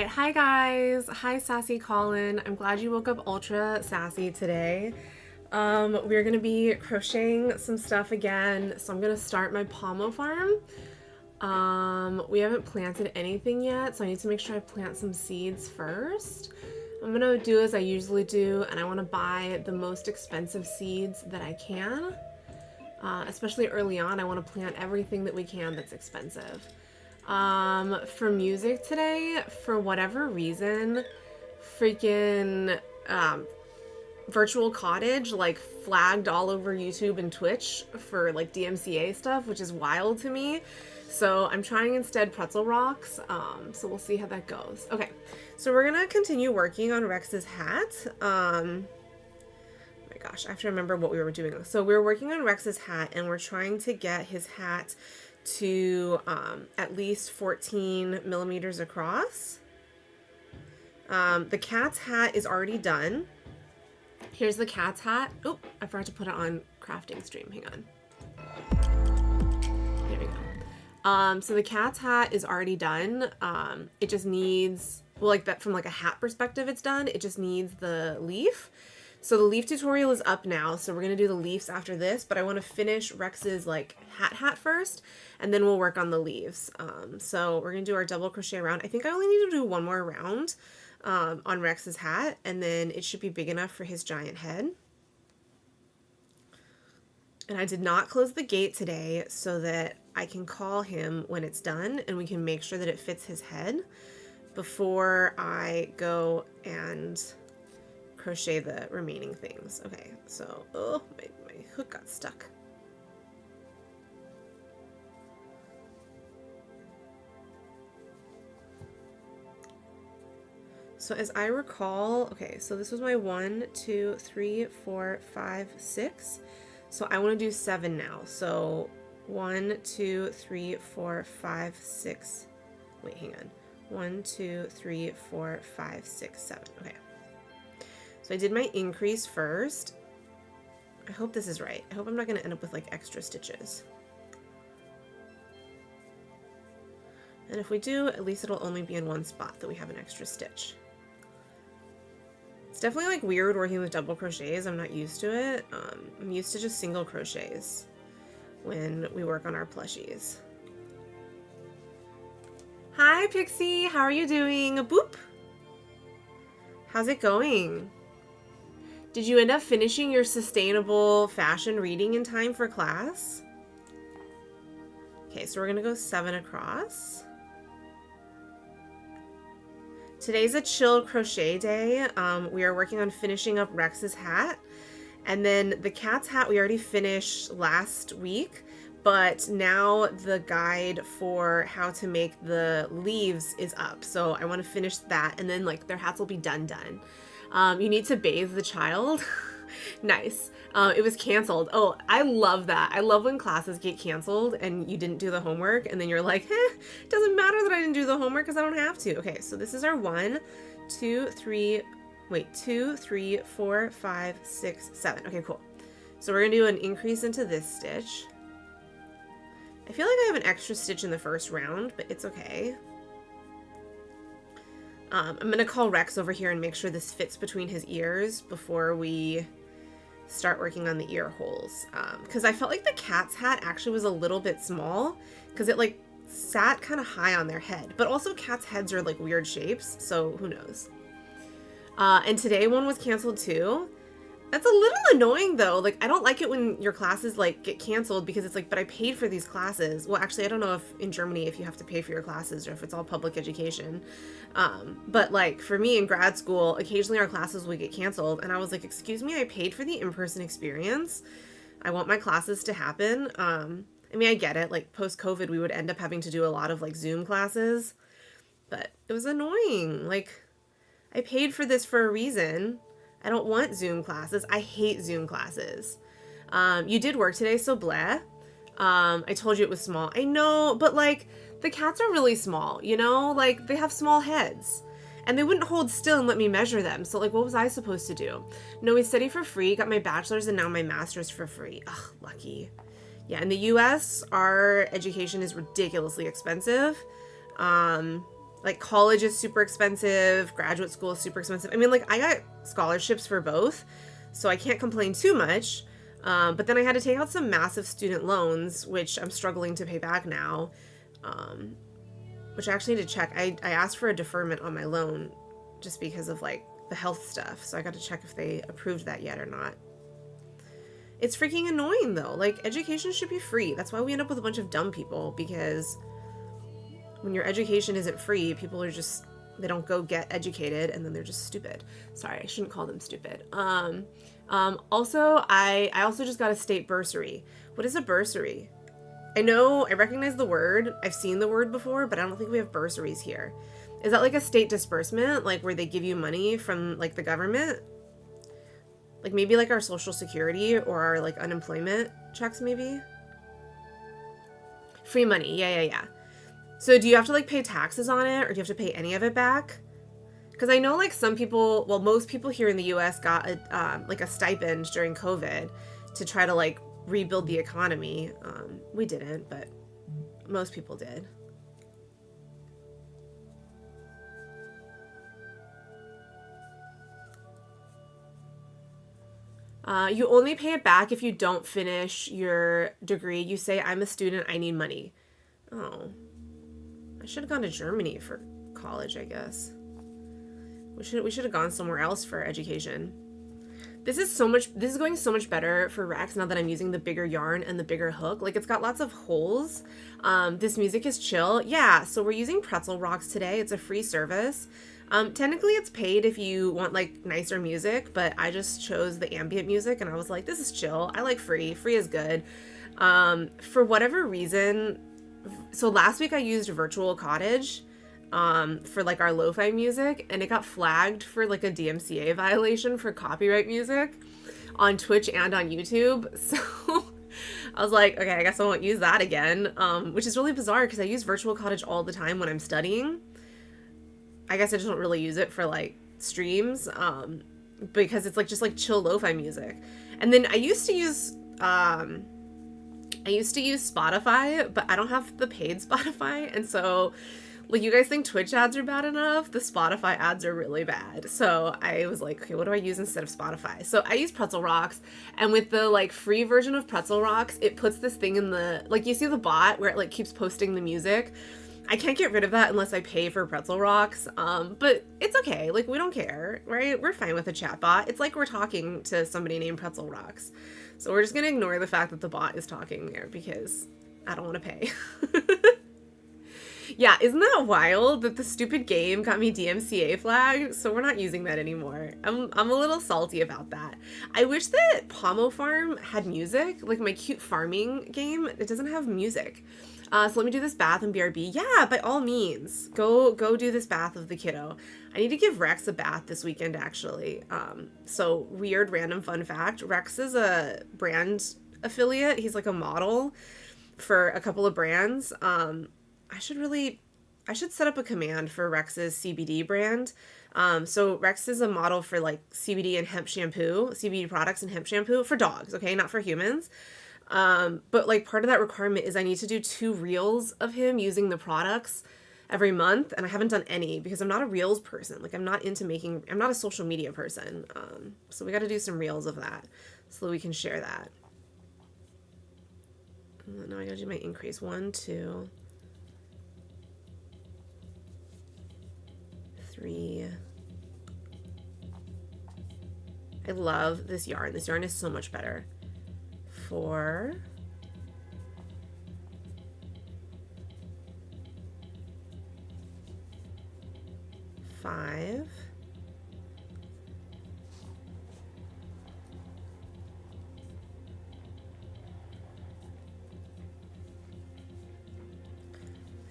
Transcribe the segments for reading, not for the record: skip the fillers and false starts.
right, hi guys. Hi Sassy Colin. I'm glad you woke up ultra sassy today. We're gonna be crocheting some stuff again, so I'm gonna start my pomo farm. We haven't planted anything yet, so I need to make sure I plant some seeds first. I'm gonna do as I usually do, and I wanna buy the most expensive seeds that I can. Especially early on, I wanna plant everything that we can that's expensive. For music today, for whatever reason, freaking Virtual Cottage like flagged all over YouTube and Twitch for like DMCA stuff, which is wild to me. So I'm trying instead Pretzel Rocks. So we'll see how that goes. Okay, so we're gonna continue working on Rex's hat. Oh my gosh, I have to remember what we were doing. So we were working on Rex's hat, and we're trying to get his hat to at least 14 millimeters across. The cat's hat is already done. Here's the cat's hat. Oh, I forgot to put it on crafting stream. Hang on. There we go. So the cat's hat is already done. It just needs, well, like that from like a hat perspective, it's done. It just needs the leaf. So the leaf tutorial is up now, so we're gonna do the leaves after this, but I wanna finish Rex's like hat first, and then we'll work on the leaves. So we're gonna do our double crochet round. I think I only need to do one more round on Rex's hat, and then it should be big enough for his giant head. And I did not close the gate today so that I can call him when it's done, and we can make sure that it fits his head before I go and crochet the remaining things. Okay, so oh, my hook got stuck. So as I recall, okay, so this was my 1, 2, 3, 4, 5, 6. So I want to do 7 now. So 1, 2, 3, 4, 5, 6. Wait, hang on. 1, 2, 3, 4, 5, 6, 7. Okay. So I did my increase first. I hope this is right. I hope I'm not going to end up with like extra stitches. And if we do, at least it'll only be in one spot that we have an extra stitch. It's definitely like weird working with double crochets. I'm not used to it. I'm used to just single crochets when we work on our plushies. Hi Pixie, how are you doing? Boop. How's it going? Did you end up finishing your sustainable fashion reading in time for class? Okay, so we're gonna go 7 across. Today's a chill crochet day. We are working on finishing up Rex's hat. And then the cat's hat we already finished last week, but now the guide for how to make the leaves is up. So I wanna finish that, and then like their hats will be done. You need to bathe the child. Nice. It was canceled. Oh, I love that. I love when classes get canceled and you didn't do the homework, and then you're like, it doesn't matter that I didn't do the homework because I don't have to. Okay, so this is our 1, 2, 3, 4, 5, 6, 7. Okay, cool. So we're gonna do an increase into this stitch. I feel like I have an extra stitch in the first round, but it's okay. I'm gonna call Rex over here and make sure this fits between his ears before we start working on the ear holes. Because I felt like the cat's hat actually was a little bit small because it like sat kind of high on their head, but also cats' heads are like weird shapes, so who knows. And today one was canceled too. That's a little annoying though. Like, I don't like it when your classes like get canceled because it's like, but I paid for these classes. Well, actually, I don't know if in Germany if you have to pay for your classes or if it's all public education. But like for me in grad school, occasionally our classes would get canceled, and I was like, excuse me, I paid for the in-person experience. I want my classes to happen. I mean, I get it. Like post-COVID, we would end up having to do a lot of like Zoom classes, but it was annoying. Like, I paid for this for a reason. I don't want Zoom classes. I hate Zoom classes. You did work today, so bleh. I told you it was small. I know, but like, the cats are really small, you know? Like, they have small heads. And they wouldn't hold still and let me measure them. So like, what was I supposed to do? No, we studied for free, got my bachelor's, and now my master's for free. Ugh, lucky. Yeah, in the US, our education is ridiculously expensive. Like college is super expensive, graduate school is super expensive. I mean, like I got scholarships for both, so I can't complain too much. But then I had to take out some massive student loans, which I'm struggling to pay back now. Which I actually need to check. I asked for a deferment on my loan just because of like the health stuff. So I got to check if they approved that yet or not. It's freaking annoying though. Like education should be free. That's why we end up with a bunch of dumb people, because when your education isn't free, people are just, they don't go get educated and then they're just stupid. Sorry, I shouldn't call them stupid. Also, I also just got a state bursary. What is a bursary? I know, I recognize the word. I've seen the word before, but I don't think we have bursaries here. Is that like a state disbursement? Like where they give you money from like the government? Like maybe like our social security or our like unemployment checks maybe? Free money, yeah. So do you have to like pay taxes on it, or do you have to pay any of it back? Because I know like some people, well, most people here in the US got a, like a stipend during COVID to try to like rebuild the economy. We didn't, but most people did. You only pay it back if you don't finish your degree. You say, I'm a student, I need money. Oh, I should have gone to Germany for college, I guess. We should have gone somewhere else for education. This is going so much better for Rex now that I'm using the bigger yarn and the bigger hook. Like it's got lots of holes. This music is chill. Yeah, so we're using Pretzel Rocks today. It's a free service. Technically it's paid if you want like nicer music, but I just chose the ambient music and I was like, this is chill. I like free. Free is good. For whatever reason, so last week I used Virtual Cottage for like our lo-fi music, and it got flagged for like a DMCA violation for copyright music on Twitch and on YouTube. So I was like, okay, I guess I won't use that again, which is really bizarre because I use Virtual Cottage all the time when I'm studying. I guess I just don't really use it for like streams, because it's like just like chill lo-fi music. And then I used to use Spotify, but I don't have the paid Spotify, and so like you guys think Twitch ads are bad enough, the Spotify ads are really bad. So I was like, okay, what do I use instead of Spotify? So I use Pretzel Rocks, and with the like free version of Pretzel Rocks, it puts this thing in the, like you see the bot where it like keeps posting the music. I can't get rid of that unless I pay for Pretzel Rocks, but it's okay. Like we don't care, right? We're fine with a chat bot. It's like we're talking to somebody named Pretzel Rocks. So we're just gonna ignore the fact that the bot is talking there because I don't want to pay. Yeah, isn't that wild that the stupid game got me DMCA flagged? So we're not using that anymore. I'm a little salty about that. I wish that Pomo Farm had music, like my cute farming game. It doesn't have music. So let me do this bath and BRB. Yeah, by all means, go do this bath of the kiddo. I need to give Rex a bath this weekend, actually. So weird random fun fact, Rex is a brand affiliate. He's like a model for a couple of brands. I should set up a command for Rex's CBD brand. So Rex is a model for like CBD and hemp shampoo, CBD products and hemp shampoo for dogs, okay, not for humans. But like part of that requirement is I need to do 2 reels of him using the products every month, and I haven't done any because I'm not a reels person. Like I'm not a social media person. So we got to do some reels of that so that we can share that. Now I got to do my increase. 1, 2, 3. I love this yarn. This yarn is so much better. 4. 5.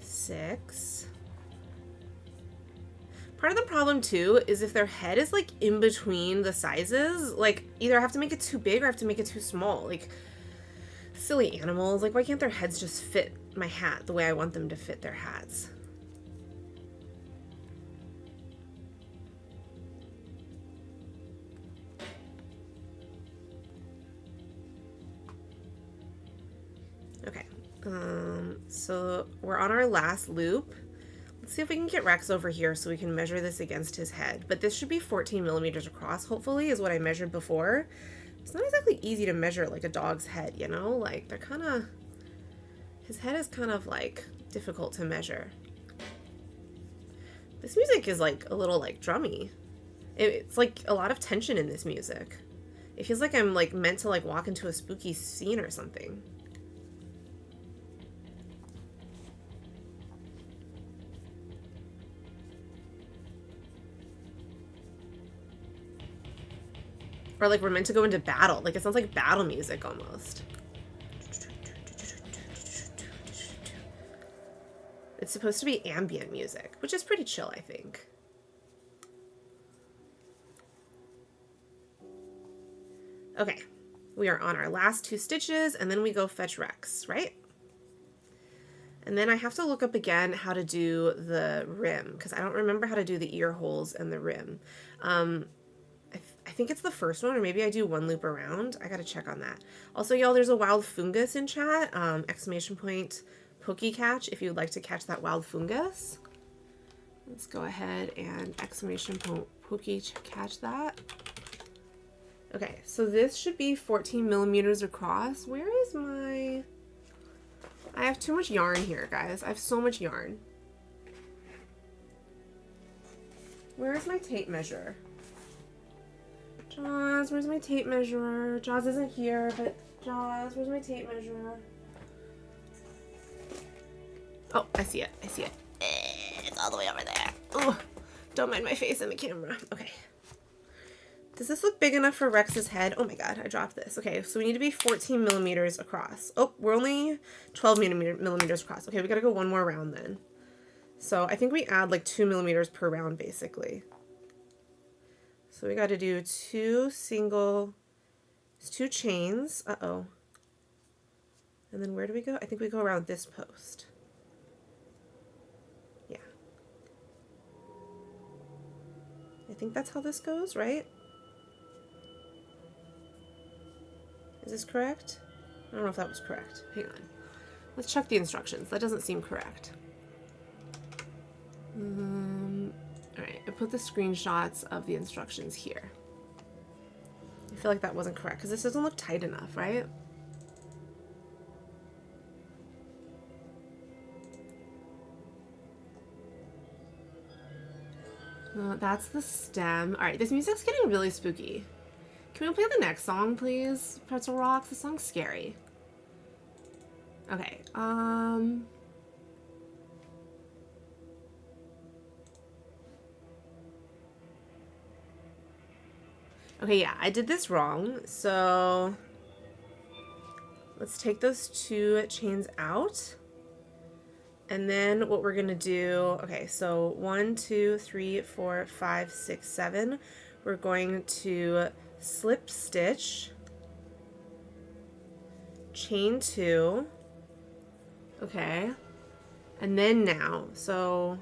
6. Part of the problem too is if their head is like in between the sizes, like either I have to make it too big or I have to make it too small. Like silly animals, like why can't their heads just fit my hat the way I want them to fit their hats? Okay, so we're on our last loop. Let's see if we can get Rex over here so we can measure this against his head. But this should be 14 millimeters across, hopefully, is what I measured before. It's not exactly easy to measure like a dog's head, you know? Like, they're kind of... His head is kind of, like, difficult to measure. This music is, like, a little, like, drummy. It's, like, a lot of tension in this music. It feels like I'm, like, meant to, like, walk into a spooky scene or something. Or, like, we're meant to go into battle. Like, it sounds like battle music almost. It's supposed to be ambient music, which is pretty chill, I think. Okay, we are on our last 2 stitches, and then we go fetch Rex, right? And then I have to look up again how to do the rim, because I don't remember how to do the ear holes and the rim. I think it's the first one, or maybe I do 1 loop around. I gotta check on that. Also, y'all, there's a wild fungus in chat. Exclamation point Pokecatch if you'd like to catch that wild fungus. Let's go ahead and exclamation point Pokecatch that. Okay, so this should be 14 millimeters across. Where is my... I have too much yarn here, guys. I have so much yarn. Where is my tape measure? Jaws, where's my tape measure? Jaws isn't here, but Jaws, where's my tape measure? Oh, I see it. I see it. It's all the way over there. Oh, don't mind my face in the camera. Okay. Does this look big enough for Rex's head? Oh my god, I dropped this. Okay, so we need to be 14 millimeters across. Oh, we're only 12 millimeters across. Okay, we gotta go 1 more round then. So I think we add like 2 millimeters per round, basically. So we gotta do 2 chains. Uh-oh. And then where do we go? I think we go around this post. Yeah. I think that's how this goes, right? Is this correct? I don't know if that was correct. Hang on. Let's check the instructions. That doesn't seem correct. Alright, I put the screenshots of the instructions here. I feel like that wasn't correct because this doesn't look tight enough, right? That's the stem. Alright, this music's getting really spooky. Can we play the next song, please? Pretzel Rocks? This song's scary. Okay, okay, yeah, I did this wrong. So let's take those 2 chains out. And then what we're gonna do, okay, so 1, 2, 3, 4, 5, 6, 7. We're going to slip stitch, chain 2, okay, and then now, so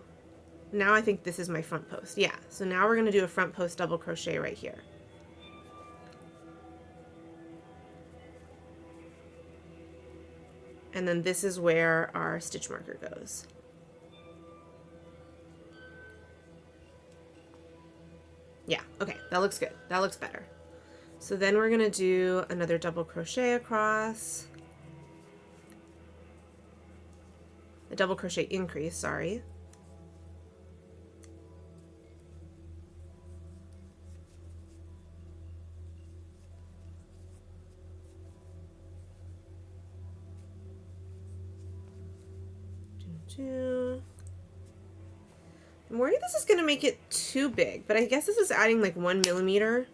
now I think this is my front post. Yeah, so now we're going to do a front post double crochet right here. And then this is where our stitch marker goes. Yeah, okay, that looks good. That looks better. So then we're going to do another double crochet across. A double crochet increase, sorry. I'm worried this is going to make it too big, but I guess this is adding like 1 millimeter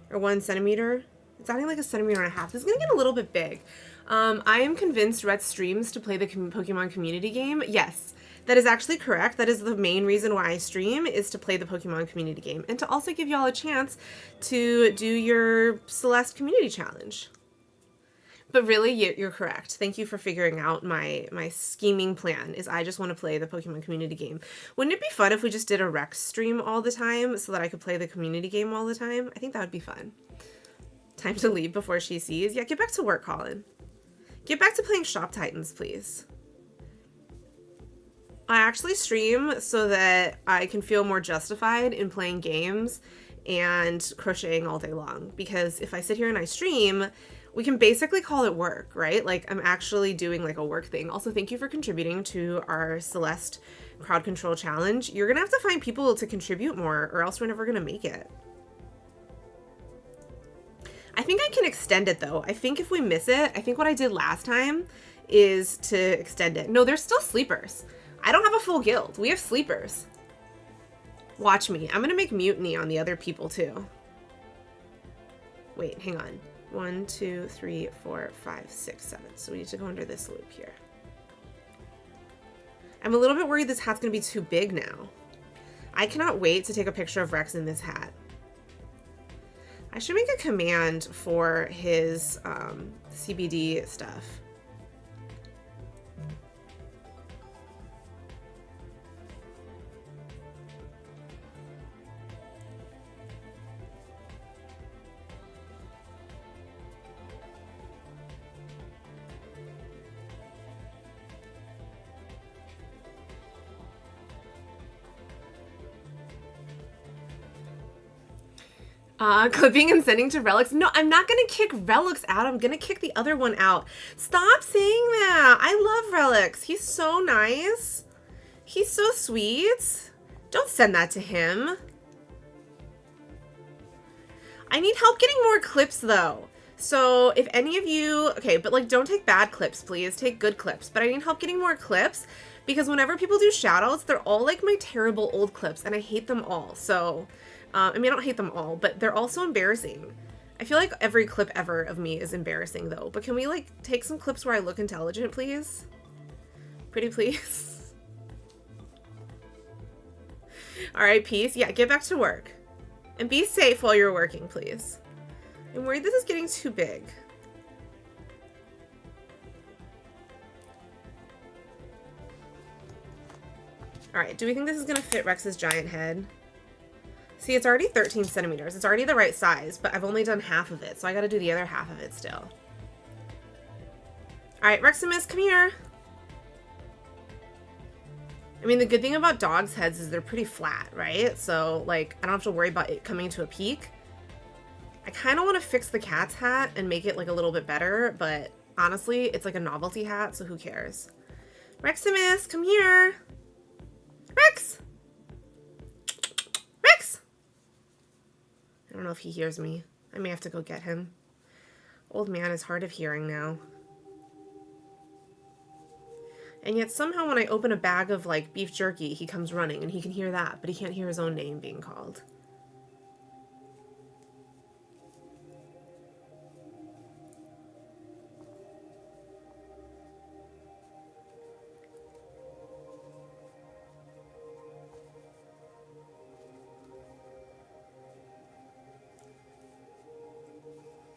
or 1 centimeter. It's adding like 1.5 centimeters. This is going to get a little bit big. I am convinced Rhett streams to play the Pokemon community game. Yes, that is actually correct. That is the main reason why I stream, is to play the Pokemon community game and to also give y'all a chance to do your Celeste community challenge. But really, you're correct. Thank you for figuring out my scheming plan, is I just want to play the Pokemon community game. Wouldn't it be fun if we just did a Rex stream all the time so that I could play the community game all the time? I think that would be fun. Time to leave before she sees. Yeah, get back to work, Colin. Get back to playing Shop Titans, please. I actually stream so that I can feel more justified in playing games and crocheting all day long. Because if I sit here and I stream, we can basically call it work, right? Like I'm actually doing like a work thing. Also, thank you for contributing to our Celeste crowd control challenge. You're gonna have to find people to contribute more or else we're never gonna make it. I think I can extend it though. I think if we miss it, I think what I did last time is to extend it. No, there's still sleepers. I don't have a full guild. We have sleepers. Watch me. I'm gonna make mutiny on the other people too. Wait, hang on. 1, 2, 3, 4, 5, 6, 7. So we need to go under this loop here. I'm a little bit worried this hat's gonna be too big now. I cannot wait to take a picture of Rex in this hat. I should make a command for his CBD stuff. Clipping and sending to Relics. No, I'm not gonna kick Relics out. I'm gonna kick the other one out. Stop saying that. I love Relics. He's so nice. He's so sweet. Don't send that to him. I need help getting more clips though. So if any of you, okay, but like don't take bad clips, please. Take good clips. But I need help getting more clips because whenever people do shoutouts, they're all like my terrible old clips and I hate them all. So I mean, I don't hate them all, but they're also embarrassing. I feel like every clip ever of me is embarrassing though. But can we like take some clips where I look intelligent, please? Pretty please. All right, peace. Yeah, get back to work. And be safe while you're working, please. I'm worried this is getting too big. All right, do we think this is gonna fit Rex's giant head? See, it's already 13 centimeters. It's already the right size, but I've only done half of it, so I gotta do the other half of it still. All right, Reximus, come here. I mean, the good thing about dogs' heads is they're pretty flat, right? So, like, I don't have to worry about it coming to a peak. I kind of want to fix the cat's hat and make it, like, a little bit better, but honestly, it's like a novelty hat, so who cares? Reximus, come here. Rex! Rex! I don't know if he hears me. I may have to go get him. Old man is hard of hearing now. And yet somehow when I open a bag of like beef jerky, he comes running and he can hear that, but he can't hear his own name being called.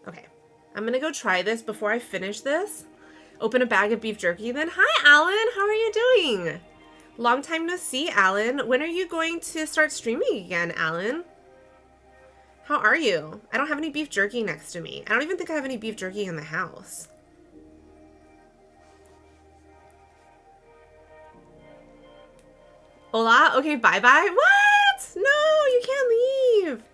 Okay, I'm gonna go try this before I finish this. Open a bag of beef jerky then. Hi, Alan. How are you doing? Long time no see, Alan. When are you going to start streaming again, Alan? How are you? I don't have any beef jerky next to me. I don't even think I have any beef jerky in the house. Hola? Okay, bye-bye. What? No, you can't leave.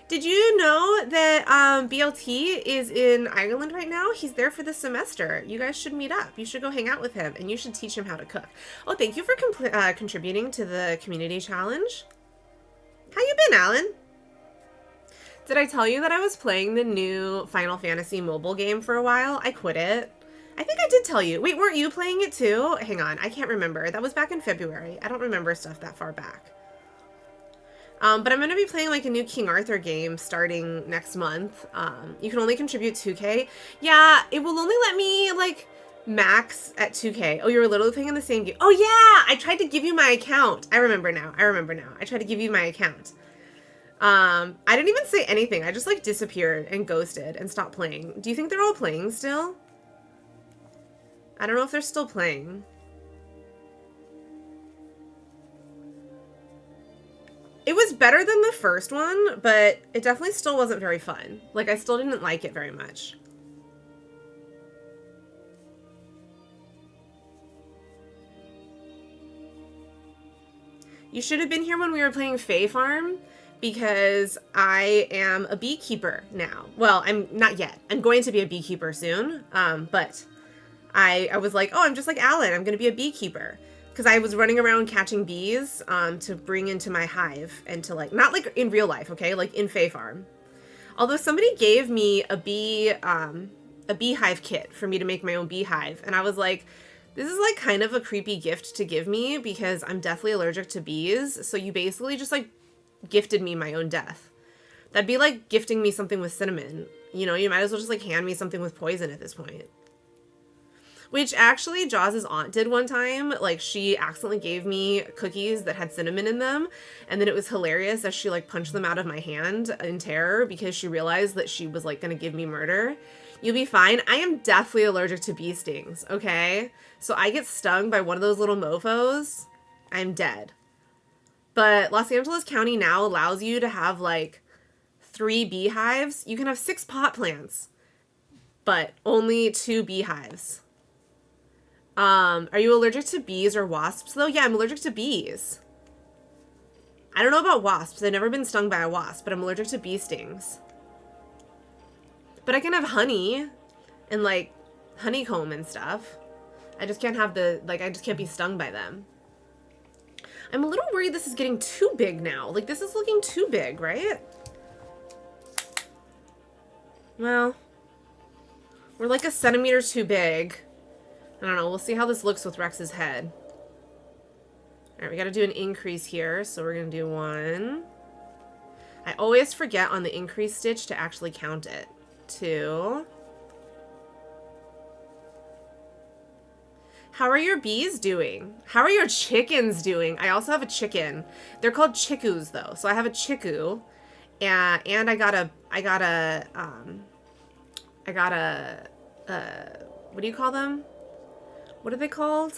Did you know that BLT is in Ireland right now? He's there for the semester. You guys should meet up. You should go hang out with him, and you should teach him how to cook. Oh, thank you for contributing to the community challenge. How you been, Alan? Did I tell you that I was playing the new Final Fantasy mobile game for a while? I quit it. I think I did tell you. Wait, weren't you playing it too? Hang on, I can't remember. That was back in February. I don't remember stuff that far back. But I'm going to be playing like a new King Arthur game starting next month. You can only contribute 2K. Yeah, it will only let me like max at 2K. Oh, you were literally playing in the same game. Oh yeah, I tried to give you my account. I remember now. I tried to give you my account. I didn't even say anything. I just like disappeared and ghosted and stopped playing. Do you think they're all playing still? I don't know if they're still playing. It was better than the first one, but it definitely still wasn't very fun. Like, I still didn't like it very much. You should have been here when we were playing Fae Farm, because I am a beekeeper now. Well, I'm not yet. I'm going to be a beekeeper soon, but I was like, oh, I'm just like Alan. I'm going to be a beekeeper. Because I was running around catching bees to bring into my hive and to like, not like in real life, okay? Like in Fae Farm. Although somebody gave me a beehive kit for me to make my own beehive. And I was like, this is like kind of a creepy gift to give me because I'm deathly allergic to bees. So you basically just like gifted me my own death. That'd be like gifting me something with cinnamon. You know, you might as well just like hand me something with poison at this point. Which actually Jaws' aunt did one time. Like she accidentally gave me cookies that had cinnamon in them. And then it was hilarious as she like punched them out of my hand in terror because she realized that she was like going to give me murder. You'll be fine. I am deathly allergic to bee stings, okay? So I get stung by one of those little mofos, I'm dead. But Los Angeles County now allows you to have like 3 beehives. You can have 6 pot plants, but only 2 beehives. Are you allergic to bees or wasps though? Yeah, I'm allergic to bees. I don't know about wasps. I've never been stung by a wasp, but I'm allergic to bee stings. But I can have honey and like honeycomb and stuff. I just can't have I just can't be stung by them. I'm a little worried this is getting too big now. Like this is looking too big, right? Well, we're like a centimeter too big. I don't know. We'll see how this looks with Rex's head. All right, we got to do an increase here. So we're going to do 1. I always forget on the increase stitch to actually count it. 2. How are your bees doing? How are your chickens doing? I also have a chicken. They're called chickoos though. So I have a chickoo, and I got a what do you call them? What are they called?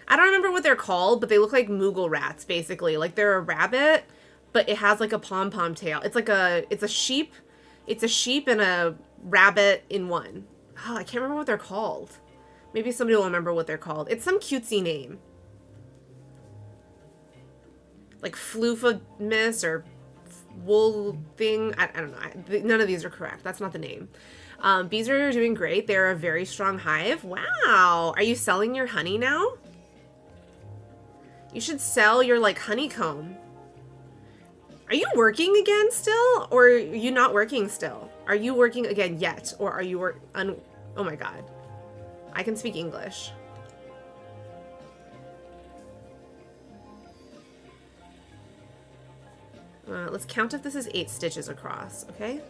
I don't remember what they're called, but they look like Moogle rats, basically. Like they're a rabbit, but it has like a pom-pom tail. It's a sheep. It's a sheep and a rabbit in one. Oh, I can't remember what they're called. Maybe somebody will remember what they're called. It's some cutesy name. Like Floofamus or wool thing. I don't know. None of these are correct. That's not the name. Bees are doing great. They're a very strong hive. Wow. Are you selling your honey now? You should sell your like honeycomb. Are you working again still? Or are you not working still? Are you working again yet? Or are you oh my god. I can speak English. Let's count if this is 8 stitches across, okay?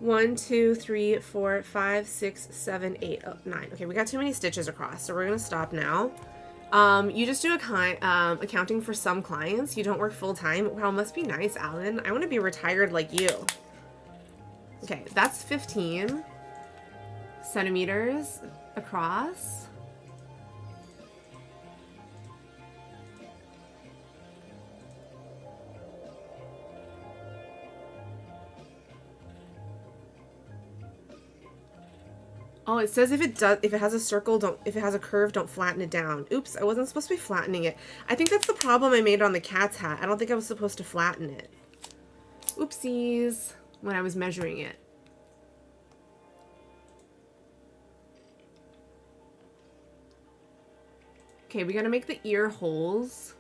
1, 2, 3, 4, 5, 6, 7, 8, 9. Okay, we got too many stitches across, so we're gonna stop now. You just do accounting for some clients. You don't work full time. Wow, must be nice, Alan. I want to be retired like you. Okay, that's 15 centimeters across. Oh, it says if it has a circle, if it has a curve, don't flatten it down. Oops, I wasn't supposed to be flattening it. I think that's the problem I made on the cat's hat. I don't think I was supposed to flatten it. Oopsies, when I was measuring it. Okay, we gotta make the ear holes.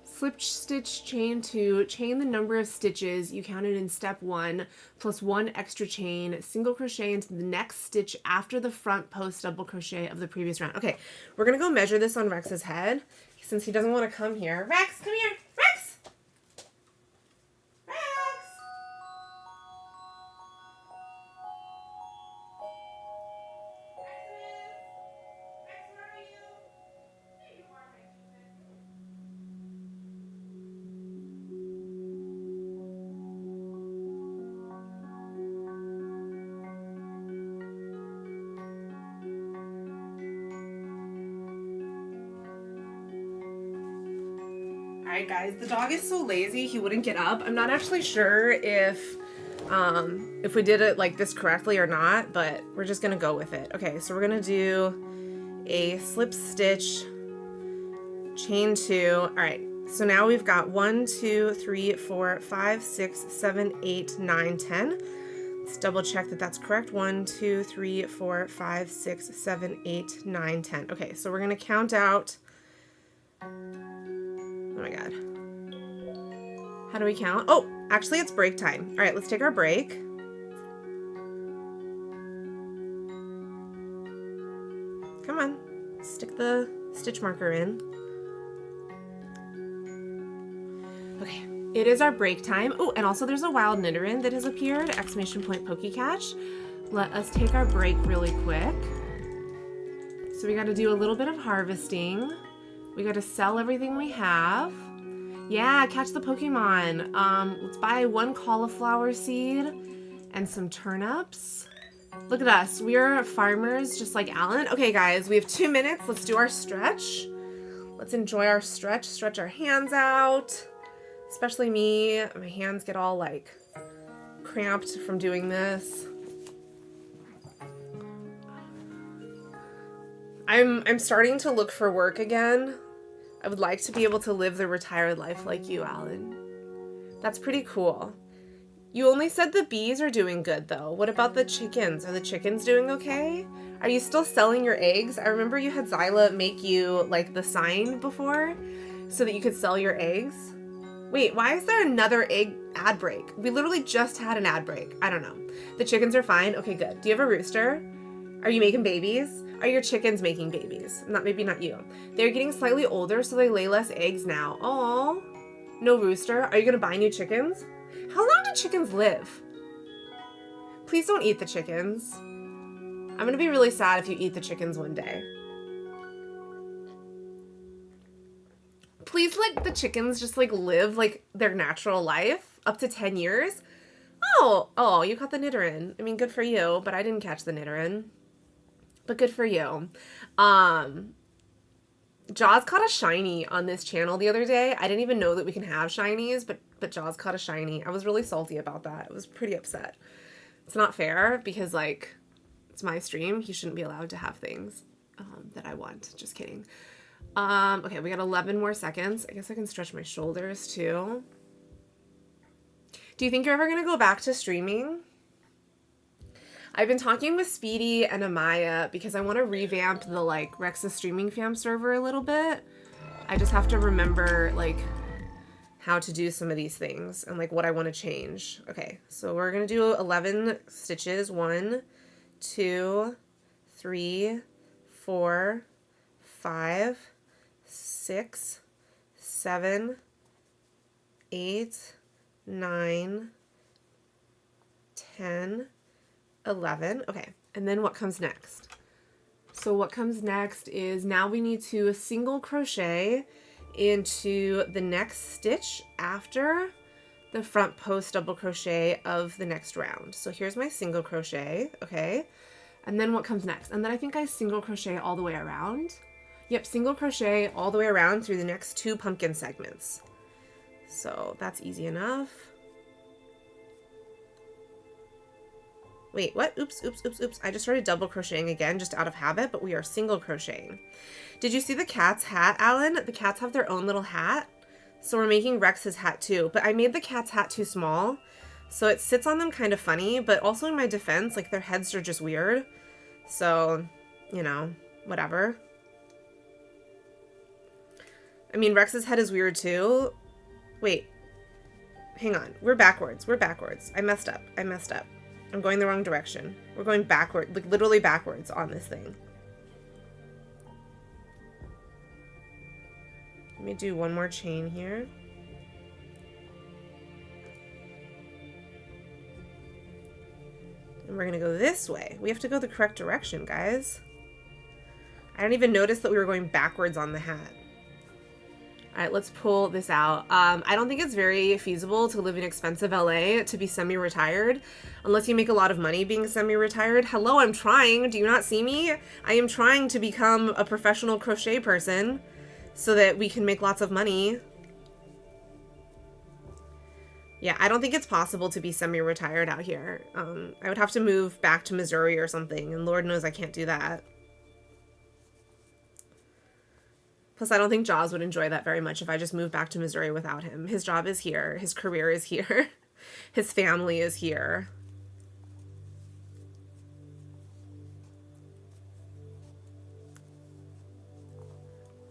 Slip stitch chain 2, chain the number of stitches you counted in step 1 plus 1 extra chain, single crochet into the next stitch after the front post double crochet of the previous round. Okay, we're gonna go measure this on Rex's head since he doesn't want to come here. Rex, come here. Rex! Rex! Rex, where are you? There you are, my Alright guys, the dog is so lazy he wouldn't get up. I'm not actually sure if we did it like this correctly or not, but we're just gonna go with it. Okay, so we're gonna do a slip stitch, chain 2. Alright, so now we've got 1, 2, 3, 4, 5, 6, 7, 8, 9, 10. Let's double check that that's correct. 1, 2, 3, 4, 5, 6, 7, 8, 9, 10. Okay, so we're gonna count out. Oh my god. How do we count? Oh, actually it's break time. All right, let's take our break. Come on, stick the stitch marker in. Okay, it is our break time. Oh, and also there's a wild knitterin that has appeared, exclamation point pokey catch. Let us take our break really quick. So we gotta do a little bit of harvesting. We gotta sell everything we have. Yeah, catch the Pokemon. Let's buy 1 cauliflower seed and some turnips. Look at us. We're farmers just like Alan. Okay, guys, we have 2 minutes. Let's do our stretch. Let's enjoy our stretch. Stretch our hands out. Especially me. My hands get all like cramped from doing this. I'm starting to look for work again. I would like to be able to live the retired life like you, Alan. That's pretty cool. You only said the bees are doing good, though. What about the chickens? Are the chickens doing okay? Are you still selling your eggs? I remember you had Zyla make you, like, the sign before so that you could sell your eggs. Wait, why is there another egg ad break? We literally just had an ad break. I don't know. The chickens are fine? Okay, good. Do you have a rooster? Are you making babies? Are your chickens making babies? Maybe not you. They're getting slightly older, so they lay less eggs now. Aww. No rooster. Are you gonna buy new chickens? How long do chickens live? Please don't eat the chickens. I'm gonna be really sad if you eat the chickens one day. Please let the chickens just like live like their natural life up to 10 years. Oh, you caught the knitterin. I mean, good for you, but I didn't catch the knitterin. But good for you. Jaws caught a shiny on this channel the other day. I didn't even know that we can have shinies, but Jaws caught a shiny. I was really salty about that. I was pretty upset. It's not fair because, like, it's my stream. He shouldn't be allowed to have things that I want. Just kidding. Okay, we got 11 more seconds. I guess I can stretch my shoulders, too. Do you think you're ever going to go back to streaming? I've been talking with Speedy and Amaya because I want to revamp the, like, Rex's Streaming Fam server a little bit. I just have to remember, like, how to do some of these things and, like, what I want to change. Okay, so we're going to do 11 stitches. 1, 2, 3, 4, 5, 6, 7, 8, 9, 10, 11. Okay, and then what comes next? So what comes next is now we need to single crochet into the next stitch after the front post double crochet of the next round. So here's my single crochet, okay? And then what comes next? And then I think I single crochet all the way around. Yep, single crochet all the way around through the next 2 pumpkin segments. So that's easy enough. Wait, what? Oops. I just started double crocheting again, just out of habit, but we are single crocheting. Did you see the cat's hat, Alan? The cats have their own little hat. So we're making Rex's hat too, but I made the cat's hat too small. So it sits on them kind of funny, but also in my defense, like their heads are just weird. So, you know, whatever. I mean, Rex's head is weird too. Wait, hang on. We're backwards. I messed up. I'm going the wrong direction. We're going backward, like literally backwards on this thing. Let me do one more chain here. And we're gonna go this way. We have to go the correct direction, guys. I didn't even notice that we were going backwards on the hat. All right, let's pull this out. I don't think it's very feasible to live in expensive LA to be semi-retired unless you make a lot of money being semi-retired. Hello, I'm trying. Do you not see me? I am trying to become a professional crochet person so that we can make lots of money. Yeah, I don't think it's possible to be semi-retired out here. I would have to move back to Missouri or something, and Lord knows I can't do that. Plus, I don't think Jaws would enjoy that very much if I just moved back to Missouri without him. His job is here. His career is here. His family is here.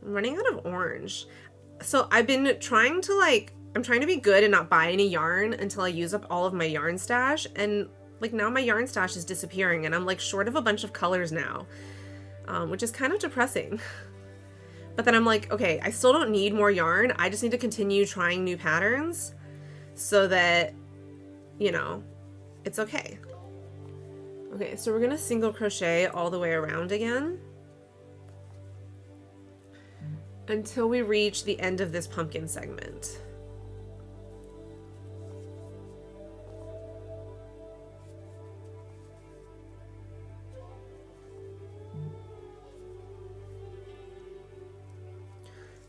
I'm running out of orange. So I've been trying to I'm trying to be good and not buy any yarn until I use up all of my yarn stash. And like now my yarn stash is disappearing and I'm like short of a bunch of colors now, which is kind of depressing. But then I'm like, okay, I still don't need more yarn. I just need to continue trying new patterns so that, you know, it's okay. Okay, so we're gonna single crochet all the way around again until we reach the end of this pumpkin segment.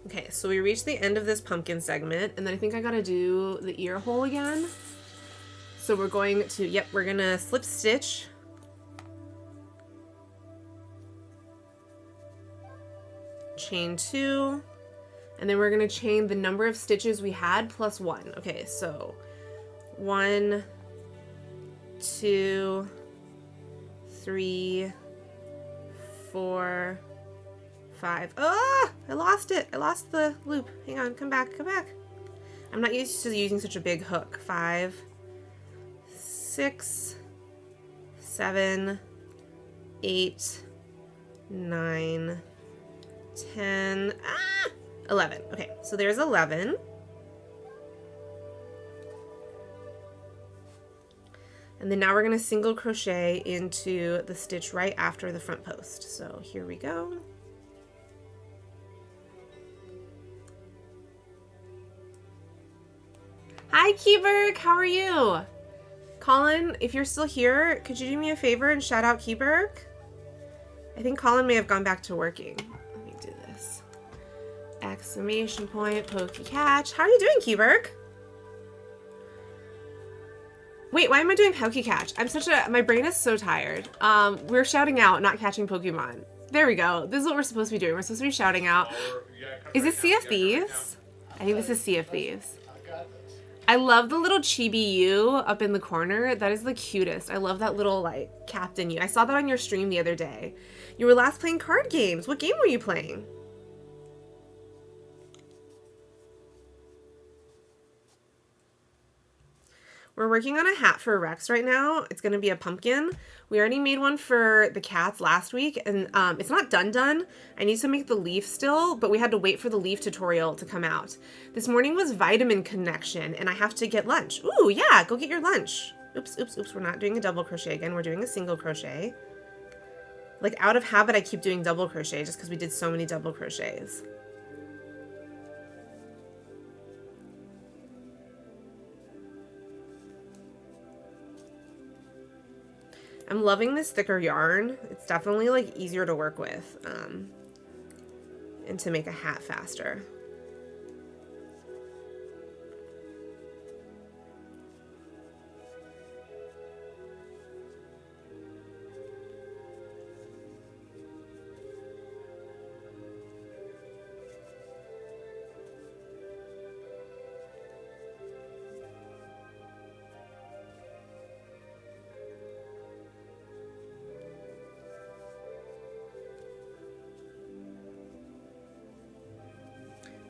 Okay, so we reached the end of this pumpkin segment, and then I think I gotta do the ear hole again. So we're going to, we're gonna slip stitch. Chain 2, and then we're gonna chain the number of stitches we had plus 1. Okay, so 1, 2, 3, 4, 5. Ah! I lost it. I lost the loop. Hang on, come back, come back. I'm not used to using such a big hook. 5, 6, 7, 8, 9, 10, 11. Okay, so there's 11. And then now we're going to single crochet into the stitch right after the front post. So here we go. Hi, Keyberg, how are you? Colin, if you're still here, could you do me a favor and shout out Keyberg? I think Colin may have gone back to working. Let me do this. Exclamation point, pokey catch. How are you doing, Keyberg? Wait, why am I doing pokey catch? My brain is so tired. We're shouting out, not catching Pokemon. There we go. This is what we're supposed to be doing. We're supposed to be shouting out. Is this Sea of Thieves? I think this is Sea of Thieves. I love the little chibi you up in the corner. That is the cutest. I love that little, like, Captain you. I saw that on your stream the other day. You were last playing card games. What game were you playing? We're working on a hat for Rex right now. It's going to be a pumpkin. We already made one for the cats last week, and it's not done. I need to make the leaf still, but we had to wait for the leaf tutorial to come out. This morning was vitamin connection, and I have to get lunch. Ooh, yeah, go get your lunch. Oops, oops, oops. We're not doing a double crochet again. We're doing a single crochet. Like, out of habit, I keep doing double crochet just because we did so many double crochets. I'm loving this thicker yarn. It's definitely like easier to work with and to make a hat faster.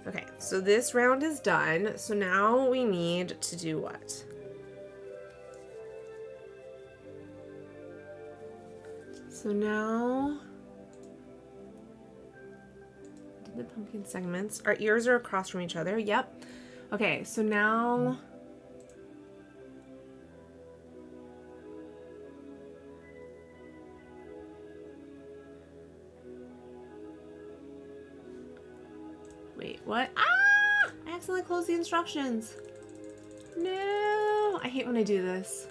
Okay, so this round is done. So now we need to do what? So now, did the pumpkin segments. Our ears are across from each other. Yep. Okay, so now, wait, what? Ah! I accidentally closed the instructions. No, I hate when I do this.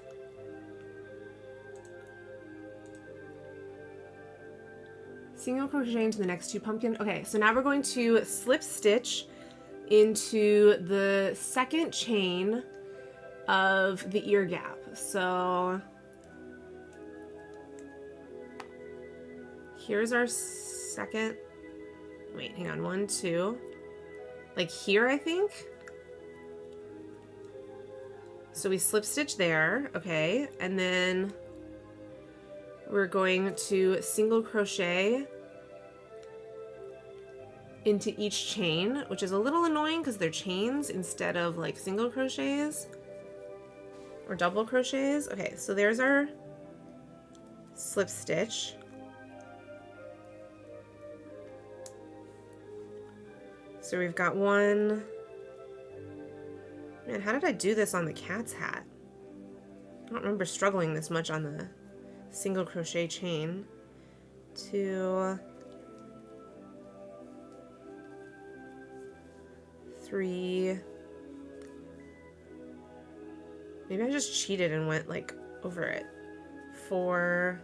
Single crochet into the next 2 pumpkins. Okay, so now we're going to slip stitch into the second chain of the ear gap. So here's our second, wait, hang on, 1, 2, like here, I think. So we slip stitch there, okay, and then we're going to single crochet into each chain, which is a little annoying because they're chains instead of like single crochets or double crochets. Okay, so there's our slip stitch. So we've got one. Man, how did I do this on the cat's hat? I don't remember struggling this much on the single crochet chain. 2, 3. Maybe I just cheated and went like over it. 4,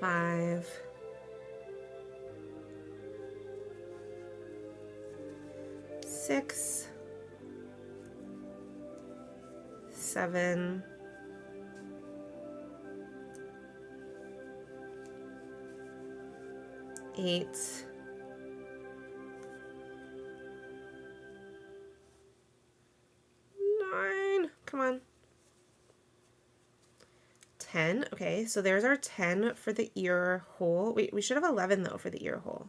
5, 6, 7, 8, 9, come on, 10. Okay, so there's our 10 for the ear hole. Wait, we should have 11 though for the ear hole.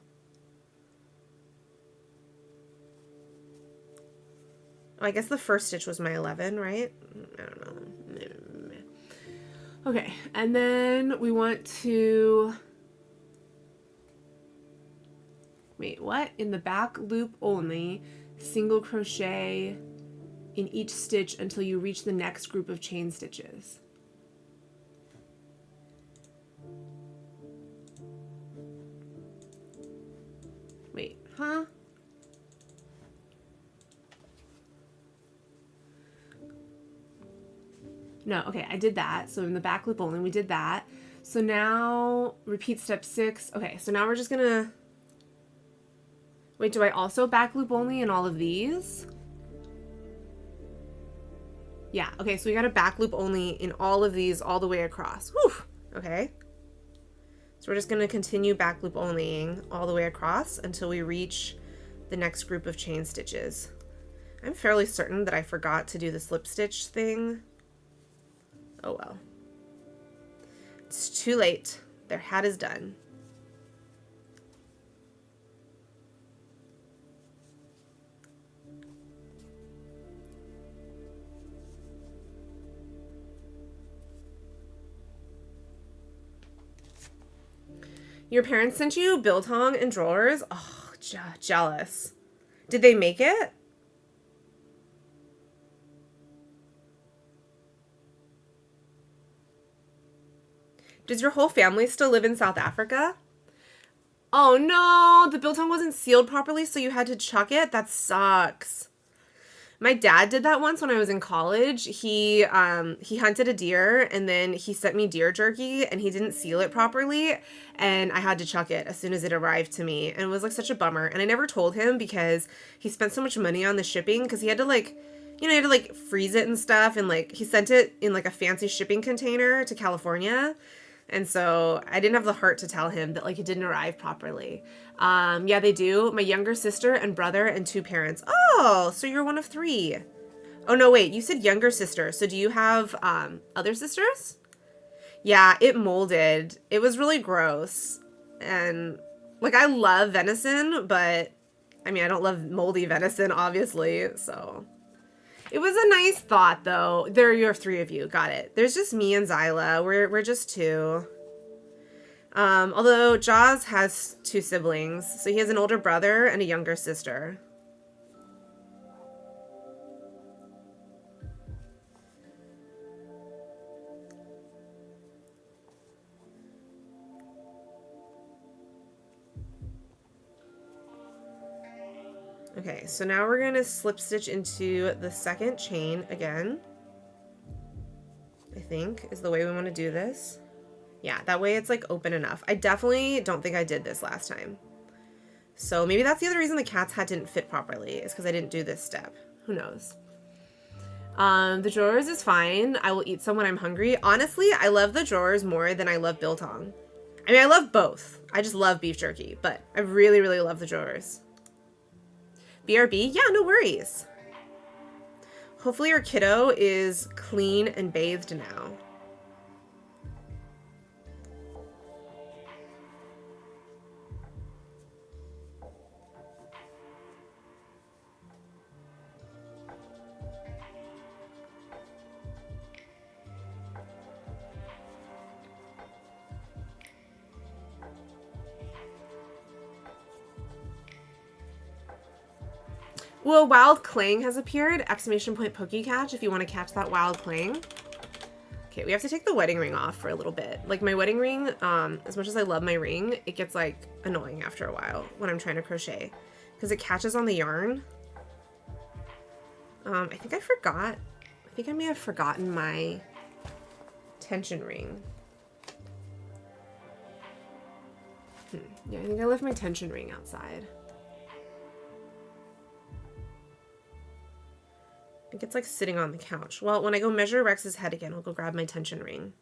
Oh, I guess the first stitch was my 11, right? I don't know. Okay, and then we want to, wait, what? In the back loop only, single crochet in each stitch until you reach the next group of chain stitches. Wait, huh? No, okay, I did that. So in the back loop only, we did that. So now repeat step 6. Okay, so now we're just gonna, wait, do I also back loop only in all of these? Yeah, okay, so we got a back loop only in all of these all the way across. Whew, okay. So we're just gonna continue back loop onlying all the way across until we reach the next group of chain stitches. I'm fairly certain that I forgot to do the slip stitch thing. Oh well. It's too late. Their hat is done. Your parents sent you biltong and drawers? Oh, jealous. Did they make it? Does your whole family still live in South Africa? Oh no, the biltong wasn't sealed properly, so you had to chuck it? That sucks. My dad did that once when I was in college. He hunted a deer and then he sent me deer jerky and he didn't seal it properly and I had to chuck it as soon as it arrived to me. And it was like such a bummer. And I never told him because he spent so much money on the shipping because he had to like, you know, he had to like freeze it and stuff, and like he sent it in like a fancy shipping container to California. And so I didn't have the heart to tell him that like it didn't arrive properly. Yeah, they do. My younger sister and brother and 2 parents. Oh, so you're one of 3. Oh no, wait, you said younger sister. So do you have other sisters? Yeah, it molded. It was really gross. And like I love venison, but I mean, I don't love moldy venison, obviously. So it was a nice thought, though. There are 3 of you. Got it. There's just me and Zyla. We're just 2. Although Jaws has 2 siblings, so he has an older brother and a younger sister. Okay, so now we're going to slip stitch into the second chain again. I think is the way we want to do this. Yeah, that way it's like open enough. I definitely don't think I did this last time. So maybe that's the other reason the cat's hat didn't fit properly, is because I didn't do this step. Who knows? The drawers is fine. I will eat some when I'm hungry. Honestly, I love the drawers more than I love biltong. I mean, I love both. I just love beef jerky, but I really, really love the drawers. BRB? Yeah, no worries. Hopefully your kiddo is clean and bathed now. Well, wild clang has appeared. Exclamation point Pokecatch if you want to catch that wild clang. Okay, we have to take the wedding ring off for a little bit. Like my wedding ring, as much as I love my ring, it gets like annoying after a while when I'm trying to crochet because it catches on the yarn. I think I forgot. I think I may have forgotten my tension ring. Yeah, I think I left my tension ring outside. I think it's like sitting on the couch. Well, when I go measure Rex's head again, I'll go grab my tension ring.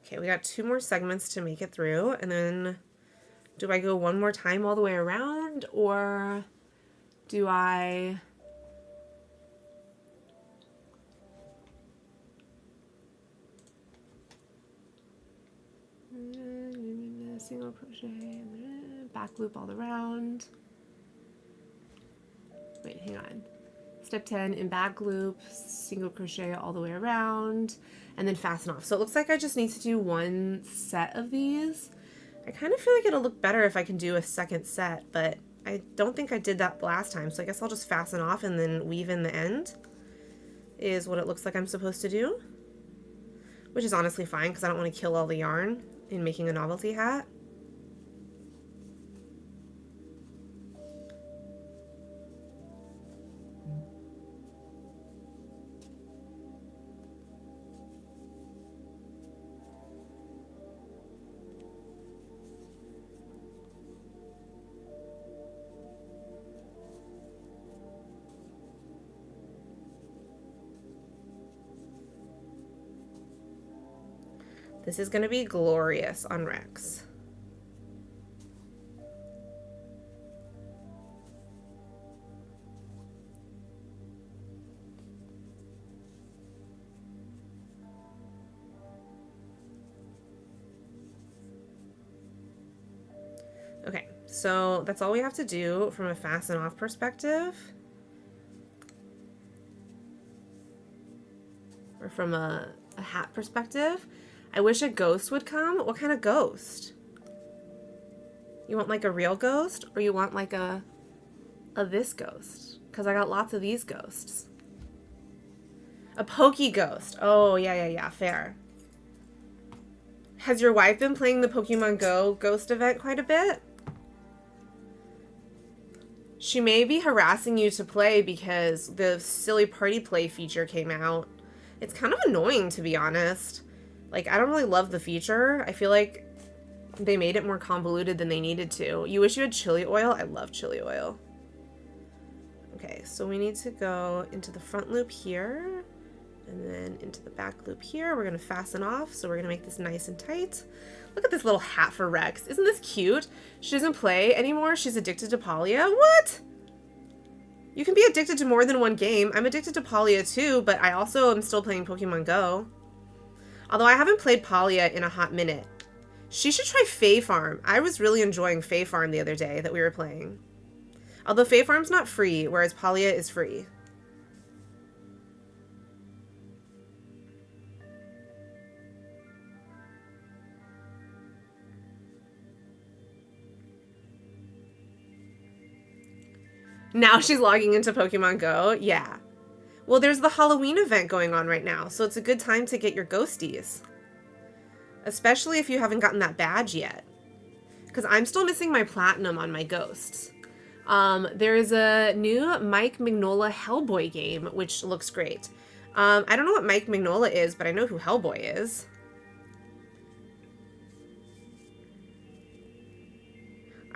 Okay, we got 2 more segments to make it through, and then do I go one more time all the way around, or do I... single crochet, back loop all around. Wait, hang on. Step 10 in back loop, single crochet all the way around, and then fasten off. So it looks like I just need to do 1 set of these. I kind of feel like it'll look better if I can do a second set, but I don't think I did that last time, so I guess I'll just fasten off and then weave in the end is what it looks like I'm supposed to do, which is honestly fine because I don't want to kill all the yarn in making a novelty hat. This is going to be glorious on Rex. Okay, so that's all we have to do from a fasten off perspective. Or from a hat perspective. I wish a ghost would come. What kind of ghost? You want like a real ghost, or you want like a this ghost? Because I got lots of these ghosts. A pokey ghost. Oh, yeah, fair. Has your wife been playing the Pokemon Go ghost event quite a bit? She may be harassing you to play because the silly party play feature came out. It's kind of annoying, to be honest. Like, I don't really love the feature. I feel like they made it more convoluted than they needed to. You wish you had chili oil? I love chili oil. Okay, so we need to go into the front loop here, and then into the back loop here. We're going to fasten off, so we're going to make this nice and tight. Look at this little hat for Rex. Isn't this cute? She doesn't play anymore. She's addicted to Palia. What? You can be addicted to more than one game. I'm addicted to Palia too, but I also am still playing Pokemon Go. Although I haven't played Palia in a hot minute. She should try Fae Farm. I was really enjoying Fae Farm the other day that we were playing. Although Fae Farm's not free, whereas Palia is free. Now she's logging into Pokemon Go? Yeah. Well, there's the Halloween event going on right now, so it's a good time to get your ghosties. Especially if you haven't gotten that badge yet. Because I'm still missing my platinum on my ghosts. There's a new Mike Mignola Hellboy game, which looks great. I don't know what Mike Mignola is, but I know who Hellboy is.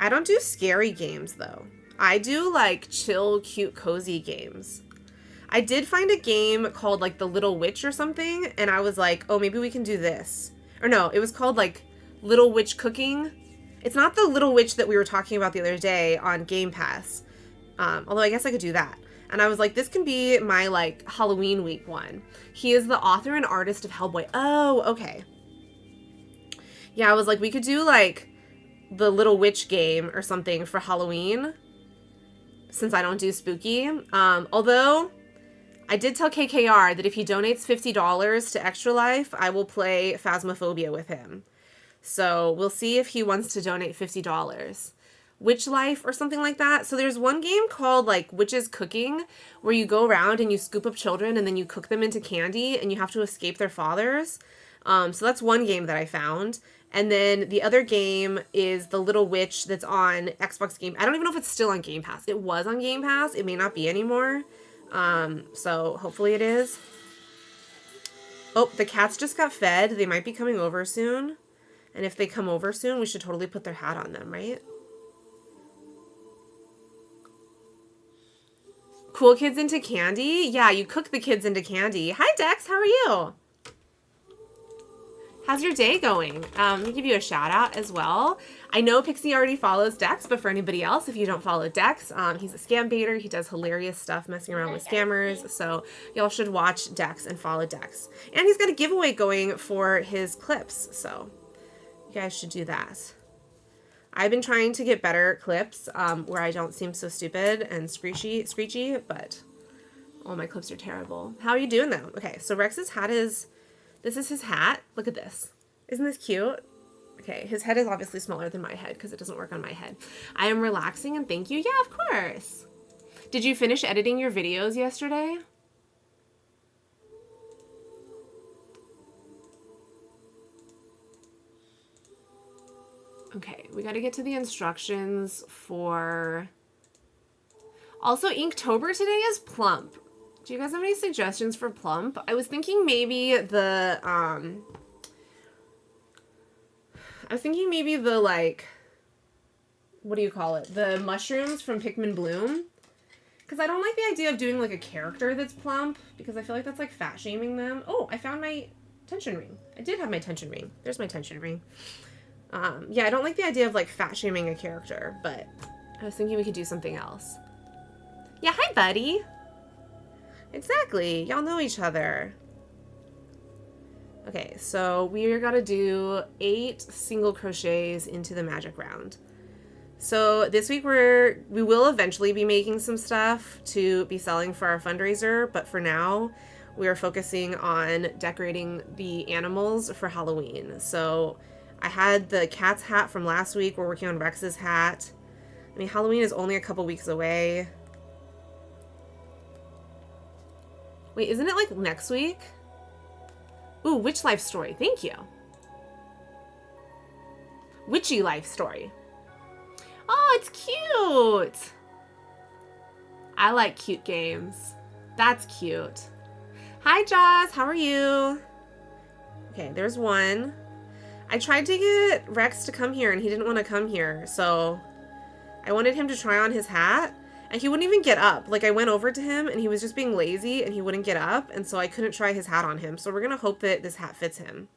I don't do scary games, though. I do, like, chill, cute, cozy games. I did find a game called, like, The Little Witch or something, and I was like, oh, maybe we can do this. Or no, it was called, like, Little Witch Cooking. It's not the Little Witch that we were talking about the other day on Game Pass. Although I guess I could do that. And I was like, this can be my, like, Halloween week one. He is the author and artist of Hellboy. Oh, okay. Yeah, I was like, we could do, like, the Little Witch game or something for Halloween, since I don't do spooky. Although, I did tell KKR that if he donates $50 to Extra Life, I will play Phasmophobia with him. So we'll see if he wants to donate $50. Witch Life or something like that. So there's one game called like Witches Cooking where you go around and you scoop up children and then you cook them into candy and you have to escape their fathers. So that's one game that I found. And then the other game is The Little Witch that's on Xbox Game. I don't even know if it's still on Game Pass. It was on Game Pass. It may not be anymore. So hopefully it is. Oh, the cats just got fed. They might be coming over soon. And if they come over soon, we should totally put their hat on them, right? Cool kids into candy? Yeah, you cook the kids into candy. Hi, Dex. How are you? How's your day going? Let me give you a shout out as well. I know Pixie already follows Dex, but for anybody else, if you don't follow Dex, he's a scam baiter. He does hilarious stuff messing around with scammers. So y'all should watch Dex and follow Dex. And he's got a giveaway going for his clips. So you guys should do that. I've been trying to get better clips where I don't seem so stupid and screechy, but all my clips are terrible. How are you doing though? Okay, so Rex's hat is... This is his hat. Look at this. Isn't this cute? Okay, his head is obviously smaller than my head because it doesn't work on my head. I am relaxing and thank you. Yeah, of course. Did you finish editing your videos yesterday? Okay, we got to get to the instructions for... Also, Inktober today is plump. Do you guys have any suggestions for plump? I was thinking maybe the, like, what do you call it? The mushrooms from Pikmin Bloom. Because I don't like the idea of doing, like, a character that's plump. Because I feel like that's, like, fat-shaming them. Oh, I found my tension ring. I did have my tension ring. There's my tension ring. Yeah, I don't like the idea of, like, fat-shaming a character. But I was thinking we could do something else. Yeah, hi, buddy. Exactly. Y'all know each other. Okay, so we got to do 8 single crochets into the magic round. So this week we will eventually be making some stuff to be selling for our fundraiser, but for now we are focusing on decorating the animals for Halloween. So I had the cat's hat from last week. We're working on Rex's hat. I mean, Halloween is only a couple weeks away. Wait, isn't it like next week? Ooh, Witch Life Story. Thank you. Witchy Life Story. Oh, it's cute. I like cute games. That's cute. Hi, Joss. How are you? Okay, there's one. I tried to get Rex to come here and he didn't want to come here. So I wanted him to try on his hat. And he wouldn't even get up. Like, I went over to him, and he was just being lazy, and he wouldn't get up, and so I couldn't try his hat on him. So we're gonna hope that this hat fits him.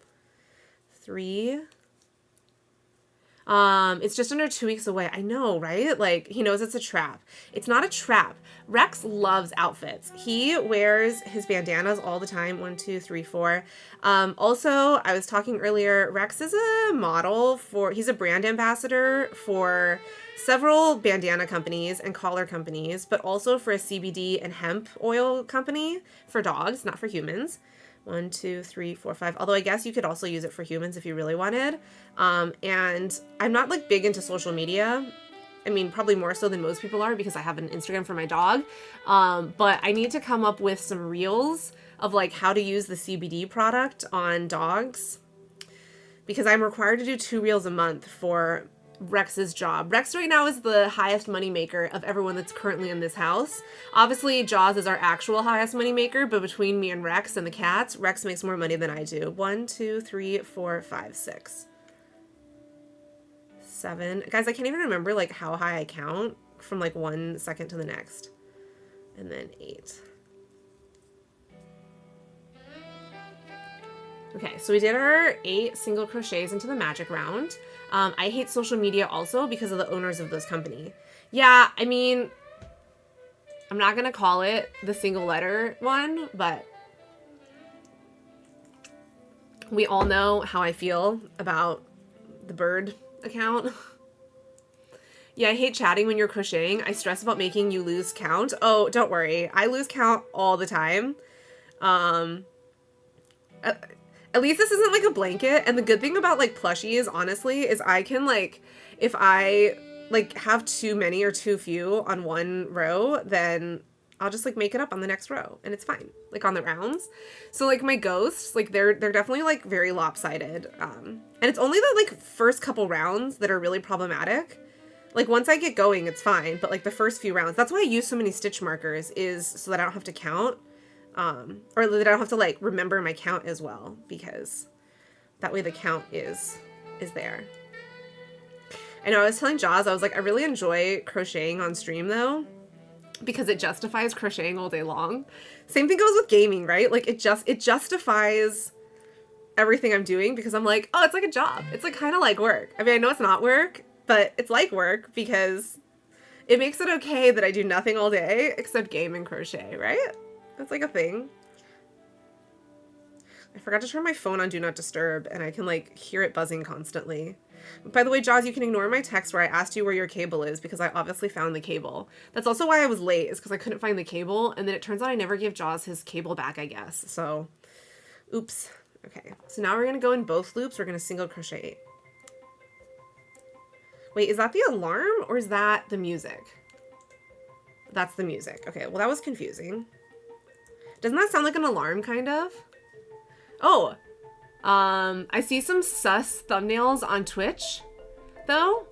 3. It's just under 2 weeks away. I know, right? Like, he knows it's a trap. It's not a trap. Rex loves outfits. He wears his bandanas all the time. 1, 2, 3, 4. Also, I was talking earlier, Rex is a model he's a brand ambassador for several bandana companies and collar companies, but also for a CBD and hemp oil company for dogs, not for humans. 1, 2, 3, 4, 5. Although I guess you could also use it for humans if you really wanted. And I'm not like big into social media. I mean, probably more so than most people are because I have an Instagram for my dog. But I need to come up with some reels of like how to use the CBD product on dogs because I'm required to do 2 reels a month for Rex's job. Rex right now is the highest money maker of everyone that's currently in this house. Obviously, Jaws is our actual highest money maker, but between me and Rex and the cats, Rex makes more money than I do. 1, 2, 3, 4, 5, 6, 7. Guys, I can't even remember like how high I count from like 1 second to the next. And then 8. Okay, so we did our 8 single crochets into the magic round. I hate social media also because of the owners of this company. Yeah, I mean, I'm not going to call it the single letter one, but we all know how I feel about the bird account. Yeah, I hate chatting when you're crocheting. I stress about making you lose count. Oh, don't worry. I lose count all the time. At least this isn't like a blanket. And the good thing about like plushies, honestly, is I can like, if I like have too many or too few on one row, then I'll just like make it up on the next row and it's fine. Like on the rounds. So like my ghosts, like they're definitely like very lopsided. And it's only the like first couple rounds that are really problematic. Like once I get going, it's fine. But like the first few rounds, that's why I use so many stitch markers, is so that I don't have to count. Or that I don't have to like remember my count as well, because that way the count is there. I know I was telling Jaws, I was like, I really enjoy crocheting on stream though, because it justifies crocheting all day long. Same thing goes with gaming, right? Like it justifies everything I'm doing because I'm like, oh, it's like a job. It's like kind of like work. I mean, I know it's not work, but it's like work because it makes it okay that I do nothing all day except game and crochet, right? That's like a thing. I forgot to turn my phone on Do Not Disturb, and I can like hear it buzzing constantly. By the way, Jaws, you can ignore my text where I asked you where your cable is because I obviously found the cable. That's also why I was late, is because I couldn't find the cable, and then it turns out I never gave Jaws his cable back, I guess. So, oops. Okay, so now we're going to go in both loops. We're going to single crochet. Wait, is that the alarm or is that the music? That's the music. Okay, well that was confusing. Doesn't that sound like an alarm, kind of? Oh, I see some sus thumbnails on Twitch, though.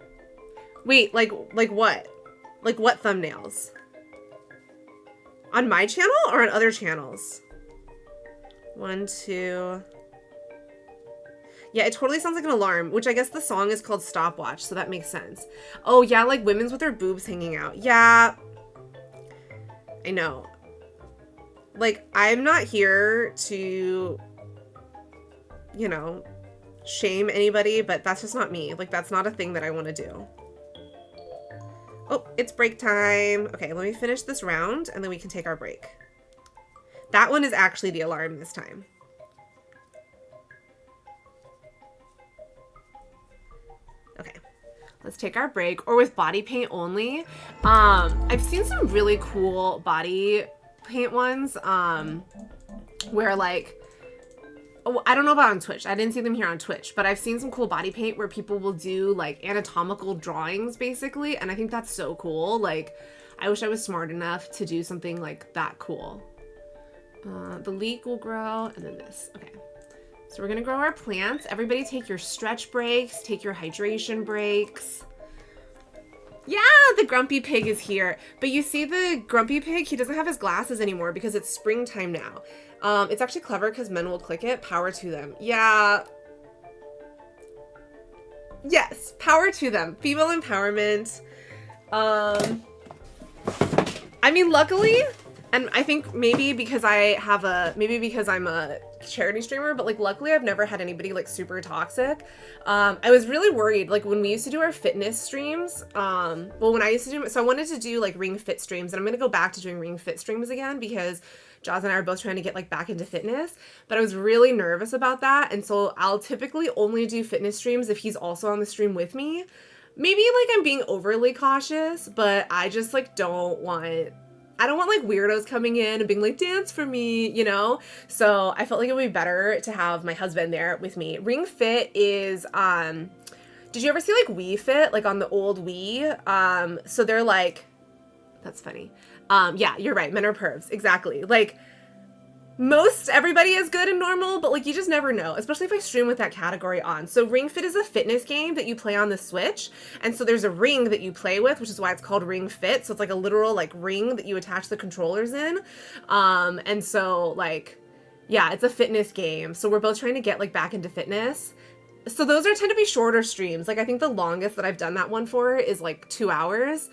Wait, like what? Like what thumbnails? On my channel or on other channels? 1, 2. Yeah, it totally sounds like an alarm, which I guess the song is called Stopwatch, so that makes sense. Oh, yeah, like women's with their boobs hanging out. Yeah, I know. Like, I'm not here to, you know, shame anybody, but that's just not me. Like, that's not a thing that I want to do. Oh, it's break time. Okay, let me finish this round, and then we can take our break. That one is actually the alarm this time. Okay, let's take our break, or with body paint only. I've seen some really cool body paint ones, where like, oh, I don't know about on Twitch. I didn't see them here on Twitch, but I've seen some cool body paint where people will do like anatomical drawings basically, and I think that's so cool. Like, I wish I was smart enough to do something like that cool. The leek will grow, and then this. Okay, so we're gonna grow our plants. Everybody take your stretch breaks, take your hydration breaks. Yeah, the grumpy pig is here. But you see the grumpy pig, he doesn't have his glasses anymore because it's springtime now. It's actually clever because men will click it. Power to them. Yeah. Yes, power to them. Female empowerment. I mean, luckily, and I think maybe because I'm a charity streamer, but like luckily I've never had anybody like super toxic. I was really worried, like when we used to do our fitness streams, when I used to do, so I wanted to do like Ring Fit streams, and I'm gonna go back to doing Ring Fit streams again because Jaws and I are both trying to get like back into fitness, but I was really nervous about that, and so I'll typically only do fitness streams if he's also on the stream with me. Maybe like I'm being overly cautious, but I just like I don't want like weirdos coming in and being like, dance for me, you know? So I felt like it would be better to have my husband there with me. Ring Fit is, did you ever see like Wii Fit, like on the old Wii? So they're like, that's funny. Yeah, you're right. Men are pervs. Exactly. Like, most everybody is good and normal, but like you just never know, especially if I stream with that category on. So Ring Fit is a fitness game that you play on the Switch, and so there's a ring that you play with, which is why it's called Ring Fit. So it's like a literal like ring that you attach the controllers in, and so like, yeah, it's a fitness game. So we're both trying to get like back into fitness. So those tend to be shorter streams. Like I think the longest that I've done that one for is like 2 hours.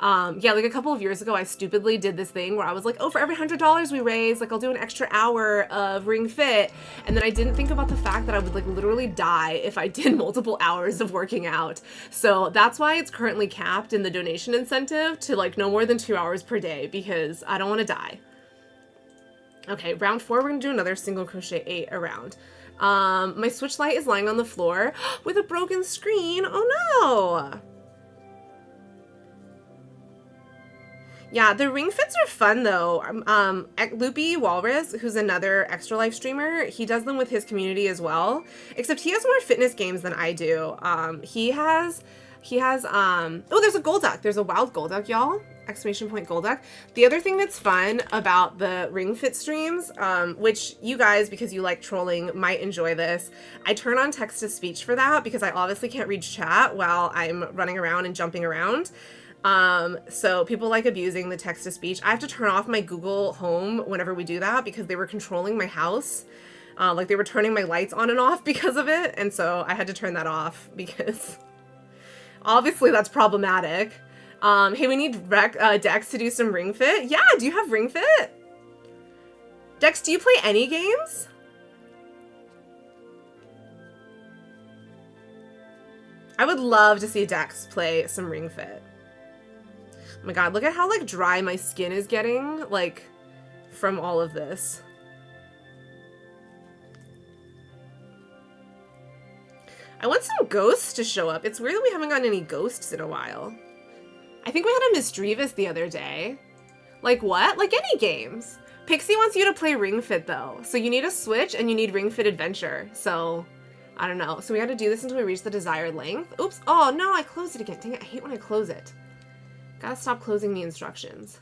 Yeah, like a couple of years ago, I stupidly did this thing where I was like, oh, for every $100 we raise, like I'll do an extra hour of Ring Fit. And then I didn't think about the fact that I would like literally die if I did multiple hours of working out. So that's why it's currently capped in the donation incentive to like no more than 2 hours per day, because I don't want to die. Okay, round 4, we're gonna do another single crochet 8 around. My Switch Lite is lying on the floor with a broken screen. Oh no. Yeah, the ring fits are fun though. Loopy Walrus, who's another Extra Life streamer, he does them with his community as well. Except he has more fitness games than I do. He has oh, there's a Golduck. There's a wild Golduck, y'all. Exclamation point Golduck. The other thing that's fun about the Ring Fit streams, which you guys, because you like trolling, might enjoy this. I turn on text to speech for that because I obviously can't read chat while I'm running around and jumping around. So people like abusing the text to speech. I have to turn off my Google Home whenever we do that because they were controlling my house. Like they were turning my lights on and off because of it. And so I had to turn that off because obviously that's problematic. Hey, we need Dex to do some Ring Fit. Yeah, do you have Ring Fit? Dex, do you play any games? I would love to see Dex play some Ring Fit. Oh my god, look at how like dry my skin is getting, like, from all of this. I want some ghosts to show up. It's weird that we haven't gotten any ghosts in a while. I think we had a Misdreavus the other day. Like what? Like any games. Pixie wants you to play Ring Fit though. So you need a Switch and you need Ring Fit Adventure. So, I don't know. So we had to do this until we reach the desired length. Oops. Oh no, I closed it again. Dang it, I hate when I close it. Gotta stop closing the instructions.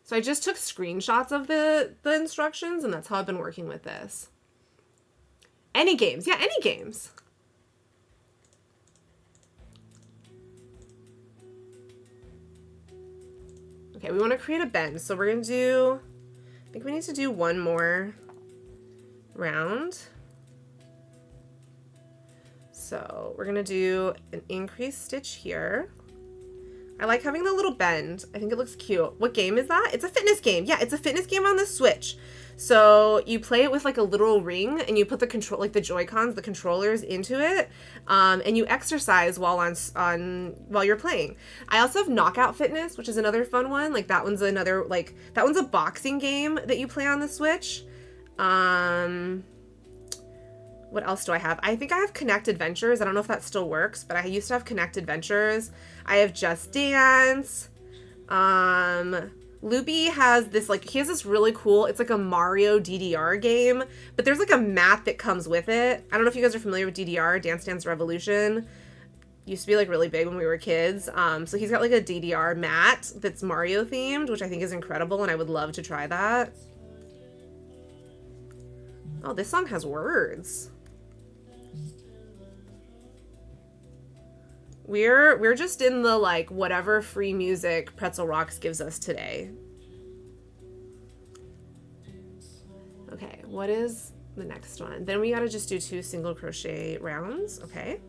So I just took screenshots of the instructions and that's how I've been working with this. Any games. Yeah, any games. Okay, we want to create a bend. So we're going to do, I think we need to do one more round. So we're going to do an increased stitch here. I like having the little bend. I think it looks cute. What game is that? It's a fitness game. Yeah, it's a fitness game on the Switch. So you play it with like a literal ring and you put the control, like the Joy-Cons, the controllers into it, and you exercise while while you're playing. I also have Knockout Fitness, which is another fun one. Like that one's another, like that one's a boxing game that you play on the Switch. What else do I have? I think I have Connect Adventures. I don't know if that still works, but I used to have Connect Adventures. I have Just Dance. Loopy has this, like, he has this really cool, it's like a Mario DDR game, but there's like a mat that comes with it. I don't know if you guys are familiar with DDR, Dance Dance Revolution. Used to be like really big when we were kids. So he's got like a DDR mat that's Mario themed, which I think is incredible, and I would love to try that. Oh, this song has words. We're just in the, like, whatever free music Pretzel Rocks gives us today. Okay, what is the next one? Then we gotta just do 2 single crochet rounds. Okay.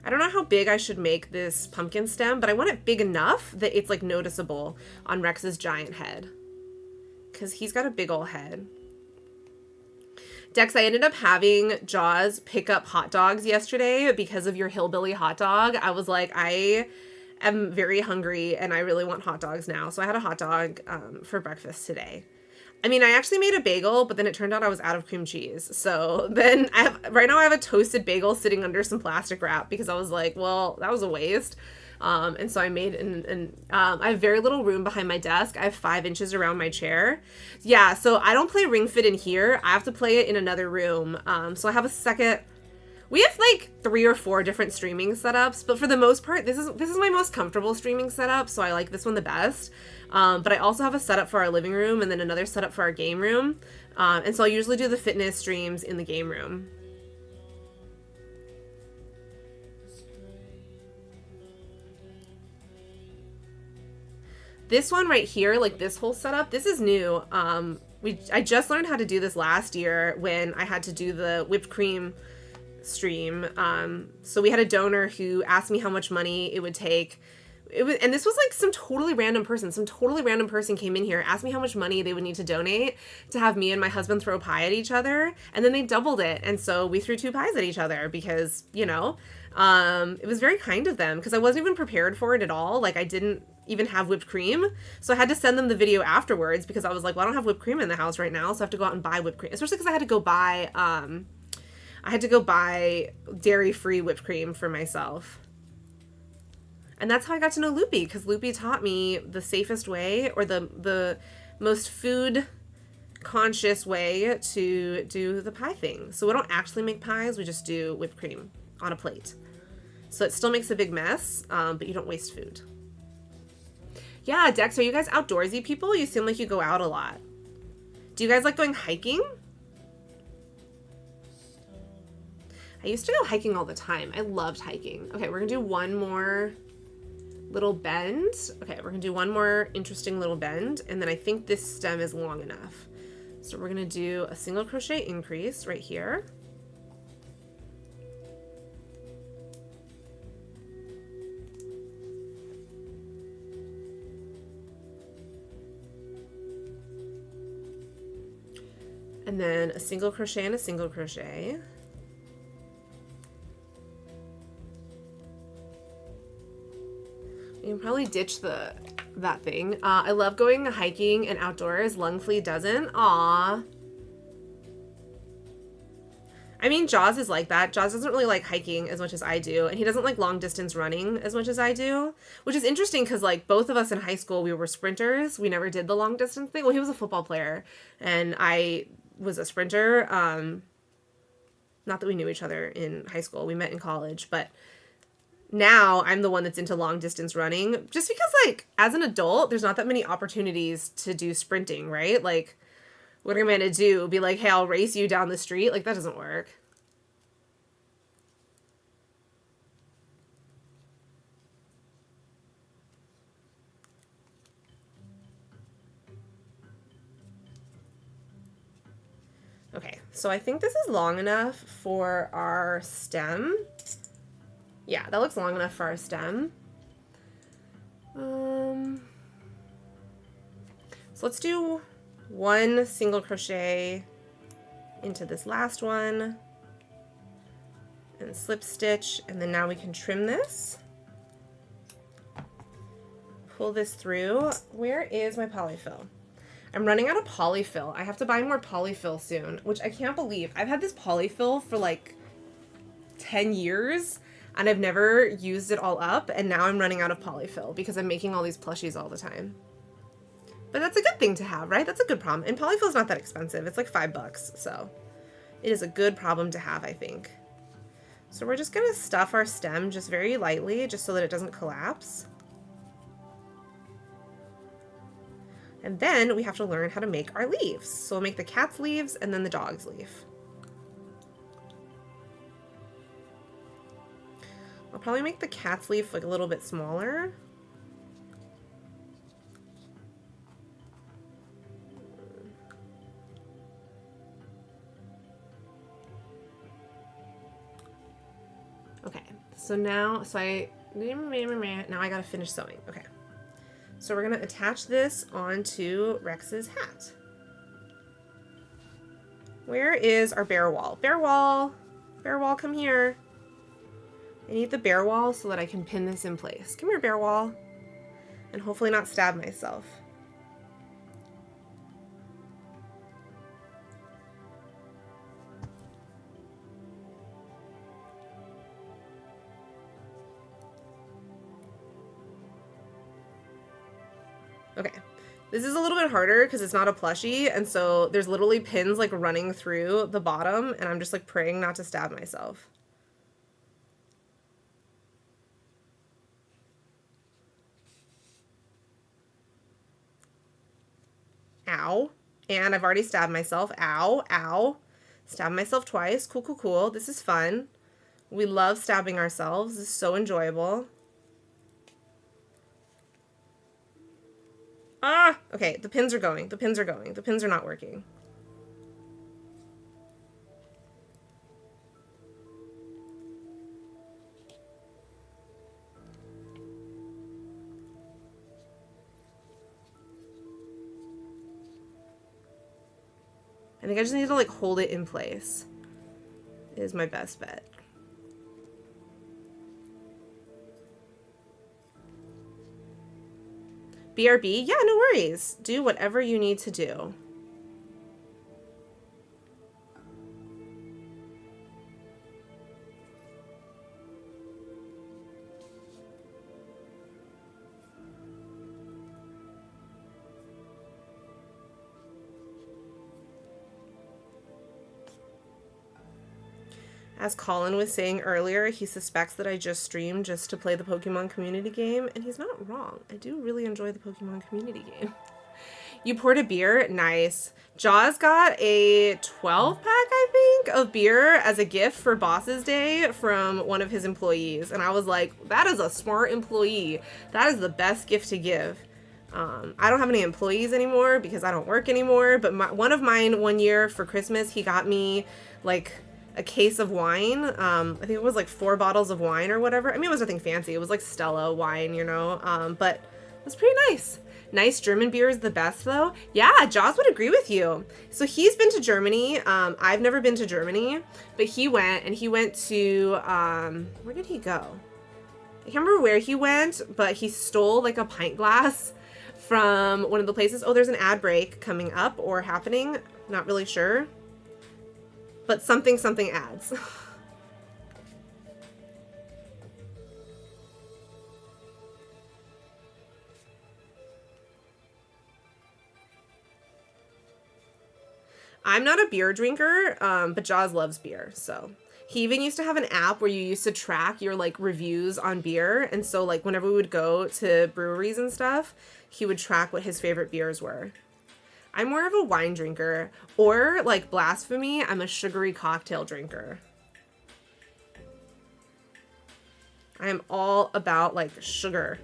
I don't know how big I should make this pumpkin stem, but I want it big enough that it's, like, noticeable on Rex's giant head. Because he's got a big ol' head. Dex, I ended up having Jaws pick up hot dogs yesterday because of your hillbilly hot dog. I was like, I am very hungry and I really want hot dogs now. So I had a hot dog for breakfast today. I mean, I actually made a bagel, but then it turned out I was out of cream cheese. So then right now I have a toasted bagel sitting under some plastic wrap because I was like, well, that was a waste. And so I made I have very little room behind my desk. I have 5 inches around my chair. Yeah, so I don't play Ring Fit in here. I have to play it in another room. So I have a second. We have like 3 or 4 different streaming setups, but for the most part, this is my most comfortable streaming setup, so I like this one the best. But I also have a setup for our living room and then another setup for our game room. And so I usually do the fitness streams in the game room. This one right here, like this whole setup, this is new. I just learned how to do this last year when I had to do the whipped cream stream. So we had a donor who asked me how much money it would take. And this was like some totally random person came in here, asked me how much money they would need to donate to have me and my husband throw pie at each other. And then they doubled it. And so we threw 2 pies at each other because, you know, it was very kind of them because I wasn't even prepared for it at all. Like I didn't even have whipped cream. So I had to send them the video afterwards because I was like, well, I don't have whipped cream in the house right now. So I have to go out and buy whipped cream, especially because I had to go buy dairy-free whipped cream for myself. And that's how I got to know Loopy, because Loopy taught me the safest way or the most food conscious way to do the pie thing. So we don't actually make pies, we just do whipped cream on a plate. So it still makes a big mess, but you don't waste food. Yeah, Dex, are you guys outdoorsy people? You seem like you go out a lot. Do you guys like going hiking? I used to go hiking all the time. I loved hiking. Okay, we're gonna do one more little bend. Okay, we're gonna do one more interesting little bend, and then I think this stem is long enough. So we're gonna do a single crochet increase right here. And then a single crochet and a single crochet. You can probably ditch that thing. I love going hiking and outdoors. Lungflea doesn't. Aw. I mean, Jaws is like that. Jaws doesn't really like hiking as much as I do, and he doesn't like long distance running as much as I do, which is interesting because like both of us in high school, we were sprinters. We never did the long distance thing. Well, he was a football player, and I was a sprinter. Not that we knew each other in high school. We met in college, but now I'm the one that's into long distance running just because like as an adult, there's not that many opportunities to do sprinting, right? Like what am I going to do? Be like, hey, I'll race you down the street? Like that doesn't work. Okay, so I think this is long enough for our stem. Yeah, that looks long enough for our stem. So let's do one single crochet into this last one and slip stitch, and then now we can trim this. Pull this through. Where is my polyfill? I'm running out of polyfill. I have to buy more polyfill soon, which I can't believe. I've had this polyfill for like 10 years and I've never used it all up, and now I'm running out of polyfill because I'm making all these plushies all the time. But that's a good thing to have, right? That's a good problem. And polyfill is not that expensive. It's like $5, so it is a good problem to have, I think. So we're just gonna stuff our stem just very lightly, just so that it doesn't collapse. And then we have to learn how to make our leaves. So we'll make the cat's leaves and then the dog's leaf. I'll probably make the cat's leaf like a little bit smaller. Okay, so now, now I gotta finish sewing. Okay. So we're gonna attach this onto Rex's hat. Where is our bear wall? Bear wall! Bear wall, come here. I need the bear wall so that I can pin this in place. Come here, bear wall. And hopefully not stab myself. Okay, this is a little bit harder because it's not a plushie, and so there's literally pins like running through the bottom, and I'm just like praying not to stab myself. Ow. And I've already stabbed myself. Ow, ow. Stabbed myself twice. Cool, cool, cool. This is fun. We love stabbing ourselves. This is so enjoyable. Ah! Okay, the pins are going. The pins are going. The pins are not working. I think I just need to like hold it in place. Is my best bet. BRB? Yeah, no worries. Do whatever you need to do. As Colin was saying earlier, he suspects that I just streamed just to play the Pokemon community game, and he's not wrong. I do really enjoy the Pokemon community game. You poured a beer? Nice. Jaws got a 12-pack, I think, of beer as a gift for Boss's Day from one of his employees, and I was like, that is a smart employee. That is the best gift to give. I don't have any employees anymore because I don't work anymore, but one of mine one year for Christmas, he got me, like, a case of wine. I think it was like 4 bottles of wine or whatever. I mean, it was nothing fancy. It was like Stella wine, you know, but it was pretty nice. Nice German beer is the best though. Yeah, Jaws would agree with you. So he's been to Germany. I've never been to Germany, but he went to, where did he go? I can't remember where he went, but he stole like a pint glass from one of the places. Oh, there's an ad break coming up or happening. Not really sure. But something ads. I'm not a beer drinker, but Jaws loves beer, so. He even used to have an app where you used to track your, like, reviews on beer, and so, like, whenever we would go to breweries and stuff, he would track what his favorite beers were. I'm more of a wine drinker, or, like, blasphemy, I'm a sugary cocktail drinker. I am all about, like, sugar.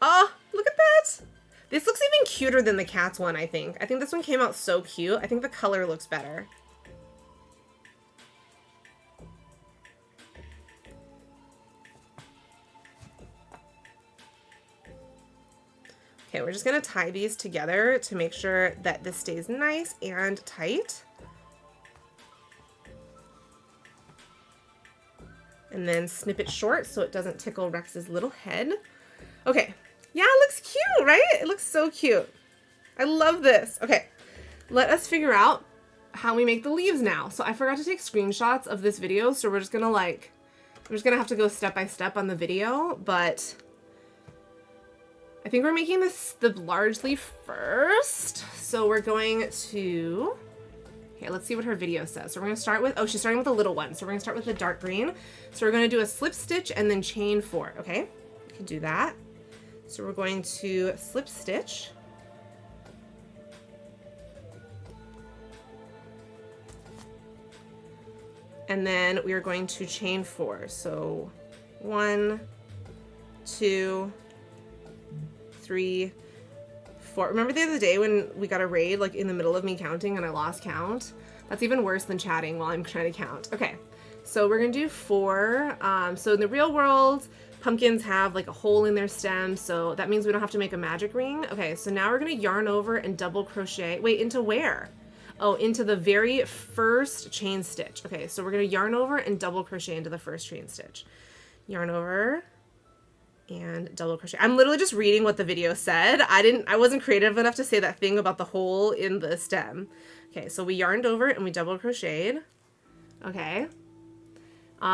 Oh, look at that! This looks even cuter than the cat's one, I think. I think this one came out so cute. I think the color looks better. Okay, we're just gonna tie these together to make sure that this stays nice and tight. And then snip it short so it doesn't tickle Rex's little head. Okay. Yeah, it looks cute, right? It looks so cute. I love this. Okay, let us figure out how we make the leaves now. So I forgot to take screenshots of this video, so we're just gonna I'm just gonna have to go step by step on the video, but I think we're making the large leaf first. So we're going to, okay, let's see what her video says. So we're gonna start with, oh, she's starting with the little one. So we're gonna start with the dark green. So we're gonna do a slip stitch and then chain 4, okay? We can do that. So we're going to slip stitch. And then we are going to chain 4. So 1, 2, 3, 4. Remember the other day when we got a raid like in the middle of me counting and I lost count? That's even worse than chatting while I'm trying to count. Okay, so we're gonna do 4. So in the real world, pumpkins have like a hole in their stem, so that means we don't have to make a magic ring. Okay, so now we're gonna yarn over and double crochet. Wait, into where? Oh, into the very first chain stitch. Okay, so we're gonna yarn over and double crochet into the first chain stitch. Yarn over and double crochet. I'm literally just reading what the video said. I wasn't creative enough to say that thing about the hole in the stem. Okay, so we yarned over and we double crocheted. Okay.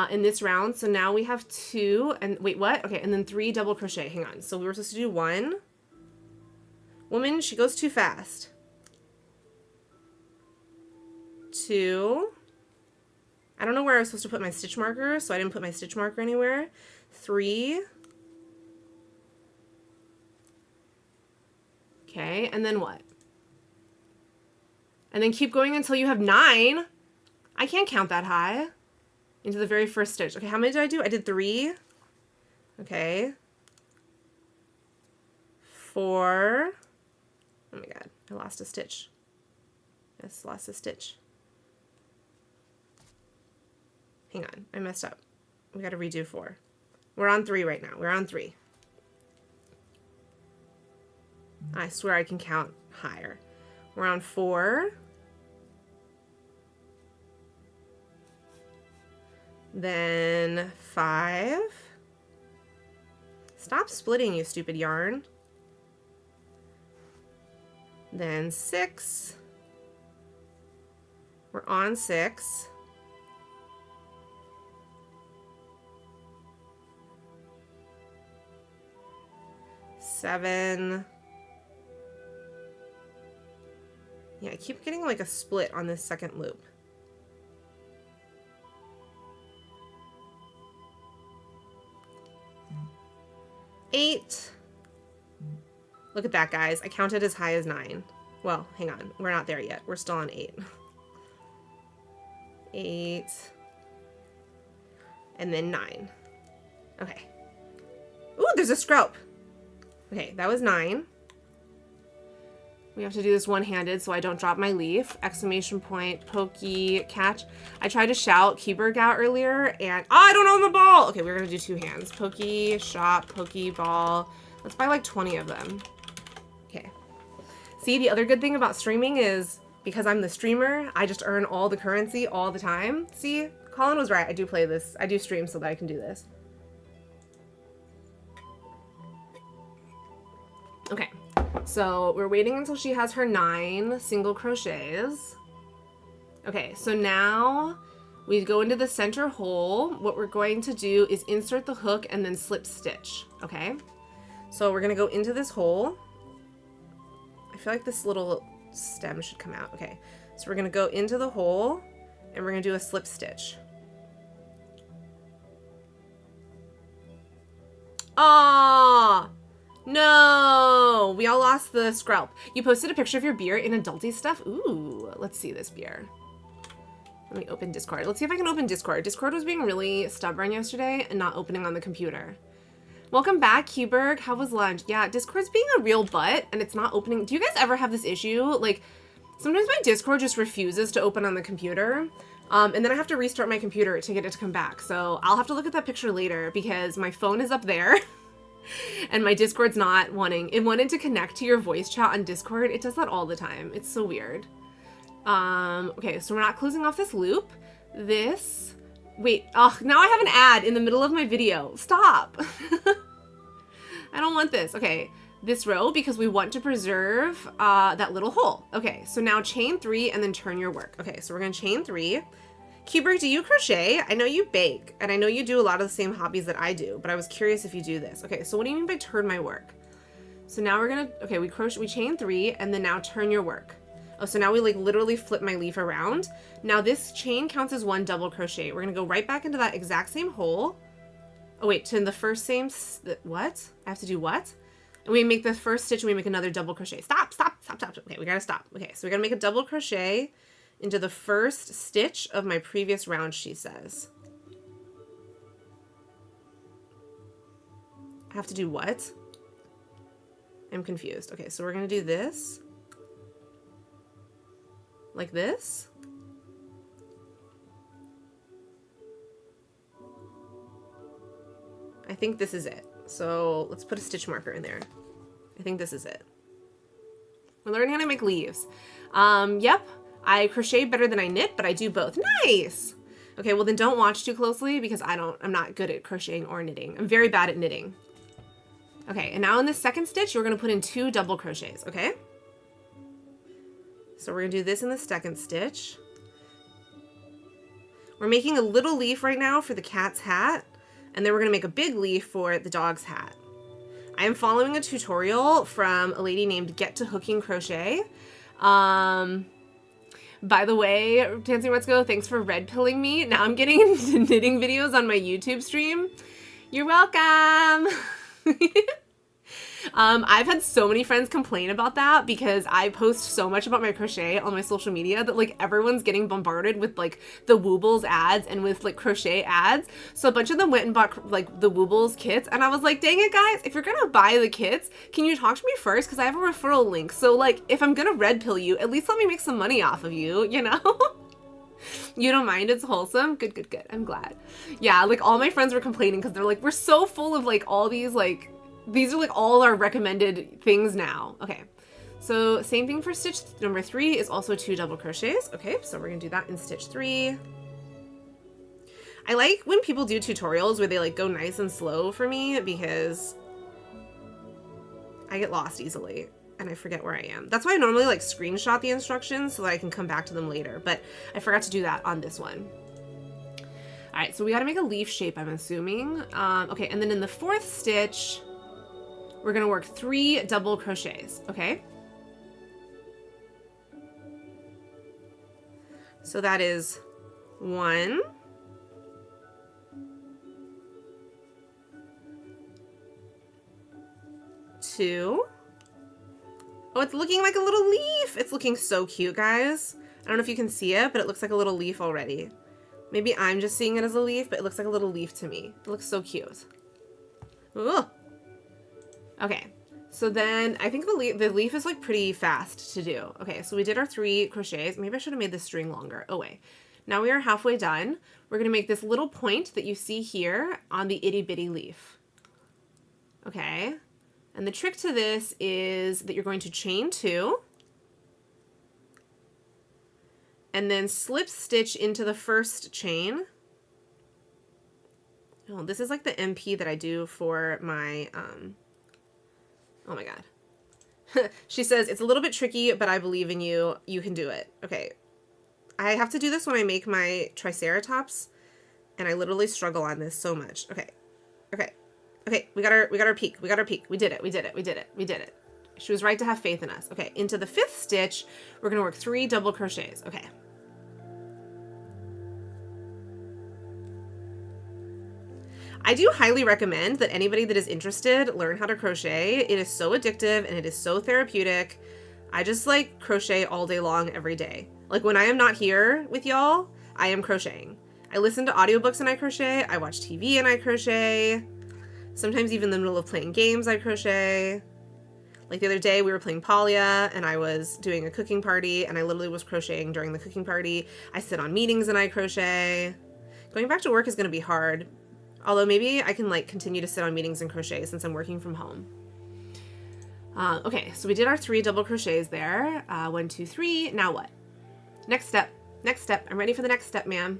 In this round, so now we have 2, and wait, what? Okay, and then 3 double crochet. Hang on. So we were supposed to do 1. Woman, she goes too fast. 2. I don't know where I was supposed to put my stitch marker, so I didn't put my stitch marker anywhere. 3. Okay, and then what? And then keep going until you have 9. I can't count that high. Into the very first stitch. Okay, how many did I do? I did 3. Okay. 4. Oh my god, I lost a stitch. Yes, lost a stitch. Hang on, I messed up. We gotta redo 4. We're on 3 right now. We're on 3. I swear I can count higher. We're on 4. Then 5. Stop splitting, you stupid yarn. Then 6. We're on 6. 7. Yeah, I keep getting like a split on this second loop. 8. Look at that, guys. I counted as high as 9. Well, hang on. We're not there yet. We're still on 8. 8. And then 9. Okay. Ooh, there's a scrope. Okay, that was 9. We have to do this one-handed so I don't drop my leaf. Exclamation point, pokey, catch. I tried to shout Keyberg out earlier and I don't own the ball. Okay, we're gonna do 2 hands. Pokey, shop, pokey, ball. Let's buy like 20 of them. Okay. See, the other good thing about streaming is because I'm the streamer, I just earn all the currency all the time. See, Colin was right. I do play this. I do stream so that I can do this. Okay. So we're waiting until she has her 9 single crochets. Okay, so now we go into the center hole. What we're going to do is insert the hook and then slip stitch, okay? So we're gonna go into this hole. I feel like this little stem should come out. Okay, so we're gonna go into the hole and we're gonna do a slip stitch. Ah! No, we all lost the scalp. You posted a picture of your beer in adulty stuff. Ooh, let's see this beer. Let me open Discord. Let's see if I can open Discord. Discord was being really stubborn yesterday and not opening on the computer. Welcome back, Keyberg. How was lunch? Yeah, Discord's being a real butt and it's not opening. Do you guys ever have this issue? Like, sometimes my Discord just refuses to open on the computer. And then I have to restart my computer to get it to come back. So I'll have to look at that picture later because my phone is up there. And my Discord's not wanting, it wanted to connect to your voice chat on Discord. It does that all the time. It's so weird. Okay, so we're not closing off this loop. Wait, oh, now I have an ad in the middle of my video. Stop. I don't want this. Okay, this row because we want to preserve that little hole. Okay, so now chain 3 and then turn your work. Okay, so we're gonna chain 3. Keyberg, do you crochet? I know you bake, and I know you do a lot of the same hobbies that I do, but I was curious if you do this. Okay, so what do you mean by turn my work? So now we're gonna, okay, we chain 3, and then now turn your work. Oh, so now we like literally flip my leaf around. Now this chain counts as 1 double crochet. We're gonna go right back into that exact same hole. Oh wait, to the first same, what? I have to do what? And we make the first stitch and we make another double crochet. Stop. Okay, we gotta stop. Okay, so we're gonna make a double crochet into the first stitch of my previous round, she says. I have to do what? I'm confused. Okay, so we're gonna do this. Like this. I think this is it. So let's put a stitch marker in there. I think this is it. We're learning how to make leaves. Yep. I crochet better than I knit, but I do both. Nice! Okay, well then don't watch too closely because I'm not good at crocheting or knitting. I'm very bad at knitting. Okay, and now in this second stitch, we're gonna put in 2 double crochets, okay? So we're gonna do this in the second stitch. We're making a little leaf right now for the cat's hat, and then we're gonna make a big leaf for the dog's hat. I am following a tutorial from a lady named Get to Hooking Crochet. By the way, Dancing Let's Go, thanks for red pilling me. Now I'm getting into knitting videos on my YouTube stream. You're welcome. I've had so many friends complain about that because I post so much about my crochet on my social media that like everyone's getting bombarded with like the Woobles ads and with like crochet ads. So a bunch of them went and bought like the Woobles kits, and I was like, dang it guys, if you're gonna buy the kits, can you talk to me first? Because I have a referral link. So like if I'm gonna red pill you, at least let me make some money off of you, you know? You don't mind? It's wholesome? Good, good, good. I'm glad. Yeah, like all my friends were complaining because they're like, we're so full of like all these like, these are like all our recommended things now. Okay, so same thing for stitch number 3 is also 2 double crochets. Okay, so we're gonna do that in stitch 3. I like when people do tutorials where they like go nice and slow for me because I get lost easily and I forget where I am. That's why I normally like screenshot the instructions so that I can come back to them later, but I forgot to do that on this one. All right, so we gotta make a leaf shape, I'm assuming. Okay, and then in the 4th stitch, we're gonna work 3 double crochets, okay? So that is 1, 2. Oh, it's looking like a little leaf. It's looking so cute, guys. I don't know if you can see it, but it looks like a little leaf already. Maybe I'm just seeing it as a leaf, but it looks like a little leaf to me. It looks so cute. Ooh. Okay, so then I think the leaf is like pretty fast to do. Okay, so we did our 3 crochets. Maybe I should have made the string longer. Oh wait, now we are halfway done. We're gonna make this little point that you see here on the itty bitty leaf. Okay, and the trick to this is that you're going to chain 2 and then slip stitch into the first chain. Oh, this is like the MP that I do for my, oh my God. She says, it's a little bit tricky, but I believe in you. You can do it. Okay. I have to do this when I make my triceratops, and I literally struggle on this so much. Okay. Okay. Okay. We got our peak. We got our peak. We did it. We did it. We did it. We did it. She was right to have faith in us. Okay. Into the 5th stitch, we're going to work 3 double crochets. Okay. I do highly recommend that anybody that is interested learn how to crochet. It is so addictive and it is so therapeutic. I just like crochet all day long every day. Like when I am not here with y'all, I am crocheting. I listen to audiobooks and I crochet. I watch TV and I crochet. Sometimes even in the middle of playing games, I crochet. Like the other day we were playing Palia and I was doing a cooking party and I literally was crocheting during the cooking party. I sit on meetings and I crochet. Going back to work is going to be hard. Although maybe I can like continue to sit on meetings and crochet since I'm working from home. Okay, so we did our 3 double crochets there. 1, 2, 3. Now what? Next step. Next step. I'm ready for the next step, ma'am.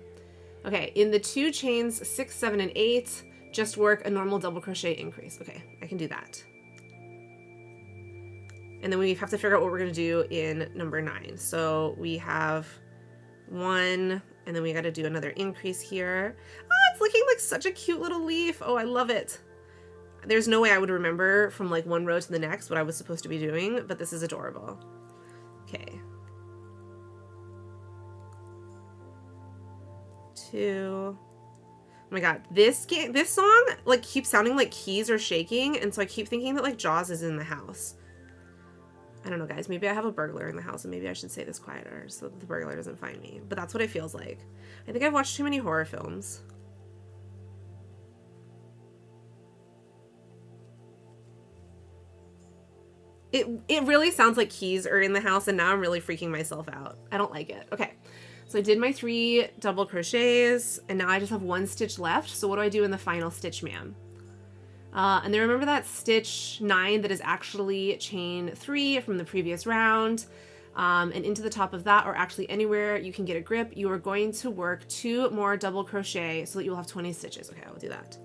Okay, in the 2 chains 6, 7, and 8, just work a normal double crochet increase. Okay, I can do that. And then we have to figure out what we're going to do in number 9. So we have 1, and then we got to do another increase here. Oh, it's looking like such a cute little leaf. Oh, I love it. There's no way I would remember from like one row to the next what I was supposed to be doing, but this is adorable. Okay. 2. Oh my god, this song like keeps sounding like keys are shaking, and so I keep thinking that like Jaws is in the house. I don't know, guys. Maybe I have a burglar in the house, and maybe I should say this quieter so that the burglar doesn't find me. But that's what it feels like. I think I've watched too many horror films. It really sounds like keys are in the house, and now I'm really freaking myself out. I don't like it. Okay, so I did my 3 double crochets, and now I just have 1 stitch left. So what do I do in the final stitch, ma'am? And then remember that stitch 9 that is actually chain 3 from the previous round, and into the top of that, or actually anywhere you can get a grip, you are going to work 2 more double crochet so that you'll have 20 stitches. Okay, I'll do that.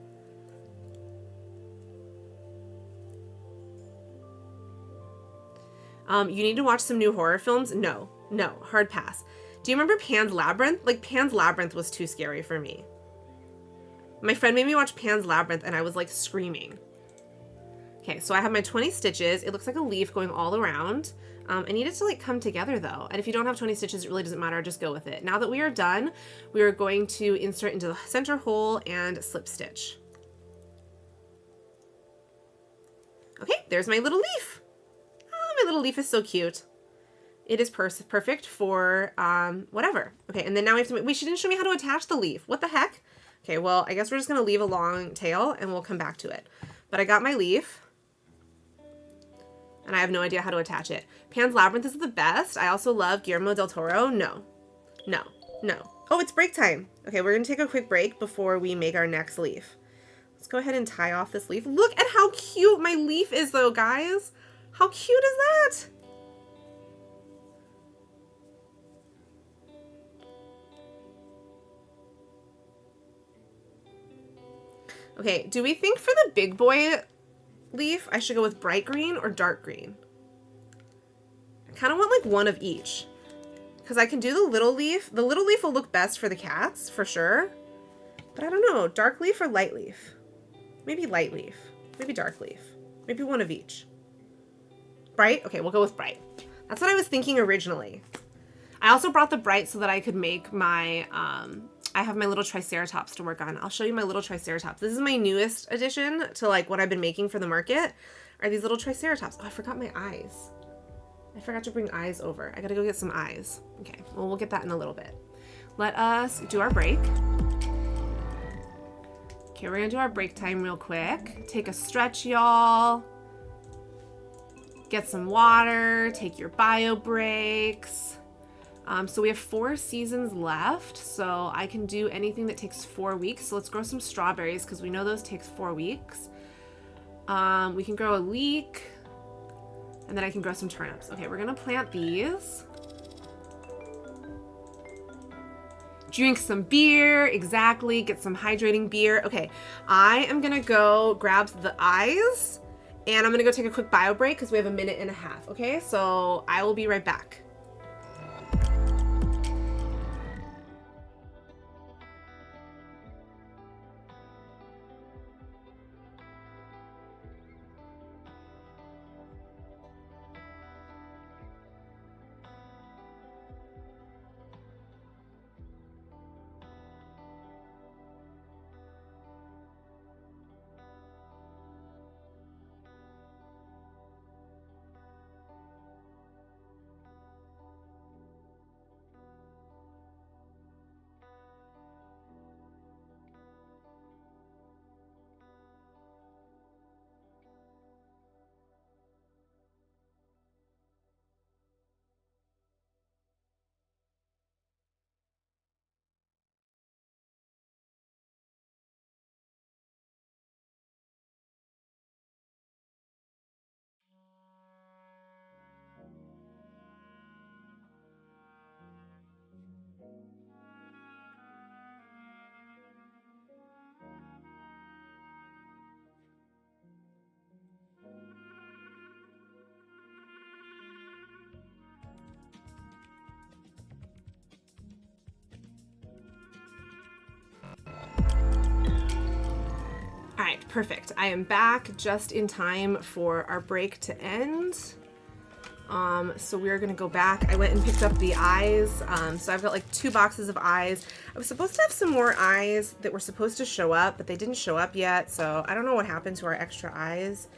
You need to watch some new horror films? No, hard pass. Do you remember Pan's Labyrinth? Like, Pan's Labyrinth was too scary for me. My friend made me watch Pan's Labyrinth and I was like screaming. Okay, so I have my 20 stitches. It looks like a leaf going all around. I need it to like come together though. And if you don't have 20 stitches, it really doesn't matter. Just go with it. Now that we are done, we are going to insert into the center hole and slip stitch. Okay, there's my little leaf. Oh, my little leaf is so cute. It is perfect for whatever. Okay, and then now we have to, wait, she didn't show me how to attach the leaf. What the heck? Okay, well, I guess we're just gonna leave a long tail and we'll come back to it. But I got my leaf and I have no idea how to attach it. Pan's Labyrinth is the best. I also love Guillermo del Toro. No, no, no. Oh, it's break time. Okay, we're gonna take a quick break before we make our next leaf. Let's go ahead and tie off this leaf. Look at how cute my leaf is though, guys. How cute is that? Okay, do we think for the big boy leaf, I should go with bright green or dark green? I kind of want like one of each. Because I can do the little leaf. The little leaf will look best for the cats, for sure. But I don't know, dark leaf or light leaf? Maybe light leaf. Maybe dark leaf. Maybe one of each. Bright? Okay, we'll go with bright. That's what I was thinking originally. I also brought the bright so that I could make my, I have my little triceratops to work on. I'll show you my little triceratops. This is my newest addition to like what I've been making for the market, are these little triceratops. Oh, I forgot my eyes. I forgot to bring eyes over. I gotta go get some eyes. Okay, well, we'll get that in a little bit. Let us do our break. Okay, we're gonna do our break time real quick. Take a stretch, y'all. Get some water, take your bio breaks. So we have 4 seasons left, so I can do anything that takes 4 weeks. So let's grow some strawberries because we know those takes 4 weeks. We can grow a leek, and then I can grow some turnips. Okay, we're gonna plant these. Drink some beer, exactly, get some hydrating beer. Okay, I am gonna go grab the eyes, and I'm gonna go take a quick bio break because we have a minute and a half, okay? So I will be right back. All right, perfect. I am back just in time for our break to end. So we're gonna go back. I went and picked up the eyes. So I've got like 2 boxes of eyes. I was supposed to have some more eyes that were supposed to show up, but they didn't show up yet. So I don't know what happened to our extra eyes.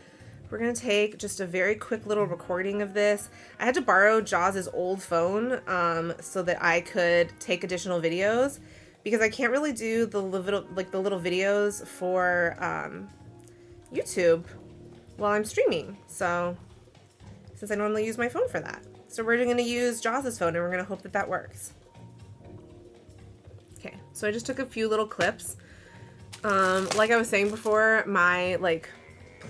We're gonna take just a very quick little recording of this. I had to borrow Jaws's old phone so that I could take additional videos, because I can't really do the little videos for YouTube while I'm streaming. So since I normally use my phone for that, so we're gonna use Jaws's phone and we're gonna hope that that works. Okay, so I just took a few little clips. Like I was saying before, my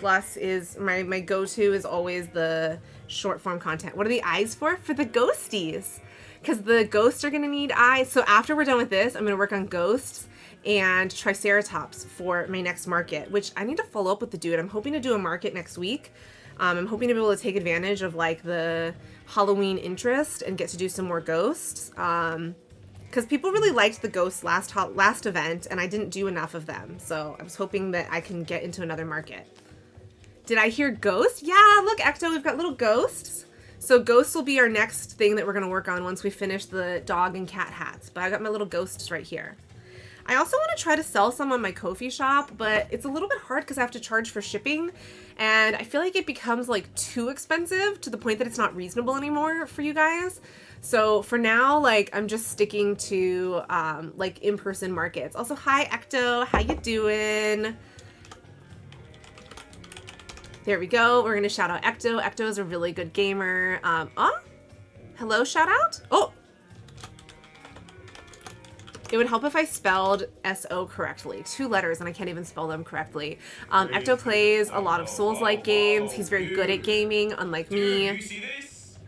plus is my go-to is always the short form content. What are the eyes for? For the ghosties, because the ghosts are gonna need eyes. So after we're done with this, I'm gonna work on ghosts and triceratops for my next market, which I need to follow up with the dude. I'm hoping to do a market next week. I'm hoping to be able to take advantage of like the Halloween interest and get to do some more ghosts. Because people really liked the ghosts last event, and I didn't do enough of them. So I was hoping that I can get into another market. Did I hear ghosts? Yeah, look, Ecto, we've got little ghosts. So ghosts will be our next thing that we're going to work on once we finish the dog and cat hats. But I got my little ghosts right here. I also want to try to sell some on my Ko-fi shop, but it's a little bit hard because I have to charge for shipping, and I feel like it becomes like too expensive to the point that it's not reasonable anymore for you guys. So for now, like, I'm just sticking to like in-person markets. Also, hi Ecto, how you doing? There we go. We're gonna shout out Ecto. Ecto is a really good gamer. Hello, shout out. Oh. It would help if I spelled S-O correctly. 2 letters, and I can't even spell them correctly. Ecto plays a lot of Souls-like games. He's very good at gaming, unlike me. You see this?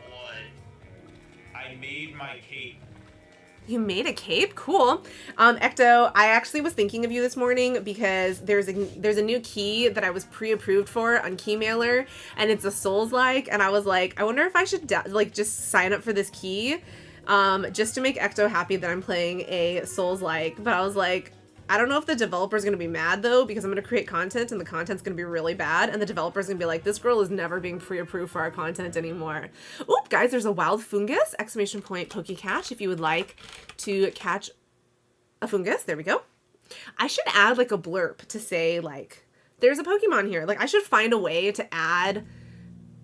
What? I made my cape. You made a cape? Cool. Ecto, I actually was thinking of you this morning because there's a new key that I was pre-approved for on Keymailer, and it's a Souls-like, and I was like, I wonder if I should like just sign up for this key. Just to make Ecto happy that I'm playing a Souls-like, but I was like, I don't know if the developer's gonna be mad though, because I'm gonna create content and the content's gonna be really bad, and the developer's gonna be like, this girl is never being pre-approved for our content anymore. Oop, guys, there's a wild fungus, exclamation point PokeCatch, if you would like to catch a fungus. There we go. I should add like a blurb to say like, there's a Pokemon here. Like, I should find a way to add.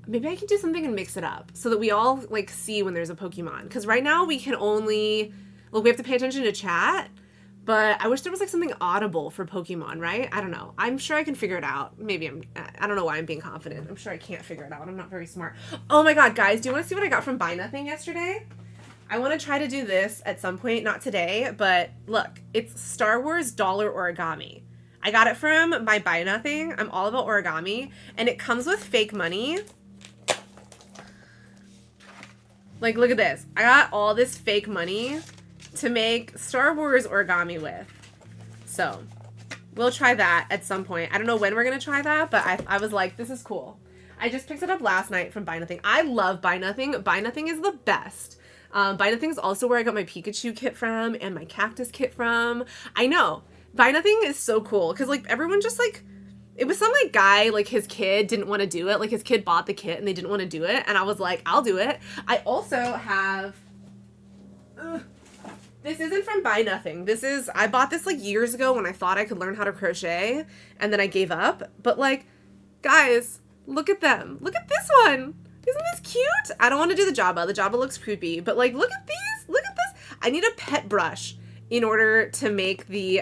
Maybe I can do something and mix it up so that we all like see when there's a Pokemon. Because right now we can only, well, we have to pay attention to chat, but I wish there was like something audible for Pokemon, right? I don't know. I'm sure I can figure it out. Maybe I don't know why I'm being confident. I'm sure I can't figure it out. I'm not very smart. Oh my God, guys, do you want to see what I got from Buy Nothing yesterday? I want to try to do this at some point, not today, but look, it's Star Wars dollar origami. I got it from my Buy Nothing. I'm all about origami, and it comes with fake money. Like, look at this. I got all this fake money to make Star Wars origami with. So, we'll try that at some point. I don't know when we're going to try that, but I was like, this is cool. I just picked it up last night from Buy Nothing. I love Buy Nothing. Buy Nothing is the best. Buy Nothing is also where I got my Pikachu kit from and my cactus kit from. I know. Buy Nothing is so cool because, like, everyone just, like, it was some, like, guy, like, his kid didn't want to do it. Like, his kid bought the kit and they didn't want to do it. And I was like, I'll do it. I also have... This isn't from Buy Nothing. This is... I bought this, like, years ago when I thought I could learn how to crochet. And then I gave up. But, like, guys, look at them. Look at this one. Isn't this cute? I don't want to do the Jabba. The Jabba looks creepy. But, like, look at these. Look at this. I need a pet brush in order to make the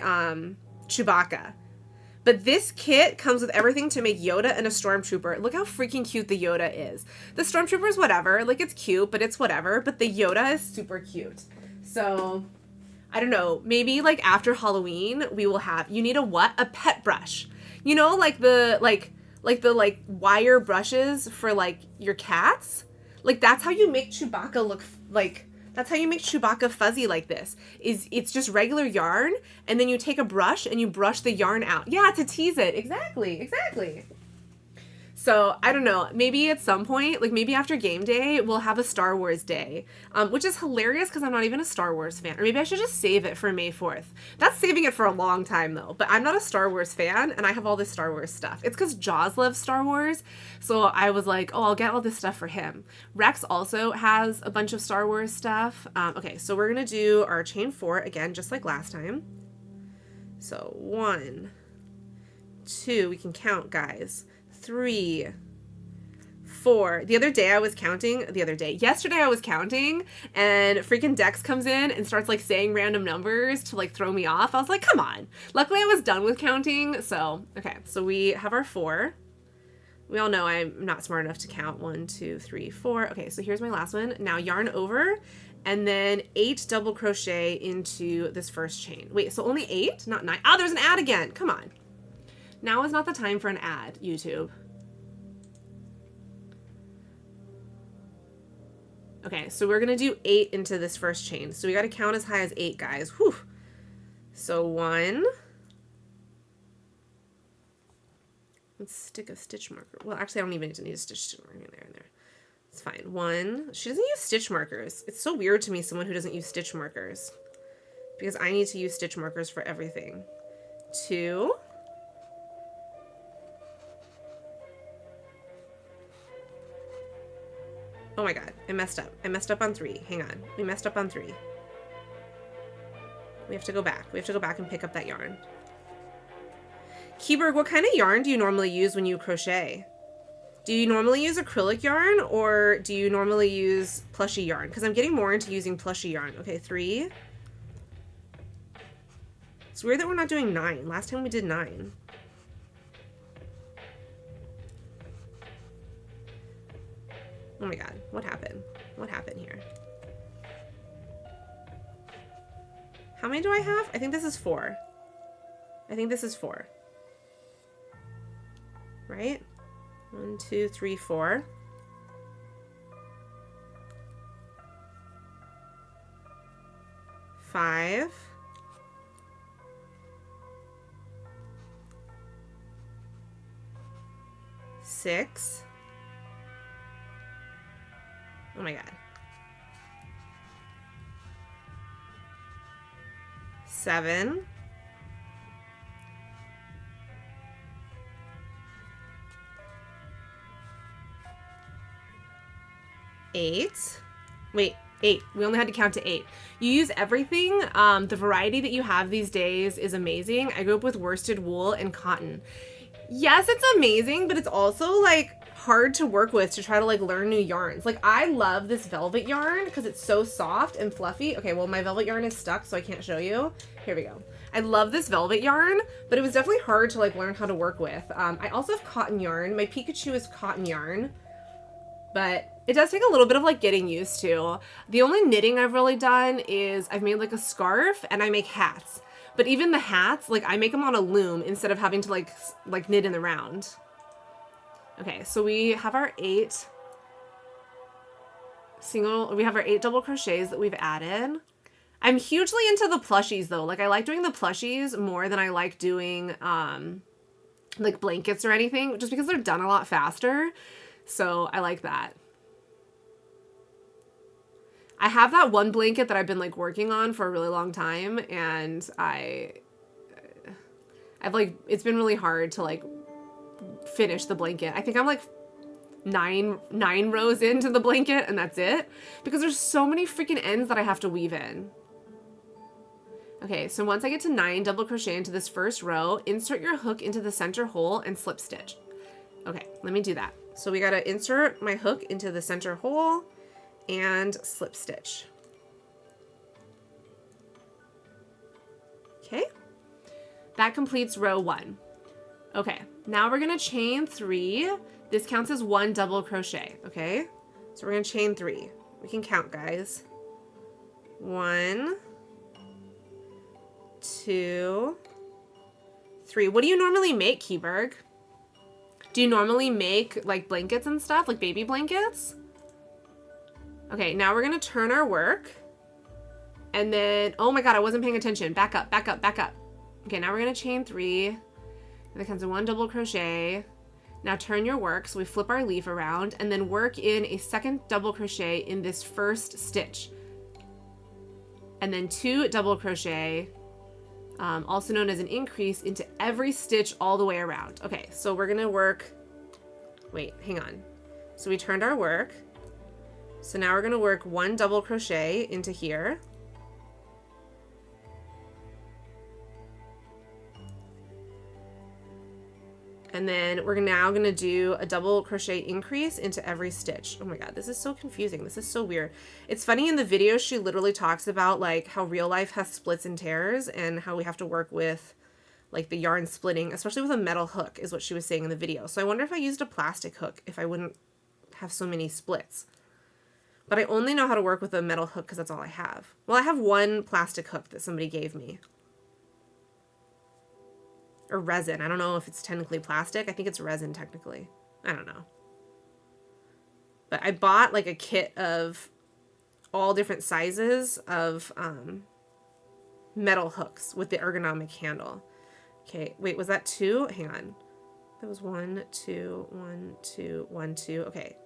Chewbacca. But this kit comes with everything to make Yoda and a Stormtrooper. Look how freaking cute the Yoda is. The Stormtrooper is whatever. Like, it's cute, but it's whatever. But the Yoda is super cute. So, I don't know. Maybe, like, after Halloween, we will have... You need a what? A pet brush. You know, like the, like the wire brushes for, like, your cats? Like, that's how you make Chewbacca look, like... That's how you make Chewbacca fuzzy like this. It's just regular yarn, and then you take a brush and you brush the yarn out. Yeah, to tease it. Exactly, exactly. So, I don't know. Maybe at some point, like maybe after game day, we'll have a Star Wars day, which is hilarious because I'm not even a Star Wars fan. Or maybe I should just save it for May 4th. That's saving it for a long time, though. But I'm not a Star Wars fan, and I have all this Star Wars stuff. It's because Jaws loves Star Wars, so I was like, oh, I'll get all this stuff for him. Rex also has a bunch of Star Wars stuff. Okay, so we're going to do our chain 4 again, just like last time. So 1, 2, we can count, guys. 3, 4. Yesterday I was counting, and freaking Dex comes in and starts like saying random numbers to like throw me off. I was like, come on. Luckily I was done with counting. So, okay. So we have our 4. We all know I'm not smart enough to count 1, 2, 3, 4. Okay. So here's my last one. Now yarn over and then 8 double crochet into this first chain. Wait, so only 8, not 9. Oh, there's an ad again. Come on. Now is not the time for an ad, YouTube. Okay, so we're going to do 8 into this first chain. So we got to count as high as 8, guys. Whew. So 1. Let's stick a stitch marker. Well, actually, I don't even need a stitch marker in there. It's fine. 1. She doesn't use stitch markers. It's so weird to me, someone who doesn't use stitch markers. Because I need to use stitch markers for everything. 2. Oh my god, I messed up. I messed up on 3. Hang on. We messed up on 3. We have to go back. We have to go back and pick up that yarn. Keyberg, what kind of yarn do you normally use when you crochet? Do you normally use acrylic yarn or do you normally use plushy yarn? Because I'm getting more into using plushy yarn. Okay, 3. It's weird that we're not doing 9. Last time we did 9. Oh my god, what happened? What happened here? How many do I have? I think this is 4. I think this is 4. Right? 1, 2, 3, 4. 5. 6. Oh my god. 7. 8. Wait, 8. We only had to count to 8. You use everything. The variety that you have these days is amazing. I grew up with worsted wool and cotton. Yes, it's amazing, but it's also like hard to work with to try to like learn new yarns. Like I love this velvet yarn because it's so soft and fluffy. Okay, well my velvet yarn is stuck, so I can't show you. Here we go. I love this velvet yarn, but it was definitely hard to like learn how to work with. I also have cotton yarn. My Pikachu is cotton yarn, but it does take a little bit of like getting used to. The only knitting I've really done is I've made like a scarf and I make hats. But even the hats, like I make them on a loom instead of having to like knit in the round. Okay, so we have our 8 double crochets that we've added. I'm hugely into the plushies though. Like I like doing the plushies more than I like doing like blankets or anything, just because they're done a lot faster. So I like that. I have that one blanket that I've been like working on for a really long time, and I've like, it's been really hard to like finish the blanket. I think I'm like nine rows into the blanket and that's it, because there's so many freaking ends that I have to weave in. Okay, so once I get to 9, double crochet into this first row, insert your hook into the center hole and slip stitch. Okay, let me do that. So we gotta insert my hook into the center hole and slip stitch. Okay, that completes row 1. Okay, now we're gonna chain 3. This counts as 1 double crochet, okay? So we're gonna chain 3. We can count, guys. 1, 2, 3. What do you normally make, Keyberg? Do you normally make like blankets and stuff, like baby blankets? Okay, now we're gonna turn our work. And then, oh my god, I wasn't paying attention. Back up, back up, back up. Okay, now we're gonna chain 3. And that comes in 1 double crochet. Now turn your work, so we flip our leaf around and then work in a 2nd double crochet in this first stitch. And then 2 double crochet, also known as an increase, into every stitch all the way around. Okay, so we're gonna work, wait, hang on. So we turned our work. So now we're gonna work 1 double crochet into here. And then we're now gonna do a double crochet increase into every stitch. Oh my god, this is so confusing. This is so weird. It's funny, in the video, she literally talks about like how real life has splits and tears and how we have to work with like the yarn splitting, especially with a metal hook, is what she was saying in the video. So I wonder if I used a plastic hook, if I wouldn't have so many splits. But I only know how to work with a metal hook because that's all I have. Well, I have 1 plastic hook that somebody gave me. Or resin. I don't know if it's technically plastic. I think it's resin technically. I don't know. But I bought like a kit of all different sizes of metal hooks with the ergonomic handle. Okay, wait, was that 2? Hang on. That was 1, 2, 1, 2, 1, 2. Okay.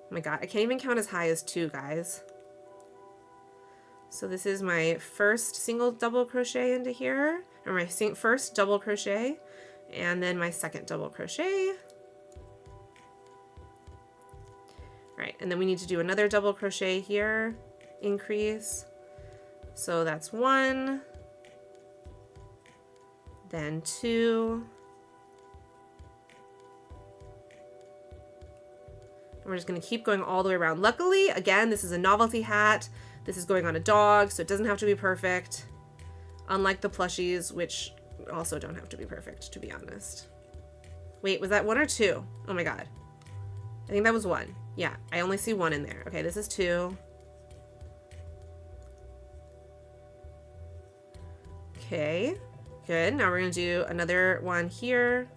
Oh my god, I can't even count as high as 2, guys. So this is my first single double crochet into here, or my first double crochet, and then my 2nd double crochet. All right, and then we need to do another double crochet here, increase. So that's 1, then 2. And we're just gonna keep going all the way around. Luckily, again, this is a novelty hat. This is going on a dog, so it doesn't have to be perfect. Unlike the plushies, which also don't have to be perfect, to be honest. Wait, was that 1 or 2? Oh my God. I think that was 1. Yeah, I only see 1 in there. Okay, this is 2. Okay, good. Now we're gonna do another one here.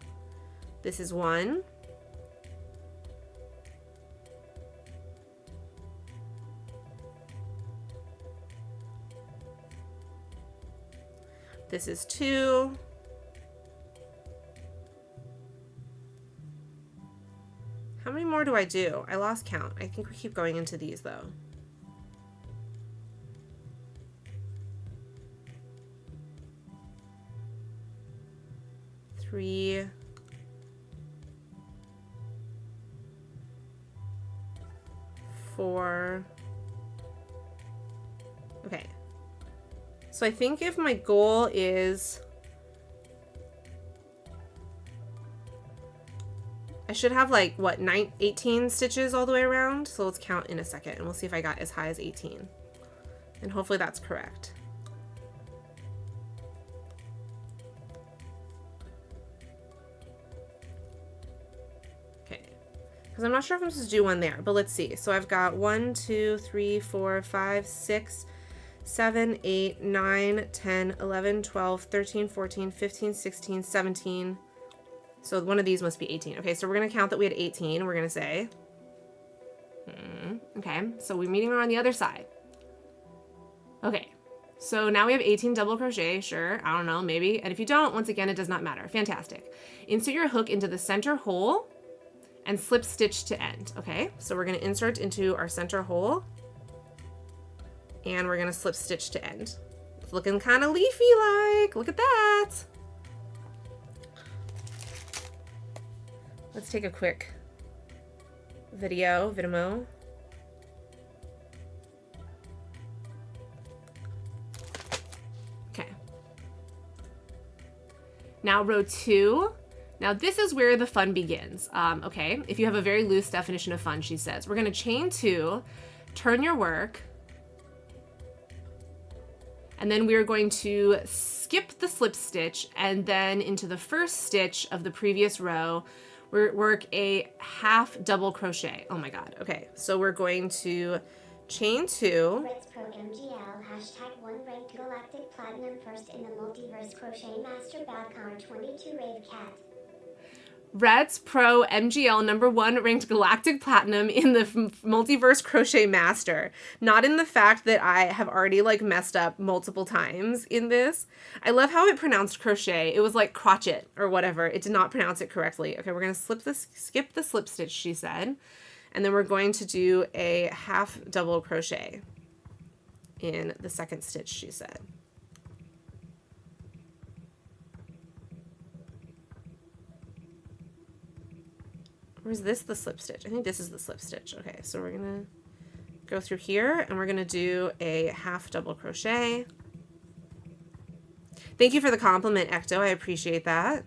This is 1. This is 2. How many more do I do? I lost count. I think we keep going into these though. Three. 4. Okay. So I think if my goal is, I should have like, what, 18 stitches all the way around? So let's count in a second and we'll see if I got as high as 18. And hopefully that's correct. Okay. Because I'm not sure if I'm supposed to do one there, but let's see. So I've got 1, 2, 3, 4, 5, 6, 7, 8, 9, 10, 11, 12, 13, 14, 15, 16, 17. So one of these must be 18. Okay, so we're going to count that we had 18. We're going to say, okay, so we're meeting her on the other side. Okay, so now we have 18 double crochet. Sure, I don't know, maybe. And if you don't, once again, it does not matter. Fantastic. Insert your hook into the center hole and slip stitch to end. Okay, so we're going to insert into our center hole. And we're gonna slip stitch to end. It's looking kind of leafy like. Look at that. Let's take a quick Vimeo. Okay. Now row 2. Now this is where the fun begins. Okay, if you have a very loose definition of fun, she says, we're gonna chain 2, turn your work, and then we are going to skip the slip stitch and then into the first stitch of the previous row, work a half double crochet. Oh my God. Okay. So we're going to chain 2. Reds Pro MGL #1 ranked galactic platinum first in the multiverse crochet master Badcar 22 Rave Cat. Reds Pro MGL #1 ranked galactic platinum in the multiverse crochet master. Not in the fact that I have already like messed up multiple times in this. I love how it pronounced crochet. It was like crochet or whatever. It did not pronounce it correctly. Okay, we're going to skip the slip stitch, she said. And then we're going to do a half double crochet in the second stitch, she said. Or is this the slip stitch? I think this is the slip stitch. Okay, so we're gonna go through here and we're gonna do a half double crochet. Thank you for the compliment, Ecto. I appreciate that.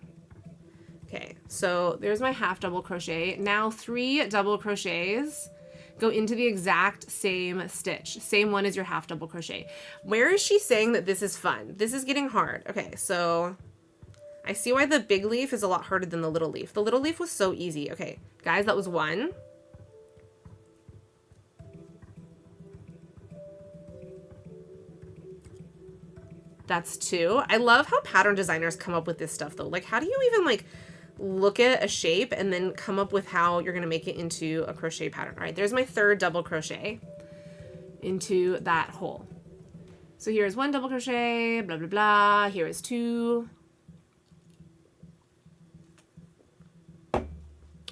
Okay, so there's my half double crochet. Now 3 double crochets go into the exact same stitch. Same one as your half double crochet. Where is she saying that this is fun? This is getting hard. Okay, so I see why the big leaf is a lot harder than the little leaf. The little leaf was so easy. Okay, guys, that was 1. That's 2. I love how pattern designers come up with this stuff though. Like, how do you even like look at a shape and then come up with how you're gonna make it into a crochet pattern? All right, there's my 3rd double crochet into that hole. So here's 1 double crochet, blah, blah, blah. Here is 2.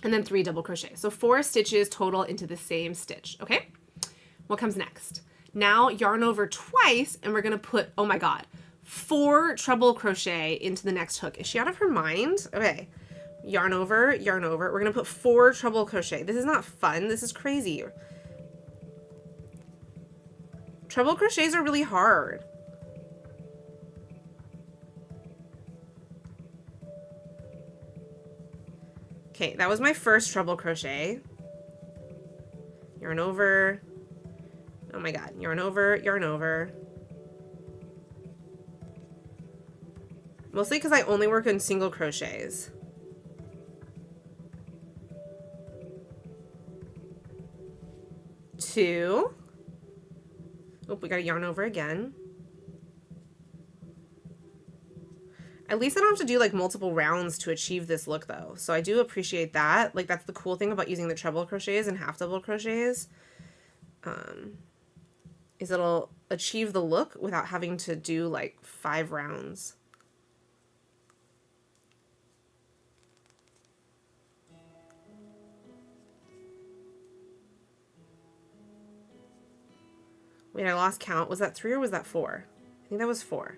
And then 3 double crochet. So 4 stitches total into the same stitch, okay? What comes next? Now yarn over twice and we're gonna put, oh my God, 4 treble crochet into the next hook. Is she out of her mind? Okay, yarn over, yarn over. We're gonna put 4 treble crochet. This is not fun. This is crazy. Treble crochets are really hard. Okay, that was my first treble crochet. Yarn over. Oh my god. Yarn over, yarn over. Mostly because I only work in single crochets. 2. Oh, we gotta yarn over again. At least I don't have to do like multiple rounds to achieve this look though. So I do appreciate that. Like that's the cool thing about using the treble crochets and half double crochets. Is it'll achieve the look without having to do like 5 rounds. Wait, I lost count. Was that 3 or was that 4? I think that was 4.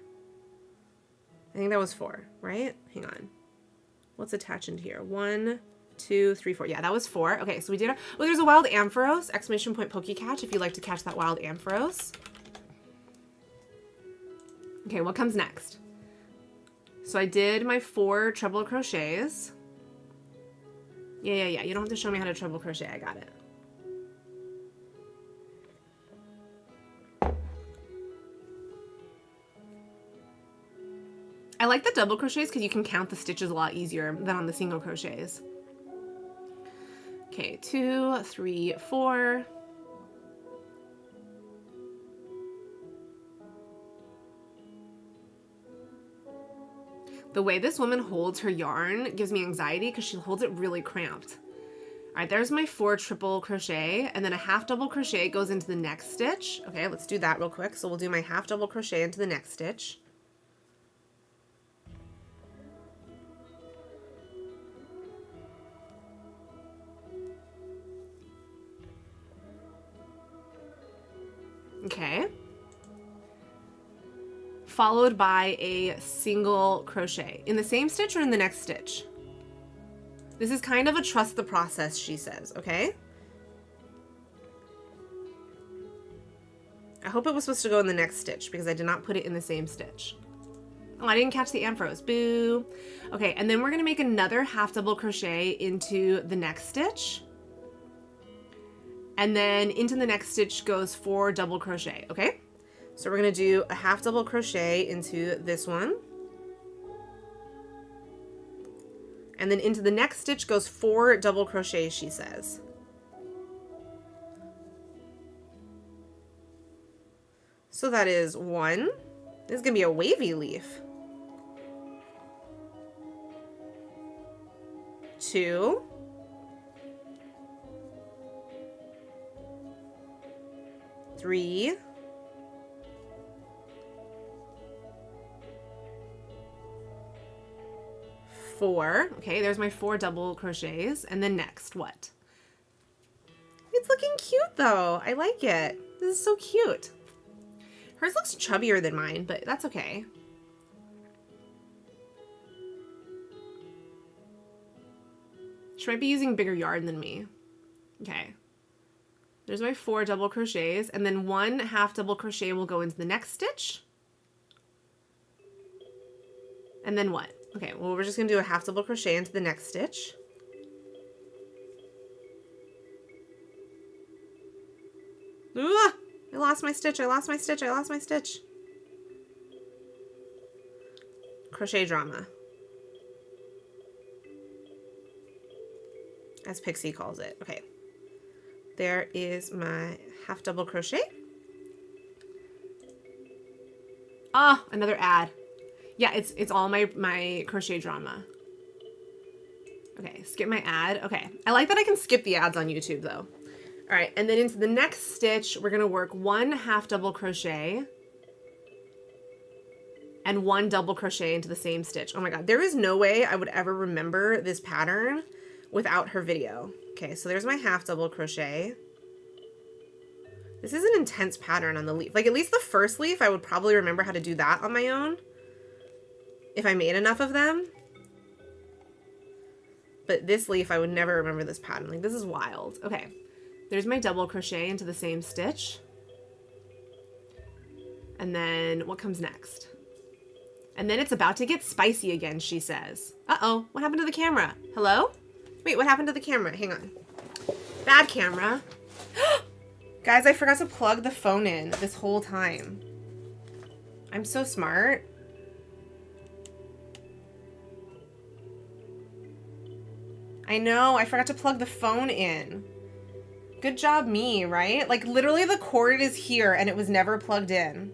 I think that was 4, right? Hang on. What's attached into here? 1, 2, 3, 4. Yeah, that was 4. Okay, so we did. Oh, there's a wild ampharos! Exclamation point poke catch if you'd like to catch that wild ampharos. Okay, what comes next? So I did my 4 treble crochets. Yeah. You don't have to show me how to treble crochet. I got it. I like the double crochets because you can count the stitches a lot easier than on the single crochets. Okay, 2, 3, 4. The way this woman holds her yarn gives me anxiety because she holds it really cramped. All right, there's my 4 triple crochet, and then a half double crochet goes into the next stitch. Okay, let's do that real quick. So we'll do my half double crochet into the next stitch. Okay. Followed by a single crochet in the same stitch or in the next stitch. This is kind of a trust the process, she says, okay? I hope it was supposed to go in the next stitch because I did not put it in the same stitch. Oh, I didn't catch the ampharos, boo. Okay, and then we're gonna make another half double crochet into the next stitch. And then into the next stitch goes 4 double crochet, okay? So we're gonna do a half double crochet into this one. And then into the next stitch goes 4 double crochets, she says. So that is 1. This is gonna be a wavy leaf. 2. 3. 4. Okay, there's my 4 double crochets. And then next, what? It's looking cute though. I like it. This is so cute. Hers looks chubbier than mine, but that's okay. She might be using bigger yarn than me. Okay. There's my 4 double crochets, and then 1 half double crochet will go into the next stitch. And then what? Okay, well, we're just gonna do a half double crochet into the next stitch. Ooh, I lost my stitch, I lost my stitch, I lost my stitch. Crochet drama, as Pixie calls it. Okay. There is my half double crochet. Ah, another ad. Yeah, it's all my crochet drama. Okay, skip my ad. Okay, I like that I can skip the ads on YouTube though. All right, and then into the next stitch, we're gonna work 1 half double crochet and 1 double crochet into the same stitch. Oh my God, there is no way I would ever remember this pattern without her video. Okay, so there's my half double crochet. This is an intense pattern on the leaf. Like at least the first leaf, I would probably remember how to do that on my own if I made enough of them. But this leaf, I would never remember this pattern. Like, this is wild. Okay, there's my double crochet into the same stitch. And then what comes next? And then it's about to get spicy again, she says. Uh-oh, what happened to the camera? Hello? Wait, what happened to the camera? Hang on. Bad camera. Guys, I forgot to plug the phone in this whole time. I'm so smart. I know, I forgot to plug the phone in. Good job me, right? Like, literally the cord is here and it was never plugged in.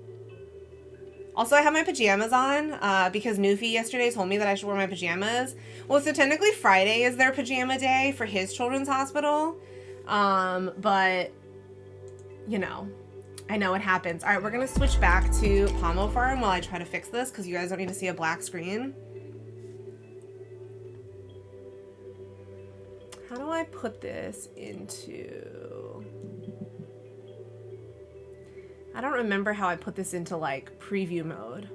Also, I have my pajamas on because Newfie yesterday told me that I should wear my pajamas. Well, so technically Friday is their pajama day for his children's hospital. But, you know, I know it happens. All right, we're going to switch back to Pomo Farm while I try to fix this because you guys don't need to see a black screen. How do I put this into... I don't remember how I put this into, like, preview mode.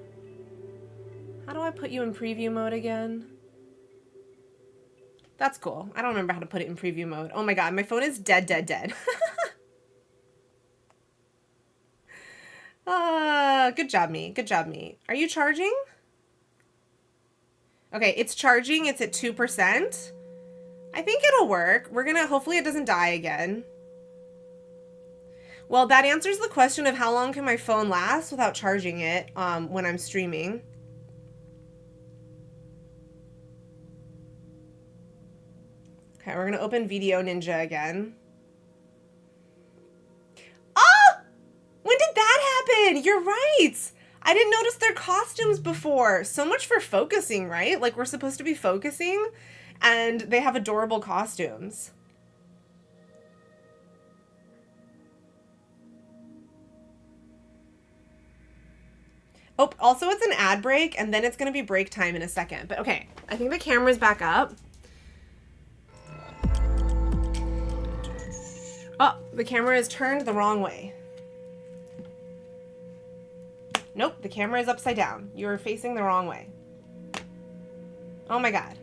How do I put you in preview mode again? That's cool. I don't remember how to put it in preview mode. Oh my god, my phone is dead. Good job, me. Good job, me. Are you charging? Okay, it's charging. It's at 2%. I think it'll work. We're gonna, hopefully it doesn't die again. Well, that answers the question of how long can my phone last without charging it when I'm streaming. Okay, we're gonna open Video Ninja again. Oh! When did that happen? You're right! I didn't notice their costumes before. So much for focusing, right? Like, we're supposed to be focusing, and they have adorable costumes. Oh, also it's an ad break, and then it's going to be break time in a second. But okay, I think the camera's back up. Oh, the camera is turned the wrong way. Nope, the camera is upside down. You're facing the wrong way. Oh my god.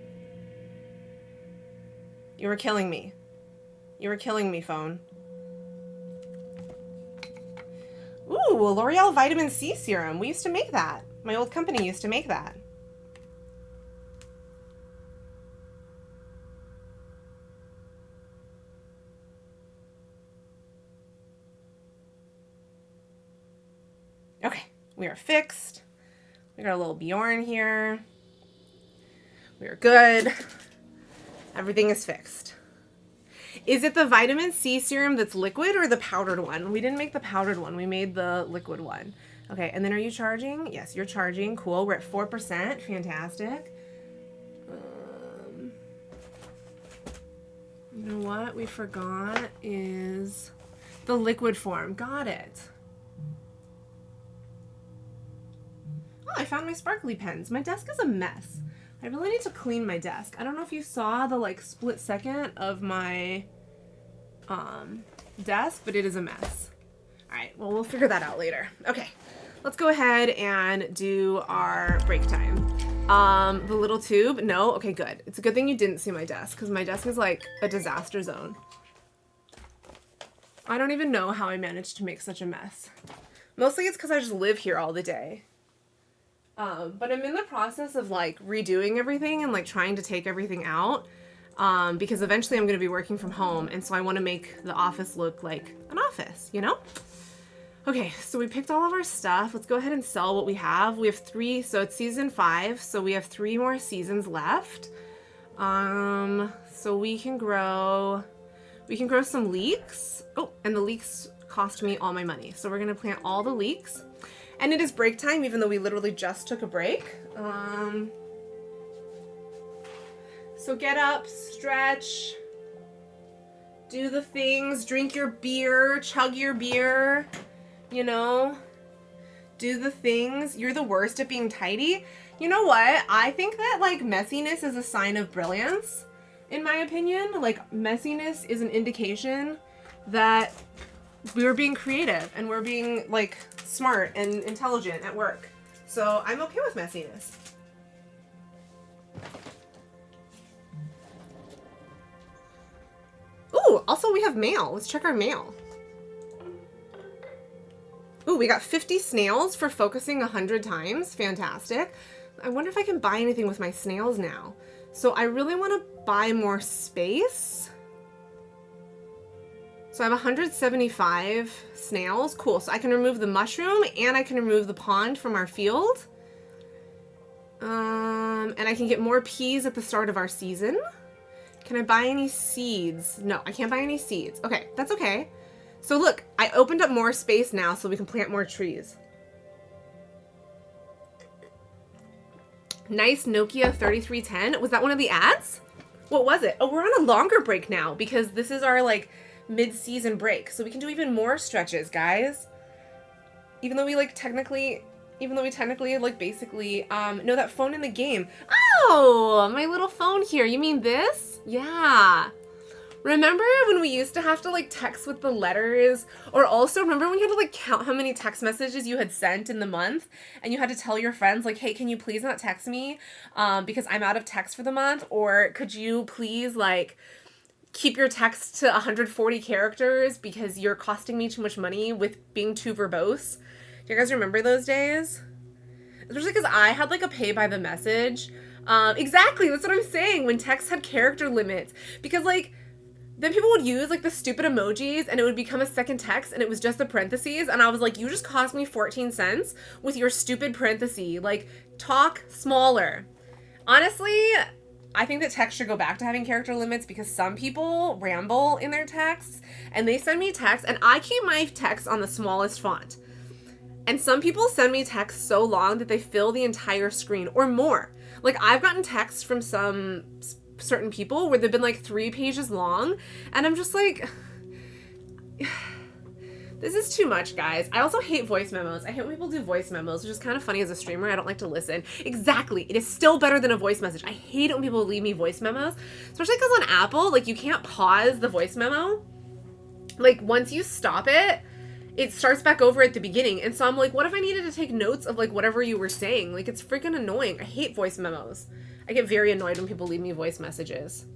You were killing me. You were killing me, phone. Ooh, a L'Oreal Vitamin C Serum. We used to make that. My old company used to make that. Okay, we are fixed. We got a little Bjorn here. We are good. Everything is fixed. Is it the vitamin C serum that's liquid or the powdered one? We didn't make the powdered one. We made the liquid one. Okay, and then are you charging? Yes, you're charging. Cool. We're at 4%. Fantastic. You know what we forgot is the liquid form. Got it. Oh, I found my sparkly pens. My desk is a mess. I really need to clean my desk. I don't know if you saw the like split second of my desk, but it is a mess. All right, well, we'll figure that out later. Okay, let's go ahead and do our break time. The little tube, no, okay, good. It's a good thing you didn't see my desk because my desk is like a disaster zone. I don't even know how I managed to make such a mess. Mostly it's because I just live here all the day. But I'm in the process of like redoing everything and like trying to take everything out because eventually I'm going to be working from home, and so I want to make the office look like an office, you know? Okay, so we picked all of our stuff. Let's go ahead and sell what we have. We have 3, so it's season 5, so we have 3 more seasons left. So we can grow some leeks. Oh, and the leeks cost me all my money. So we're going to plant all the leeks. And it is break time, even though we literally just took a break. So get up, stretch, do the things, drink your beer, chug your beer, you know, do the things. You're the worst at being tidy. You know what? I think that like messiness is a sign of brilliance, in my opinion. Like messiness is an indication that we're being creative and we're being like smart and intelligent at work. So I'm okay with messiness. Oh, we have mail. Let's check our mail. Ooh, we got 50 snails for focusing 100 times. Fantastic. I wonder if I can buy anything with my snails now. So I really want to buy more space. So I have 175 snails. Cool. So I can remove the mushroom and I can remove the pond from our field. And I can get more peas at the start of our season. Can I buy any seeds? No, I can't buy any seeds. Okay, that's okay. So look, I opened up more space now so we can plant more trees. Nice Nokia 3310. Was that one of the ads? What was it? Oh, we're on a longer break now because this is our like mid-season break. So we can do even more stretches, guys. Even though we technically like basically know that phone in the game. Oh, my little phone here. You mean this? Yeah. Remember when we used to have to like text with the letters? Or also remember when you had to like count how many text messages you had sent in the month and you had to tell your friends like, hey, can you please not text me because I'm out of text for the month? Or could you please like keep your text to 140 characters because you're costing me too much money with being too verbose? Do you guys remember those days? Especially because I had like a pay by the message. Exactly, that's what I'm saying, when text had character limits. Because like, then people would use like the stupid emojis and it would become a second text and it was just the parentheses. And I was like, you just cost me 14 cents with your stupid parenthesis. Like, talk smaller. Honestly, I think that text should go back to having character limits because some people ramble in their texts and they send me texts and I keep my text on the smallest font. And some people send me texts so long that they fill the entire screen or more. Like, I've gotten texts from some certain people where they've been like 3 pages long and I'm just like, this is too much, guys. I also hate voice memos. I hate when people do voice memos, which is kind of funny as a streamer. I don't like to listen. Exactly. It is still better than a voice message. I hate it when people leave me voice memos, especially because on Apple, like, you can't pause the voice memo. Like, once you stop it, it starts back over at the beginning. And so I'm like, what if I needed to take notes of like whatever you were saying? Like, it's freaking annoying. I hate voice memos. I get very annoyed when people leave me voice messages.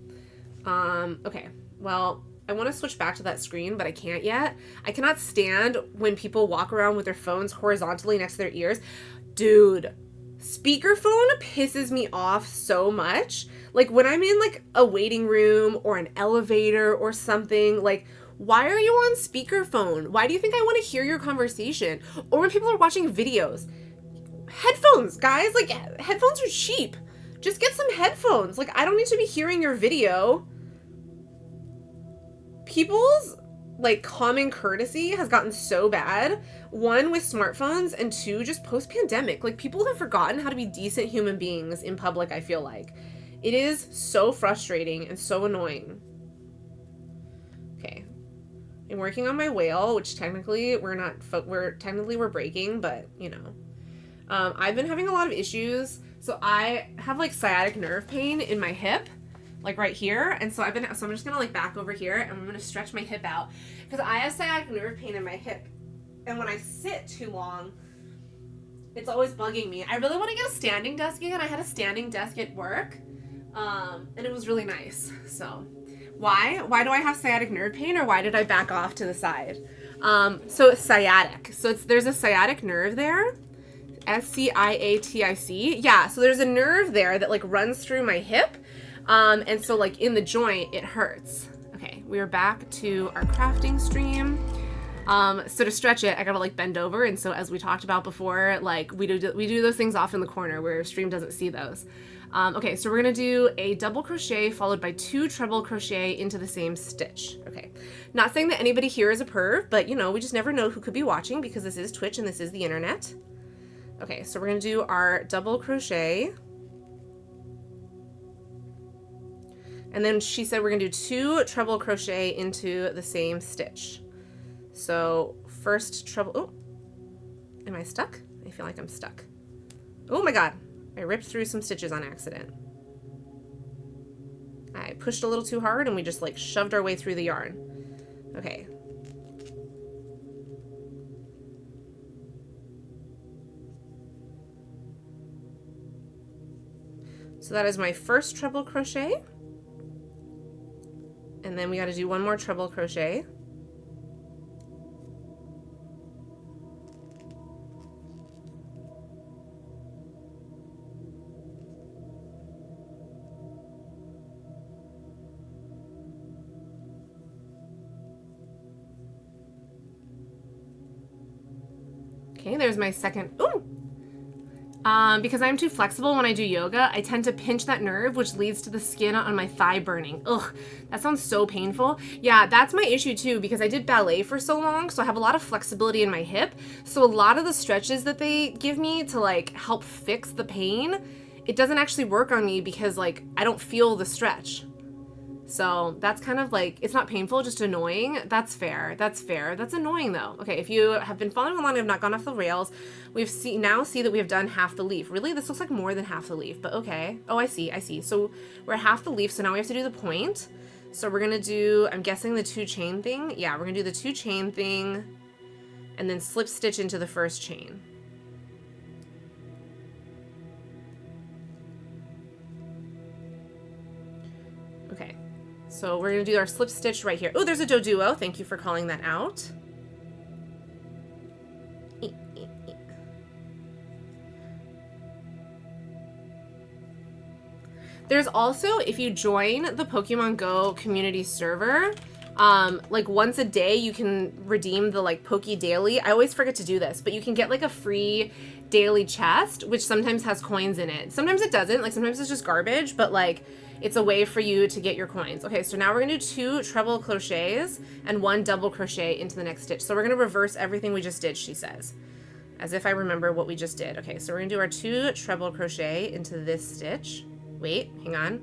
Okay. Well, I want to switch back to that screen, but I can't yet. I cannot stand when people walk around with their phones horizontally next to their ears. Dude, speakerphone pisses me off so much. Like, when I'm in like a waiting room or an elevator or something, like, why are you on speakerphone? Why do you think I want to hear your conversation? Or when people are watching videos. Headphones, guys. Like, headphones are cheap. Just get some headphones. Like, I don't need to be hearing your video. People's, like, common courtesy has gotten so bad. 1, with smartphones, and 2, just post-pandemic. Like, people have forgotten how to be decent human beings in public, I feel like. It is so frustrating and so annoying. Okay. I'm working on my whale, which technically we're breaking, but, you know. I've been having a lot of issues. So I have like sciatic nerve pain in my hip, like right here. And so I'm just gonna like back over here and I'm gonna stretch my hip out because I have sciatic nerve pain in my hip. And when I sit too long, it's always bugging me. I really want to get a standing desk again. I had a standing desk at work, and it was really nice. So why do I have sciatic nerve pain, or why did I back off to the side? So it's sciatic. So there's a sciatic nerve there. SCIATIC. Yeah, so there's a nerve there that like runs through my hip. And so like in the joint, it hurts. Okay, we are back to our crafting stream. So to stretch it, I gotta like bend over. And so as we talked about before, like we do those things off in the corner where stream doesn't see those. Okay, so we're gonna do a double crochet followed by 2 treble crochet into the same stitch. Okay, not saying that anybody here is a perv, but you know, we just never know who could be watching because this is Twitch and this is the internet. Okay, so we're going to do our double crochet. And then she said we're going to do 2 treble crochet into the same stitch. So first treble, oh, am I stuck? I feel like I'm stuck. Oh my God, I ripped through some stitches on accident. I pushed a little too hard and we just like shoved our way through the yarn. Okay. So that is my first treble crochet. And And then we got to do one more treble crochet. Okay, there's my second. Ooh! Because I'm too flexible when I do yoga, I tend to pinch that nerve, which leads to the skin on my thigh burning. Ugh, that sounds so painful. Yeah, that's my issue too, because I did ballet for so long, so I have a lot of flexibility in my hip. So a lot of the stretches that they give me to like help fix the pain, it doesn't actually work on me because like I don't feel the stretch. So that's kind of like, it's not painful, just annoying. That's fair. That's fair. That's annoying though. Okay, if you have been following along and have not gone off the rails, now see that we have done half the leaf. Really, this looks like more than half the leaf, but okay. Oh, I see. So we're at half the leaf, so now we have to do the point. So we're gonna do, I'm guessing the 2 chain thing. Yeah, we're gonna do the 2 chain thing and then slip stitch into the first chain. Okay. So we're going to do our slip stitch right here. Oh, there's a doduo. Thank you for calling that out. There's also, if you join the Pokemon Go community server, like once a day you can redeem the like Poke Daily. I always forget to do this, but you can get like a free daily chest, which sometimes has coins in it. Sometimes it doesn't, like sometimes it's just garbage, but like it's a way for you to get your coins. Okay, so now we're gonna do 2 treble crochets and 1 double crochet into the next stitch. So we're gonna reverse everything we just did, she says, as if I remember what we just did. Okay, so we're gonna do our 2 treble crochet into this stitch. Wait, hang on.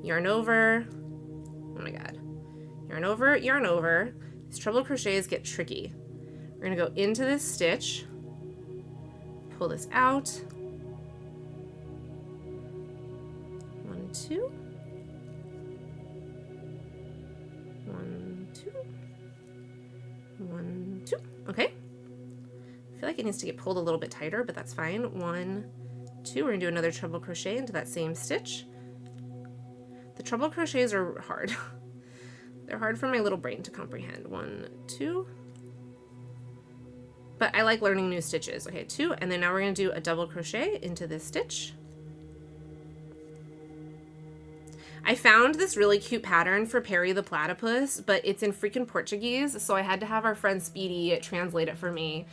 Yarn over. Oh my God. Yarn over, yarn over. These treble crochets get tricky. We're gonna go into this stitch, pull this out. 1, 2. 1, 2. 1, 2. Okay. I feel like it needs to get pulled a little bit tighter, but that's fine. 1, 2. We're gonna do another treble crochet into that same stitch. The treble crochets are hard. They're hard for my little brain to comprehend. 1, 2. But I like learning new stitches. Okay, 2, and then now we're gonna do a double crochet into this stitch. I found this really cute pattern for Perry the Platypus, but it's in freaking Portuguese, so I had to have our friend Speedy translate it for me,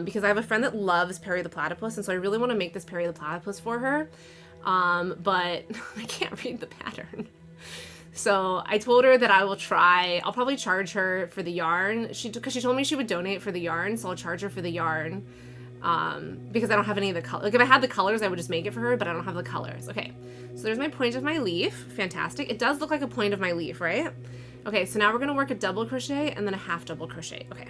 because I have a friend that loves Perry the Platypus, and so I really want to make this Perry the Platypus for her, but I can't read the pattern. So I told her that I will try. I'll probably charge her for the yarn, because she told me she would donate for the yarn, so I'll charge her for the yarn, because I don't have any of the colors. Like if I had the colors, I would just make it for her, but I don't have the colors. Okay, so there's my point of my leaf. Fantastic. It does look like a point of my leaf, right? Okay, so now we're gonna work a double crochet and then a half double crochet. Okay.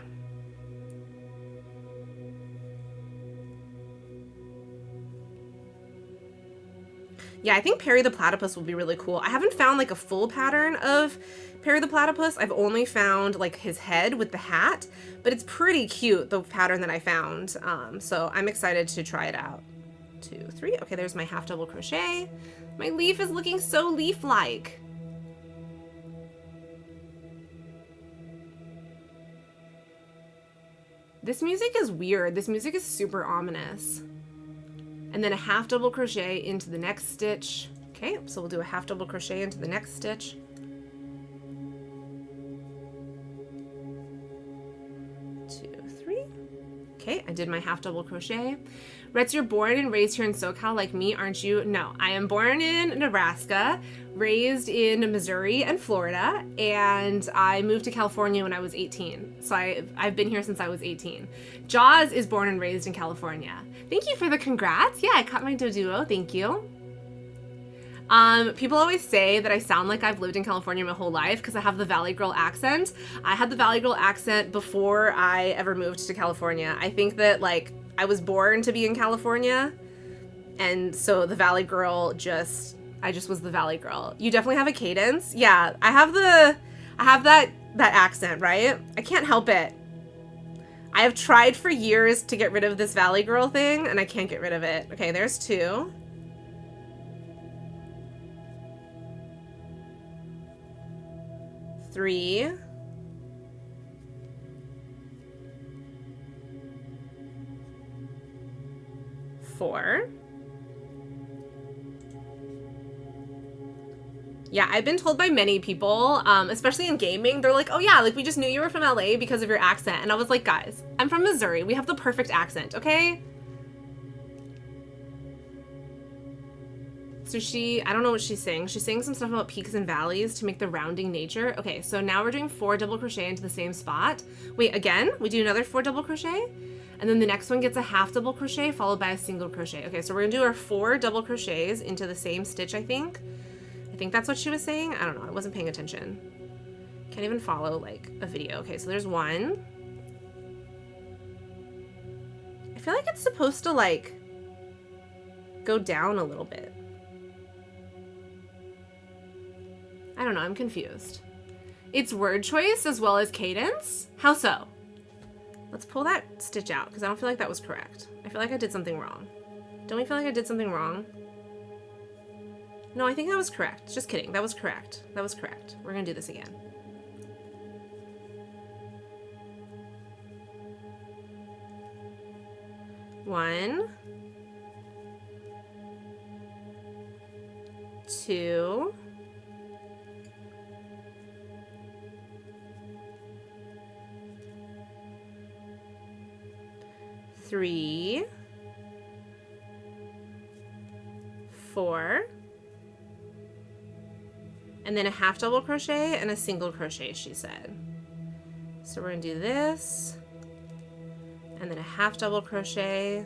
Yeah, I think Perry the Platypus will be really cool. I haven't found like a full pattern of Perry the Platypus. I've only found like his head with the hat, but it's pretty cute, the pattern that I found. So I'm excited to try it out. 2, 3. Okay, there's my half double crochet. My leaf is looking so leaf-like. This music is weird. This music is super ominous. And then a half double crochet into the next stitch. Okay, so we'll do a half double crochet into the next stitch. 2, 3. Okay, I did my half double crochet. Retz, you're born and raised here in SoCal like me, aren't you? No, I am born in Nebraska, raised in Missouri and Florida, and I moved to California when I was 18. So I've been here since I was 18. Jaws is born and raised in California. Thank you for the congrats. Yeah, I caught my doduo. Thank you. People always say that I sound like I've lived in California my whole life because I have the Valley Girl accent. I had the Valley Girl accent before I ever moved to California. I think that like I was born to be in California, and so the Valley Girl I just was the Valley Girl. You definitely have a cadence. Yeah, I have that accent, right? I can't help it. I have tried for years to get rid of this Valley Girl thing, and I can't get rid of it. Okay, there's 2. 3, 4. Yeah, I've been told by many people, especially in gaming, they're like, oh yeah, like we just knew you were from LA because of your accent. And I was like, guys, I'm from Missouri. We have the perfect accent, okay? So I don't know what she's saying. She's saying some stuff about peaks and valleys to make the rounding nature. Okay, so now we're doing 4 double crochet into the same spot. Wait, again, we do another 4 double crochet. And then the next one gets a half double crochet followed by a single crochet. Okay, so we're gonna do our 4 double crochets into the same stitch, I think. I think that's what she was saying. I don't know, I wasn't paying attention. Can't even follow like a video. Okay, so there's 1. I feel like it's supposed to like go down a little bit. I don't know, I'm confused. It's word choice as well as cadence? How so? Let's pull that stitch out because I don't feel like that was correct. I feel like I did something wrong. Don't we feel like I did something wrong? No, I think that was correct. Just kidding, that was correct. That was correct. We're gonna do this again. One, 2, 3, 4, and then a half double crochet and a single crochet, she said. So we're gonna do this, and then a half double crochet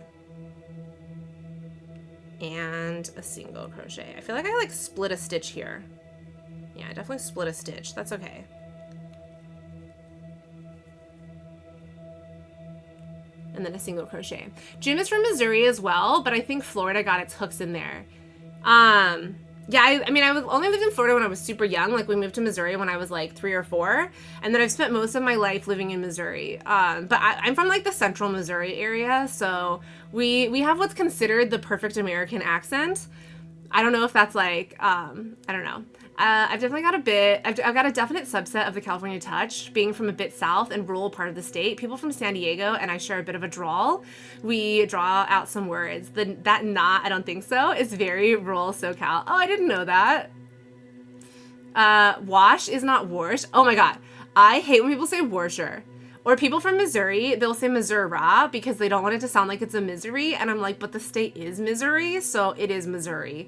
and a single crochet. I feel like I like split a stitch here. Yeah, I definitely split a stitch. That's okay. And then a single crochet. Jim is from Missouri as well, but I think Florida got its hooks in there. Yeah, I mean, I only lived in Florida when I was super young. Like, we moved to Missouri when I was like 3 or 4, and then I've spent most of my life living in Missouri. But I'm from like the central Missouri area, so we have what's considered the perfect American accent. I don't know if that's like, I don't know. I've definitely got I've got a definite subset of the California touch, being from a bit south and rural part of the state. People from San Diego and I share a bit of a drawl. We draw out some words. That not, I don't think so, is very rural SoCal. Oh, I didn't know that. Wash is not wash. Oh my God. I hate when people say washer. Or people from Missouri, they'll say Missouri because they don't want it to sound like it's a misery. And I'm like, but the state is Missouri, so it is Missouri.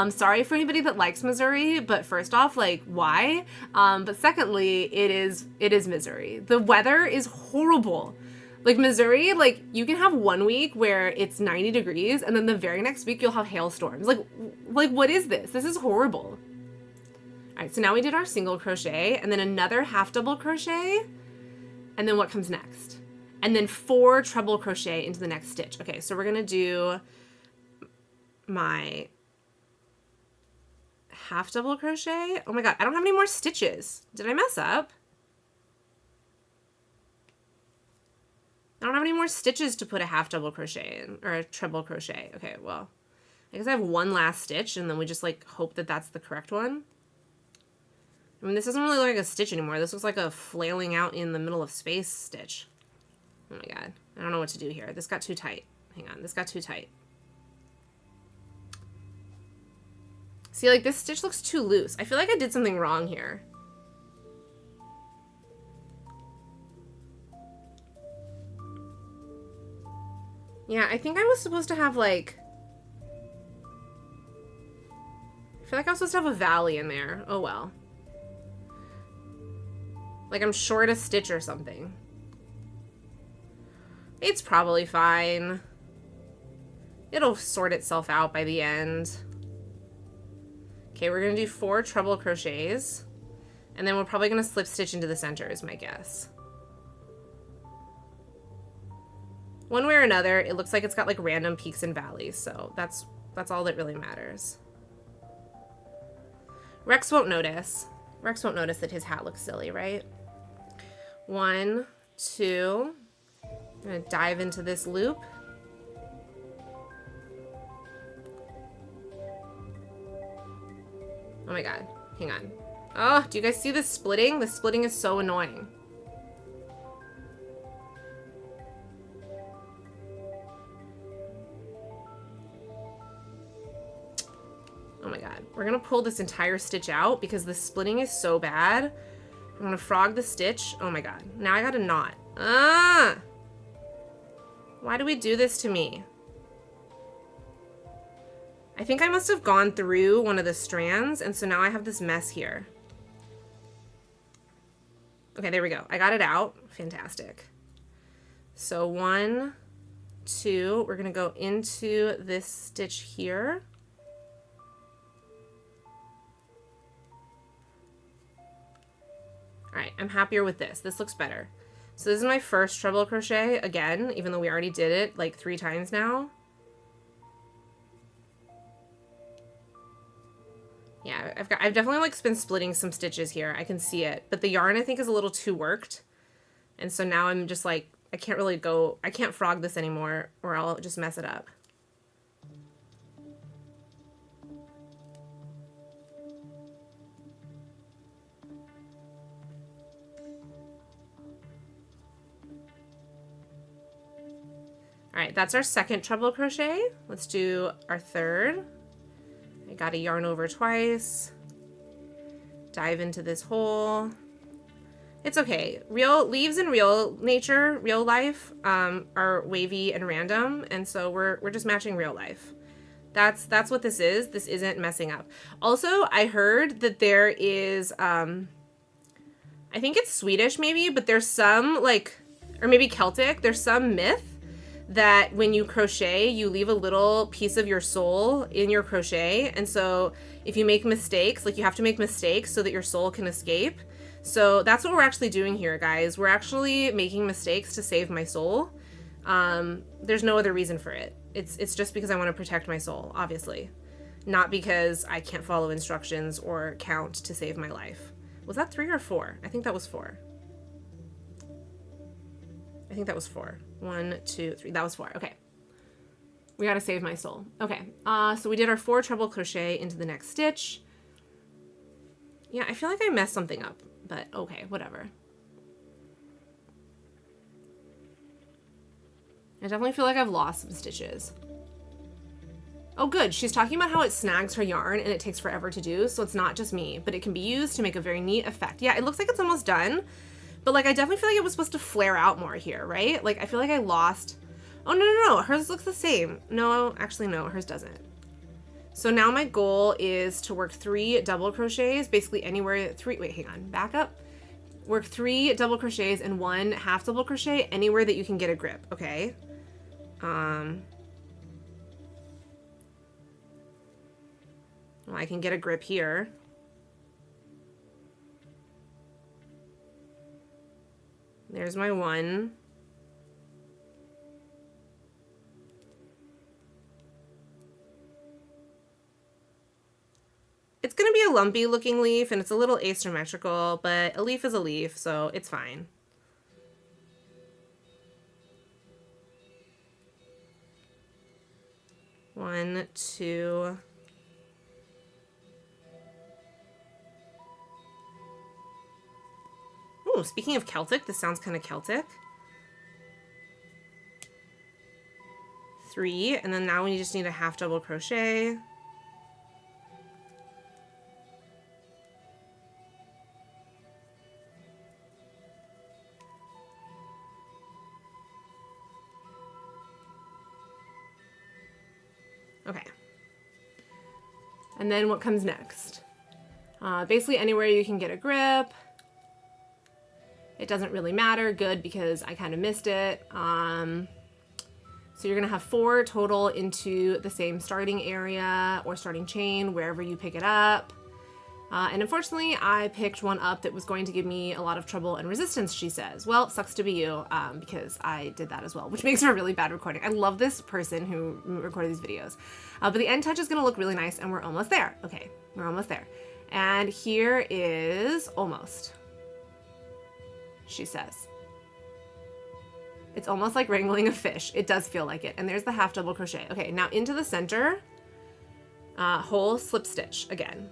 Sorry for anybody that likes Missouri, but first off, like, why? But secondly, it is Missouri. The weather is horrible. Like Missouri, like you can have 1 week where it's 90 degrees and then the very next week you'll have hailstorms. Like what is this? This is horrible. All right, so now we did our single crochet and then another half double crochet. And then what comes next? And then 4 treble crochet into the next stitch. Okay, so we're gonna do my half double crochet. Oh my God, I don't have any more stitches. Did I mess up? I don't have any more stitches to put a half double crochet in, or a treble crochet. Okay, well, I guess I have 1 last stitch and then we just like hope that that's the correct one. I mean, this doesn't really look like a stitch anymore. This looks like a flailing out in the middle of space stitch. Oh my God. I don't know what to do here. This got too tight. Hang on. This got too tight. See, like this stitch looks too loose. I feel like I did something wrong here. Yeah, I think I was supposed to have like... I feel like I was supposed to have a valley in there. Oh well. Like I'm short a stitch or something. It's probably fine. It'll sort itself out by the end. Okay, we're gonna do 4 treble crochets. And then we're probably gonna slip stitch into the center is my guess. One way or another, it looks like it's got like random peaks and valleys, so that's all that really matters. Rex won't notice. Rex won't notice that his hat looks silly, right? 1, 2. I'm gonna dive into this loop. Oh my God, hang on. Oh, do you guys see this splitting? The splitting is so annoying. Oh my god. We're gonna pull this entire stitch out because the splitting is so bad. I'm gonna frog the stitch. Oh my god. Now I got a knot. Ah! Why do we do this to me? I think I must have gone through one of the strands, and so now I have this mess here. Okay, there we go. I got it out. Fantastic. So 1, 2, we're gonna go into this stitch here. All right, I'm happier with this. This looks better. So this is my first treble crochet again, even though we already did it like 3 times now. Yeah, I've definitely like been splitting some stitches here. I can see it, but the yarn I think is a little too worked. And so now I'm just like, I can't frog this anymore or I'll just mess it up. All right, that's our second treble crochet. Let's do our third. I got to yarn over twice. Dive into this hole. It's okay. Real leaves in real nature, real life, are wavy and random, and so we're just matching real life. That's what this is. This isn't messing up. Also, I heard that there is, I think it's Swedish maybe, but there's some like, or maybe Celtic. There's some myth that when you crochet, you leave a little piece of your soul in your crochet. And so if you make mistakes, like you have to make mistakes so that your soul can escape. So that's what we're actually doing here, guys. We're actually making mistakes to save my soul. There's no other reason for it. It's just because I want to protect my soul, obviously. Not because I can't follow instructions or count to save my life. Was that 3 or 4? I think that was 4. I think that was 4. 1, 2, 3. That was 4. Okay. We got to save my soul. Okay. So we did our 4 treble crochet into the next stitch. Yeah, I feel like I messed something up, but okay, whatever. I definitely feel like I've lost some stitches. Oh, good. She's talking about how it snags her yarn and it takes forever to do, so it's not just me, but it can be used to make a very neat effect. Yeah, it looks like it's almost done. But, like, I definitely feel like it was supposed to flare out more here, right? Like, I feel like I lost... Oh, no. Hers looks the same. No, actually, no. Hers doesn't. So now my goal is to work 3 double crochets, basically anywhere... Wait, hang on. Back up. Work 3 double crochets and 1 half double crochet anywhere that you can get a grip, okay? Well, I can get a grip here. There's my 1. It's going to be a lumpy looking leaf and it's a little asymmetrical, but a leaf is a leaf, so it's fine. One, 2. Ooh, speaking of Celtic, this sounds kind of Celtic. 3, and then now we just need a half double crochet. Okay. And then what comes next? Basically anywhere you can get a grip. It doesn't really matter. Good, because I kind of missed it. So you're going to have 4 total into the same starting area or starting chain, wherever you pick it up. And unfortunately, I picked one up that was going to give me a lot of trouble and resistance, she says. Well, sucks to be you, because I did that as well, which makes for a really bad recording. I love this person who recorded these videos. But the end touch is going to look really nice, and we're almost there. Okay, we're almost there. And here is almost, she says. It's almost like wrangling a fish. It does feel like it. And there's the half double crochet. Okay, now into the center, whole slip stitch again.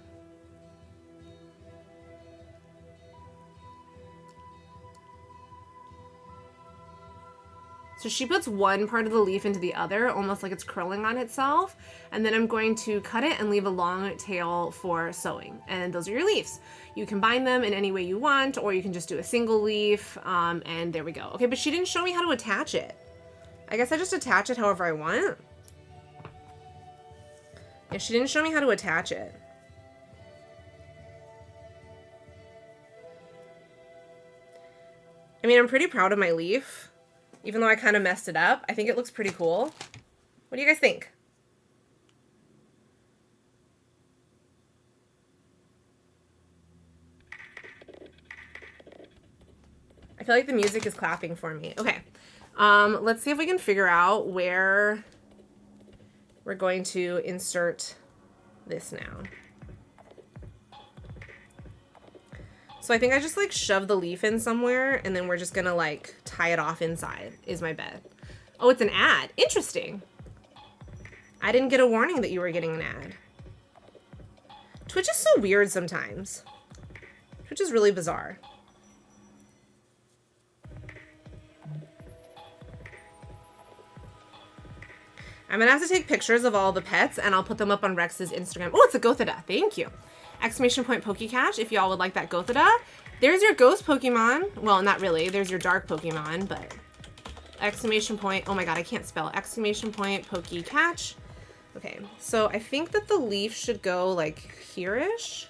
So she puts one part of the leaf into the other, almost like it's curling on itself. And then I'm going to cut it and leave a long tail for sewing. And those are your leaves. You combine them in any way you want, or you can just do a single leaf, and there we go. Okay, but she didn't show me how to attach it. I guess I just attach it however I want. Yeah, she didn't show me how to attach it. I mean, I'm pretty proud of my leaf, even though I kind of messed it up. I think it looks pretty cool. What do you guys think? I feel like the music is clapping for me. Okay, let's see if we can figure out where we're going to insert this now. So I think I just like shove the leaf in somewhere and then we're just gonna like tie it off inside is my bet. Oh, it's an ad. Interesting. I didn't get a warning that you were getting an ad. Twitch is so weird sometimes. Twitch is really bizarre. I'm gonna have to take pictures of all the pets and I'll put them up on Rex's Instagram. Oh, it's a Gothita. Thank you. Exclamation point Pokecash if y'all would like that Gothita. There's your ghost Pokemon. Well, not really. There's your dark Pokemon, but exclamation point. Oh my god, I can't spell. Exclamation point Pokecatch. Okay, so I think that the leaf should go like here-ish.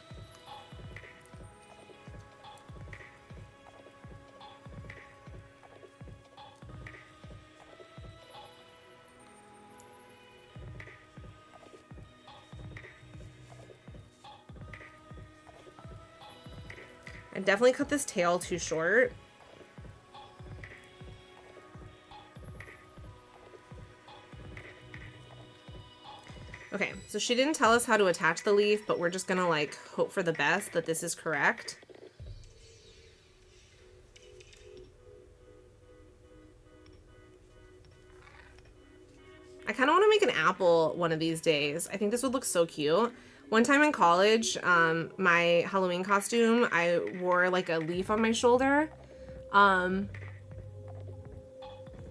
I definitely cut this tail too short. Okay, so she didn't tell us how to attach the leaf, but we're just gonna like hope for the best that this is correct. I kind of want to make an apple one of these days. I think this would look so cute. One time in college, my Halloween costume, I wore like a leaf on my shoulder. I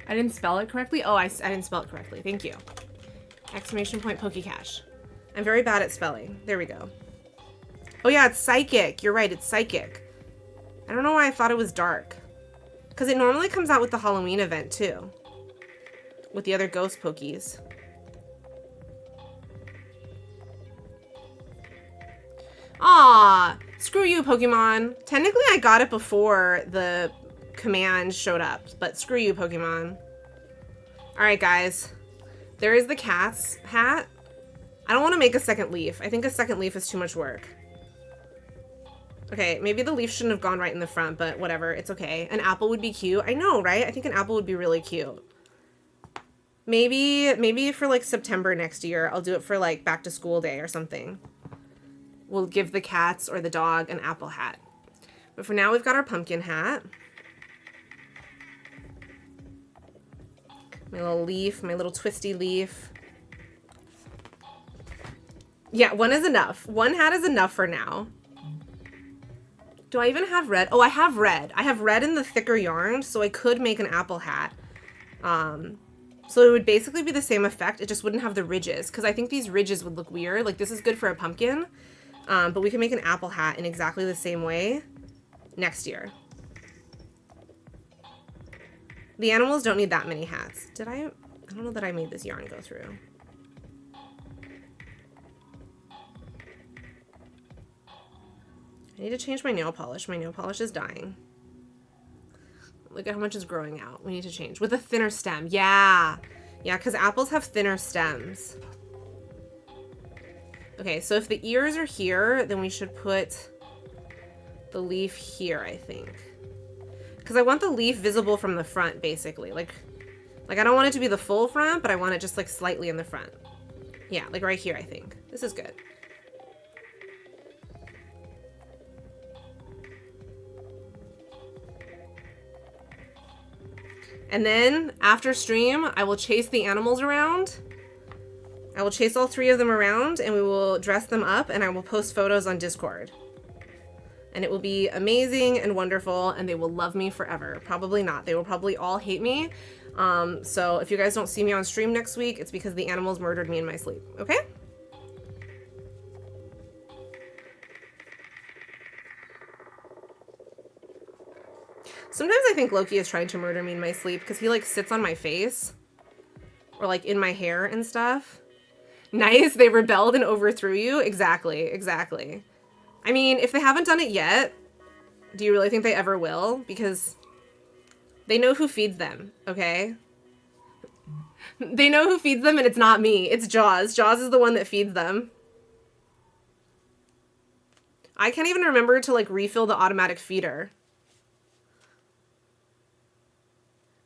didn't spell it correctly. Oh, I didn't spell it correctly. Thank you. Exclamation point Pokecash. I'm very bad at spelling. There we go. Oh yeah, it's psychic. You're right, it's psychic. I don't know why I thought it was dark. Because it normally comes out with the Halloween event too. With the other ghost Pokies. Aw, screw you, Pokemon. Technically, I got it before the command showed up, but screw you, Pokemon. Alright, guys. There is the cat's hat. I don't want to make a second leaf. I think a second leaf is too much work. Okay, maybe the leaf shouldn't have gone right in the front, but whatever. It's okay. An apple would be cute. I know, right? I think an apple would be really cute. Maybe for like September next year, I'll do it for like back to school day or something. We'll give the cats or the dog an apple hat. But for now, we've got our pumpkin hat. My little leaf, my little twisty leaf. Yeah, one is enough. One hat is enough for now. Do I even have red? Oh, I have red. I have red in the thicker yarn, so I could make an apple hat. So it would basically be the same effect. It just wouldn't have the ridges, because I think these ridges would look weird. Like, this is good for a pumpkin. But we can make an apple hat in exactly the same way next year. The animals don't need that many hats. Did I? I don't know that I made this yarn go through. I need to change my nail polish. My nail polish is dying. Look at how much is growing out. We need to change. With a thinner stem. Yeah. Yeah, because apples have thinner stems. Okay, so if the ears are here, then we should put the leaf here, I think. Because I want the leaf visible from the front, basically. Like I don't want it to be the full front, but I want it just like slightly in the front. Yeah, like right here, I think. This is good. And then after stream, I will chase the animals around. I will chase all 3 of them around and we will dress them up and I will post photos on Discord. And it will be amazing and wonderful and they will love me forever. Probably not. They will probably all hate me. So if you guys don't see me on stream next week, it's because the animals murdered me in my sleep, okay? Sometimes I think Loki is trying to murder me in my sleep because he like sits on my face or like in my hair and stuff. Nice, they rebelled and overthrew you. Exactly, exactly. I mean, if they haven't done it yet, do you really think they ever will? Because they know who feeds them, okay? They know who feeds them and it's not me. It's Jaws. Jaws is the one that feeds them. I can't even remember to like refill the automatic feeder.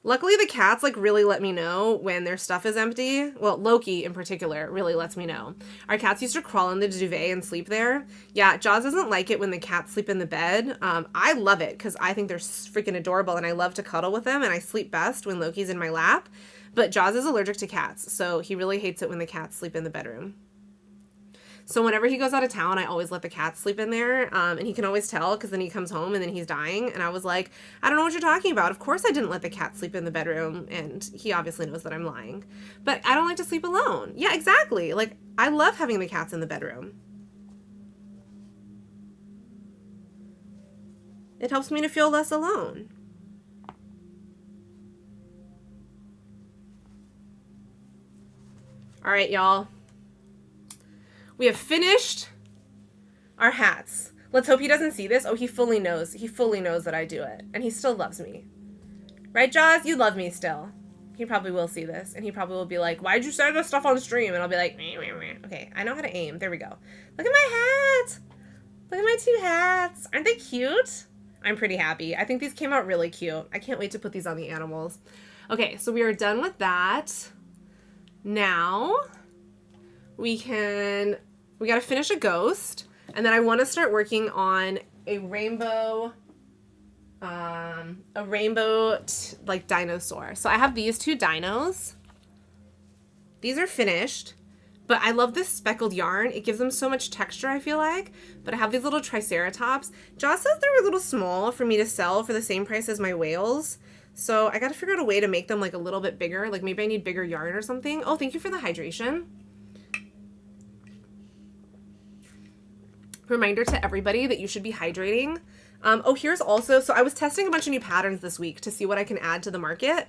Luckily, the cats like really let me know when their stuff is empty. Well, Loki in particular really lets me know. Our cats used to crawl in the duvet and sleep there. Yeah, Jaws doesn't like it when the cats sleep in the bed. I love it because I think they're freaking adorable and I love to cuddle with them and I sleep best when Loki's in my lap. But Jaws is allergic to cats, so he really hates it when the cats sleep in the bedroom. So whenever he goes out of town, I always let the cats sleep in there. And he can always tell because then he comes home and then he's dying. And I was like, I don't know what you're talking about. Of course I didn't let the cat sleep in the bedroom. And he obviously knows that I'm lying. But I don't like to sleep alone. Yeah, exactly. Like, I love having the cats in the bedroom. It helps me to feel less alone. All right, y'all. We have finished our hats. Let's hope he doesn't see this. Oh, he fully knows. He fully knows that I do it. And he still loves me. Right, Jaws? You love me still. He probably will see this. And he probably will be like, why'd you say this stuff on stream? And I'll be like, meh, meh, meh. Okay, I know how to aim. There we go. Look at my hat. Look at my two hats. Aren't they cute? I'm pretty happy. I think these came out really cute. I can't wait to put these on the animals. Okay, so we are done with that. Now we gotta finish a ghost, and then I want to start working on a rainbow like dinosaur. So I have these two dinos. These are finished, but I love this speckled yarn. It gives them so much texture, I feel like. But I have these little triceratops. Joss says they were a little small for me to sell for the same price as my whales. So I gotta figure out a way to make them like a little bit bigger. Like maybe I need bigger yarn or something. Oh, thank you for the hydration. Reminder to everybody that you should be hydrating. Oh, here's also, so I was testing a bunch of new patterns this week to see what I can add to the market.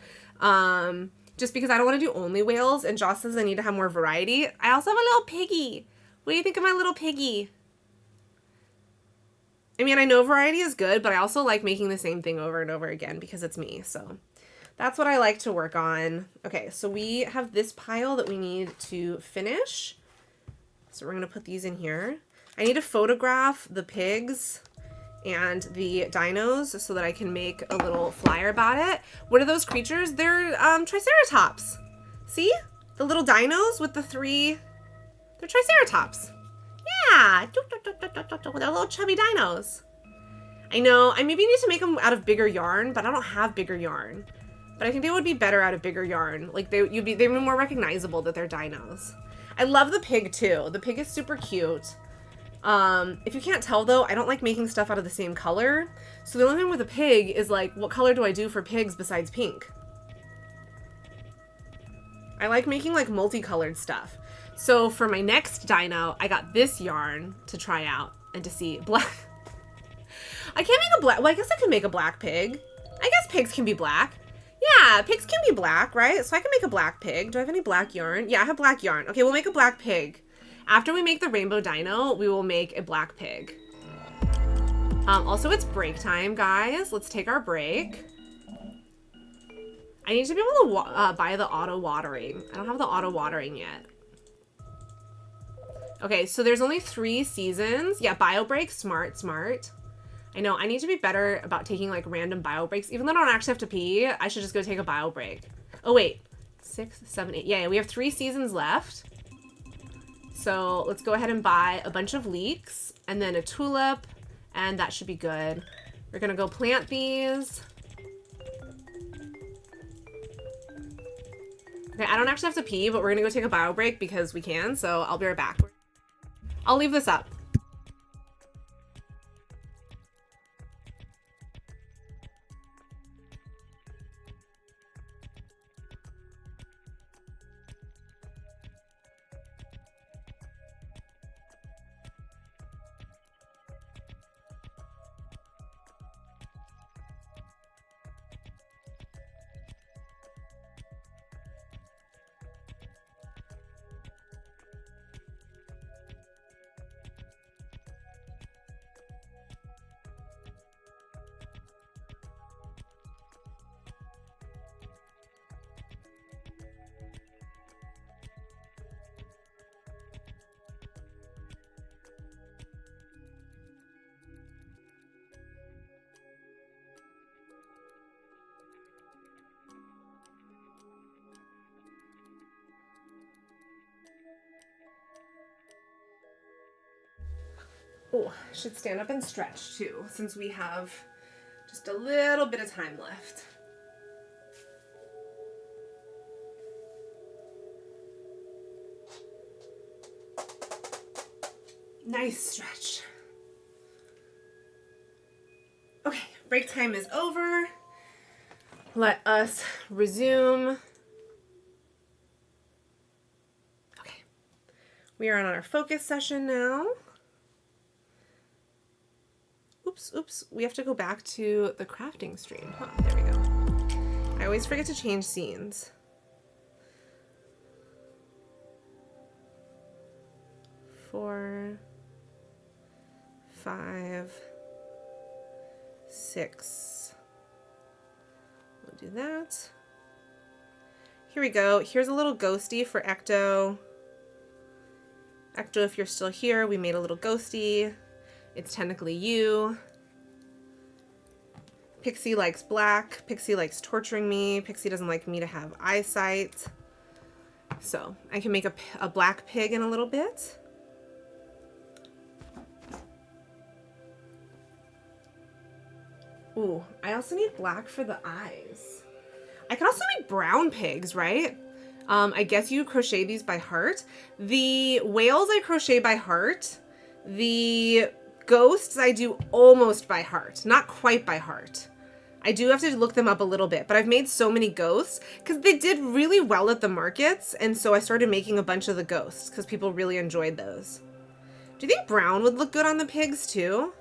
Just because I don't want to do only whales, and Joss says I need to have more variety. I also have a little piggy. What do you think of my little piggy? I mean, I know variety is good, but I also like making the same thing over and over again because it's me. So that's what I like to work on. Okay, so we have this pile that we need to finish. So we're going to put these in here. I need to photograph the pigs and the dinos so that I can make a little flyer about it. What are those creatures? They're triceratops. See? The little dinos with the three... They're triceratops. Yeah! They're little chubby dinos. I know. I maybe need to make them out of bigger yarn, but I don't have bigger yarn. But I think they would be better out of bigger yarn. Like, they'd be more recognizable that they're dinos. I love the pig, too. The pig is super cute. If you can't tell though, I don't like making stuff out of the same color. So the only thing with a pig is like, what color do I do for pigs besides pink? I like making like multicolored stuff. So for my next dino, I got this yarn to try out and to see black. I can't make a black, well, I guess I can make a black pig. I guess pigs can be black. Yeah, pigs can be black, right? So I can make a black pig. Do I have any black yarn? Yeah, I have black yarn. Okay, we'll make a black pig. After we make the rainbow dino, we will make a black pig. Also, it's break time, guys. Let's take our break. I need to be able to buy the auto watering. I don't have the auto watering yet. Okay, so there's only 3 seasons. Yeah, bio break, smart. I know, I need to be better about taking like random bio breaks. Even though I don't actually have to pee, I should just go take a bio break. Oh wait, 6, 7, 8. Yeah, we have 3 seasons left. So let's go ahead and buy a bunch of leeks and then a tulip, and that should be good. We're gonna go plant these. Okay, I don't actually have to pee, but we're gonna go take a bio break because we can, so I'll be right back. I'll leave this up. Oh, I should stand up and stretch too, since we have just a little bit of time left. Nice stretch. Okay, break time is over. Let us resume. Okay, we are on our focus session now. Oops, we have to go back to the crafting stream. Huh, there we go. I always forget to change scenes. 4, 5, 6. We'll do that. Here we go. Here's a little ghosty for Ecto. Ecto, if you're still here, we made a little ghosty. It's technically you. Pixie likes black. Pixie likes torturing me. Pixie doesn't like me to have eyesight. So I can make a black pig in a little bit. Ooh, I also need black for the eyes. I can also make brown pigs, right? I guess you crochet these by heart. The whales I crochet by heart. The ghosts I do almost by heart, not quite by heart. I do have to look them up a little bit, but I've made so many ghosts because they did really well at the markets, and so I started making a bunch of the ghosts because people really enjoyed those. Do you think brown would look good on the pigs too?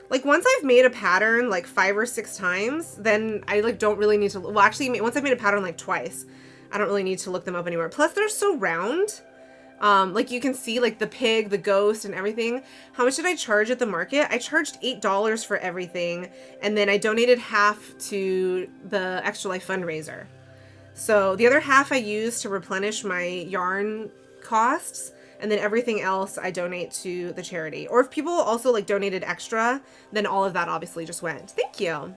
Like once I've made a pattern like 5 or 6 times, then I like don't really need to, well actually once I've made a pattern like twice, I don't really need to look them up anymore. Plus they're so round. Like you can see like the pig, the ghost and everything. How much did I charge at the market? I charged $8 for everything. And then I donated half to the Extra Life fundraiser. So the other half I used to replenish my yarn costs. And then everything else I donate to the charity. Or if people also like donated extra, then all of that obviously just went. Thank you.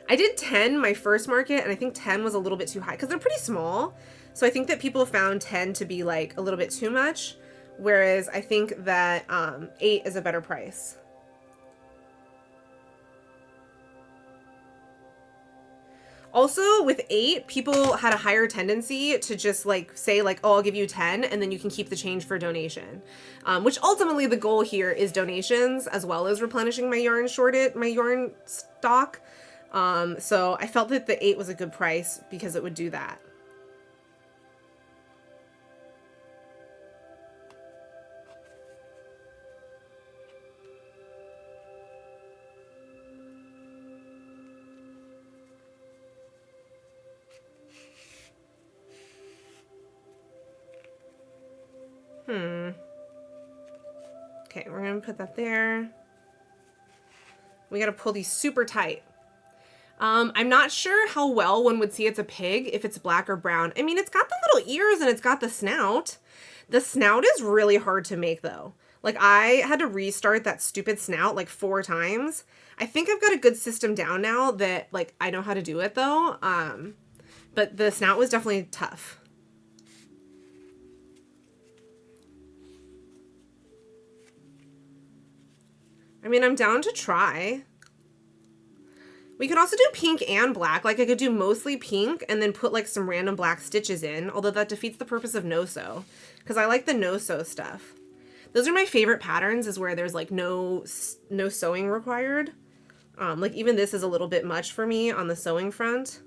I did 10 my first market, and I think 10 was a little bit too high because they're pretty small. So I think that people found 10 to be like a little bit too much, whereas I think that 8 is a better price. Also, with 8, people had a higher tendency to just like say like, oh, I'll give you 10 and then you can keep the change for donation. Which ultimately the goal here is donations as well as replenishing my yarn stock. So I felt that the 8 was a good price because it would do that. Okay, we're gonna put that there. We gotta pull these super tight. I'm not sure how well one would see it's a pig if it's black or brown. I mean, it's got the little ears and it's got the snout. The snout is really hard to make though. Like I had to restart that stupid snout like 4 times. I think I've got a good system down now that like I know how to do it though. But the snout was definitely tough. I mean, I'm down to try. We could also do pink and black. Like I could do mostly pink and then put like some random black stitches in, although that defeats the purpose of no-sew because I like the no-sew stuff. Those are my favorite patterns, is where there's like no sewing required. Like even this is a little bit much for me on the sewing front,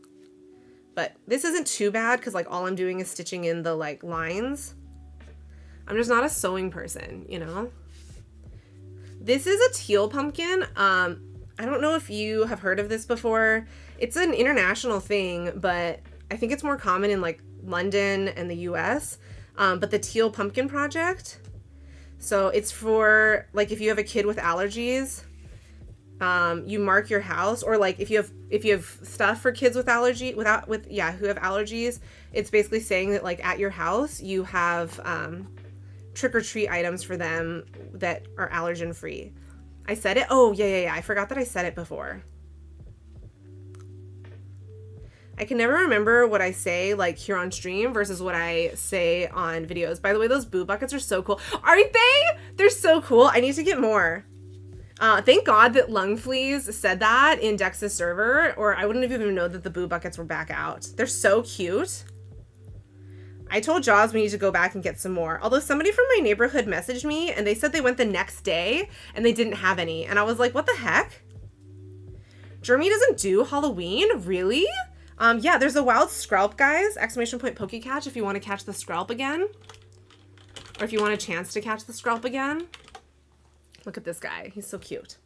but this isn't too bad because like all I'm doing is stitching in the like lines. I'm just not a sewing person, you know? This is a teal pumpkin. I don't know if you have heard of this before. It's an international thing, but I think it's more common in like London and the US. But the Teal Pumpkin Project. So it's for like if you have a kid with allergies, you mark your house, or like if you have stuff for kids with who have allergies, it's basically saying that like at your house you have trick-or-treat items for them that are allergen free. I said it. Oh, yeah. I forgot that I said it before. I can never remember what I say like here on stream versus what I say on videos. By the way, those boo buckets are so cool. Aren't they? They're so cool. I need to get more. Thank God that Lung Fleas said that in Dex's server, or I wouldn't have even known that the boo buckets were back out. They're so cute. I told Jaws we need to go back and get some more. Although somebody from my neighborhood messaged me and they said they went the next day and they didn't have any. And I was like, what the heck? Jeremy doesn't do Halloween? Really? Yeah, there's a wild scralp, guys. Exclamation point poke catch if you want to catch the scralp again. Or if you want a chance to catch the scralp again. Look at this guy. He's so cute.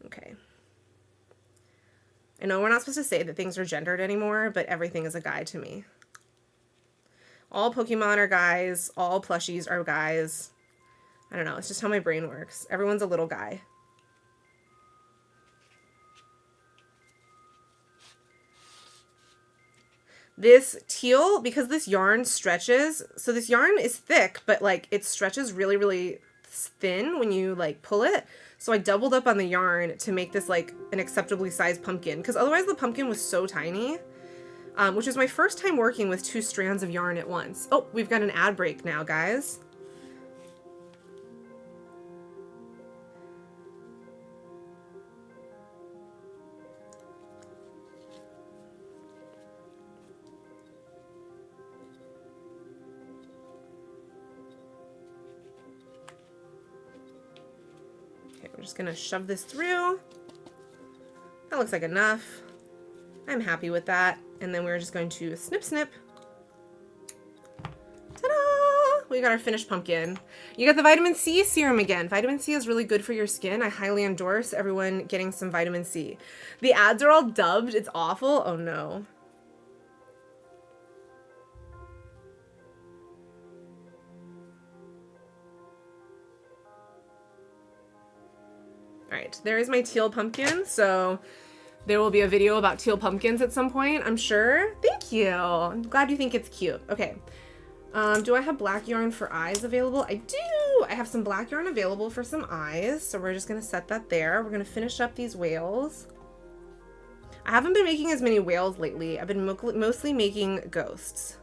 Okay. I know we're not supposed to say that things are gendered anymore, but everything is a guy to me. All Pokemon are guys. All plushies are guys. I don't know. It's just how my brain works. Everyone's a little guy. This teal, because this yarn stretches, so this yarn is thick, but like it stretches really, really thin when you like pull it. So I doubled up on the yarn to make this like an acceptably sized pumpkin, because otherwise the pumpkin was so tiny, which was my first time working with 2 strands of yarn at once. Oh, we've got an ad break now, guys. We're just gonna shove this through. That looks like enough. I'm happy with that. And then we're just going to snip, snip. Ta-da! We got our finished pumpkin. You got the vitamin C serum again. Vitamin C is really good for your skin. I highly endorse everyone getting some vitamin C. The ads are all dubbed. It's awful. Oh no. All right, there is my teal pumpkin. So there will be a video about teal pumpkins at some point, I'm sure. Thank you. I'm glad you think it's cute. Okay. Do I have black yarn for eyes available? I do. I have some black yarn available for some eyes. So we're just going to set that there. We're going to finish up these whales. I haven't been making as many whales lately. I've been mostly making ghosts.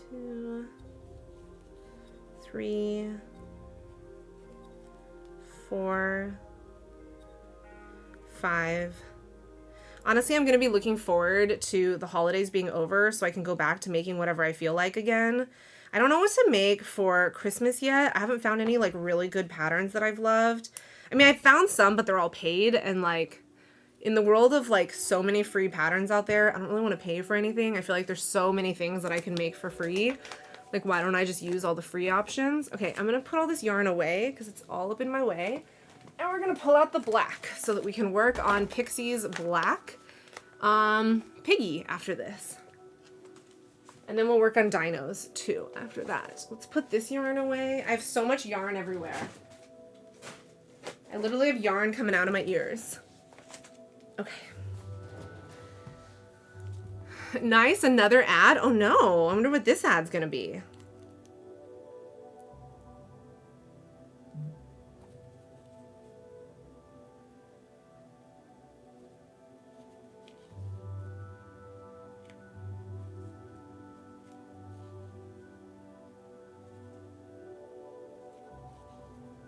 Two, 3, 4, 5. Honestly, I'm going to be looking forward to the holidays being over so I can go back to making whatever I feel like again. I don't know what to make for Christmas yet. I haven't found any like really good patterns that I've loved. I mean, I found some, but they're all paid, and like in the world of like so many free patterns out there, I don't really want to pay for anything. I feel like there's so many things that I can make for free. Like, why don't I just use all the free options? Okay, I'm going to put all this yarn away because it's all up in my way. And we're going to pull out the black so that we can work on Pixie's black piggy after this. And then we'll work on dinos too after that. Let's put this yarn away. I have so much yarn everywhere. I literally have yarn coming out of my ears. Okay. Nice, another ad. Oh no, I wonder what this ad's gonna be.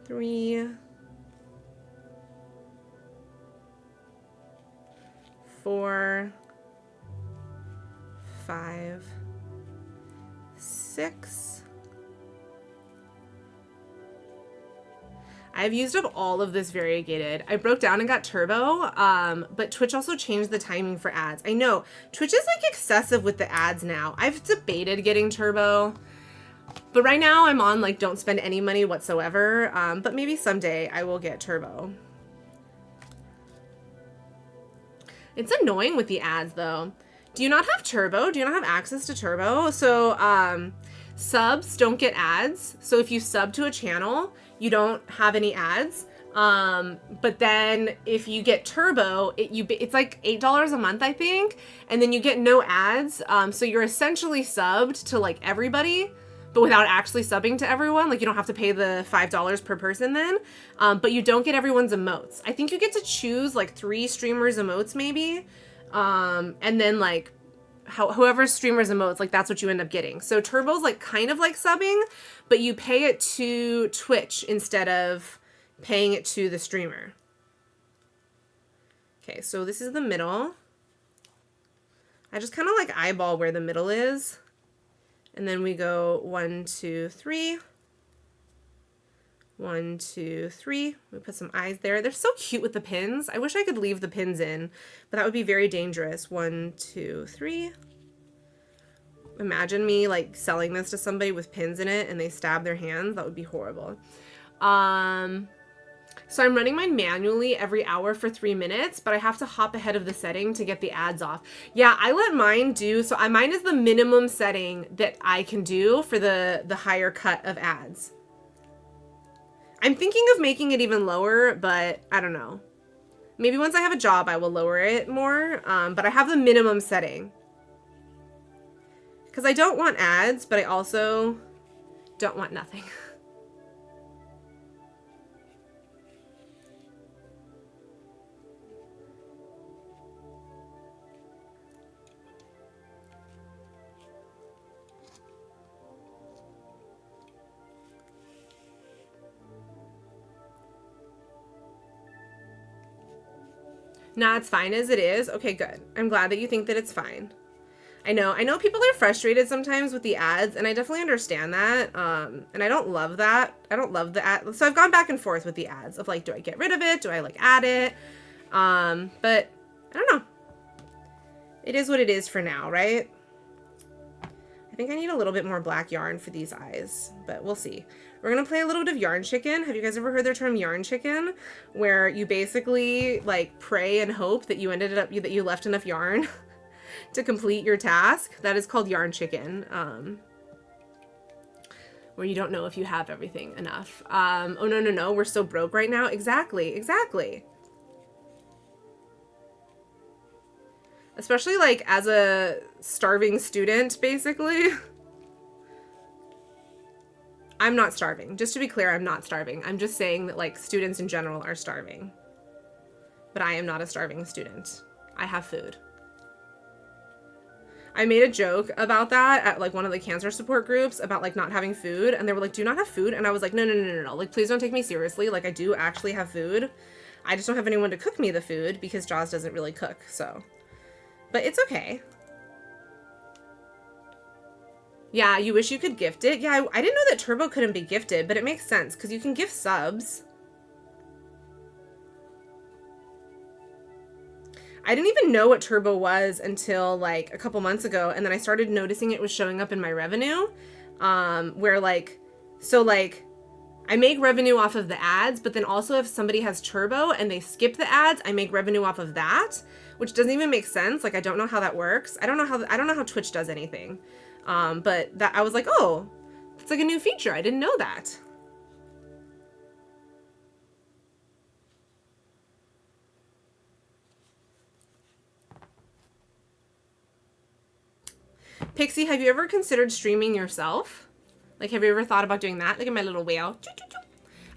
Three, 4, 5, 6. I've used up all of this variegated. I broke down and got turbo, but Twitch also changed the timing for ads. I know, Twitch is like excessive with the ads now. I've debated getting turbo, but right now I'm on like don't spend any money whatsoever, but maybe someday I will get turbo. It's annoying with the ads though. Do you not have turbo? Do you not have access to turbo? So subs don't get ads. So if you sub to a channel, you don't have any ads. But then if you get turbo, it's like $8 a month, I think. And then you get no ads. So you're essentially subbed to like everybody, but without actually subbing to everyone. Like, you don't have to pay the $5 per person then, but you don't get everyone's emotes. I think you get to choose like 3 streamers emotes maybe, and then like whoever streamers emotes, like that's what you end up getting. So Turbo's like kind of like subbing, but you pay it to Twitch instead of paying it to the streamer. Okay, so this is the middle. I just kind of like eyeball where the middle is. And then we go 1, 2, 3. 1, 2, 3. We put some eyes there. They're so cute with the pins. I wish I could leave the pins in, but that would be very dangerous. 1, 2, 3. Imagine me like selling this to somebody with pins in it and they stab their hands. That would be horrible. So I'm running mine manually every hour for 3 minutes, but I have to hop ahead of the setting to get the ads off. Yeah, I let mine do, so mine is the minimum setting that I can do for the higher cut of ads. I'm thinking of making it even lower, but I don't know. Maybe once I have a job, I will lower it more, but I have the minimum setting. Because I don't want ads, but I also don't want nothing. Nah, it's fine as it is. Okay, good. I'm glad that you think that it's fine. I know people are frustrated sometimes with the ads, and I definitely understand that. And I don't love that. I don't love the ad. So I've gone back and forth with the ads of like, do I get rid of it? Do I like add it? But I don't know. It is what it is for now, right? I think I need a little bit more black yarn for these eyes, but we'll see. We're gonna play a little bit of yarn chicken. Have you guys ever heard the term yarn chicken? Where you basically like pray and hope that that you left enough yarn to complete your task. That is called yarn chicken. Where you don't know if you have everything enough. Oh no, we're so broke right now. Exactly. Especially like as a starving student, basically. I'm not starving. Just to be clear, I'm not starving. I'm just saying that like students in general are starving. But I am not a starving student. I have food. I made a joke about that at like one of the cancer support groups about like not having food, and they were like, do you not have food? And I was like, no. Like, please don't take me seriously. Like, I do actually have food. I just don't have anyone to cook me the food because Jaws doesn't really cook, so. But it's okay. Yeah, you wish you could gift it. Yeah, I didn't know that Turbo couldn't be gifted, but it makes sense because you can gift subs. I didn't even know what Turbo was until like a couple months ago, and then I started noticing it was showing up in my revenue, where like, so like, I make revenue off of the ads, but then also if somebody has Turbo and they skip the ads, I make revenue off of that, which doesn't even make sense. Like, I don't know how that works. I don't know how Twitch does anything. But that I was like, oh, it's like a new feature. I didn't know that. Pixie, have you ever considered streaming yourself? Like, have you ever thought about doing that? Look at my little whale.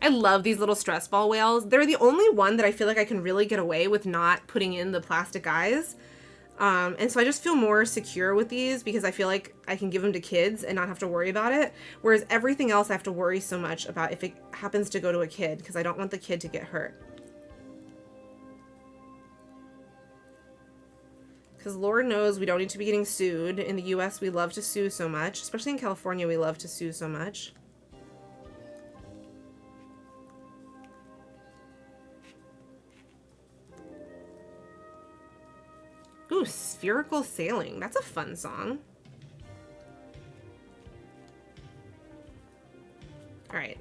I love these little stress ball whales. They're the only one that I feel like I can really get away with not putting in the plastic eyes. And so I just feel more secure with these because I feel like I can give them to kids and not have to worry about it. Whereas everything else I have to worry so much about if it happens to go to a kid because I don't want the kid to get hurt. Because Lord knows we don't need to be getting sued. In the US, we love to sue so much. Especially in California, we love to sue so much. Ooh, Spherical Sailing. That's a fun song. All right.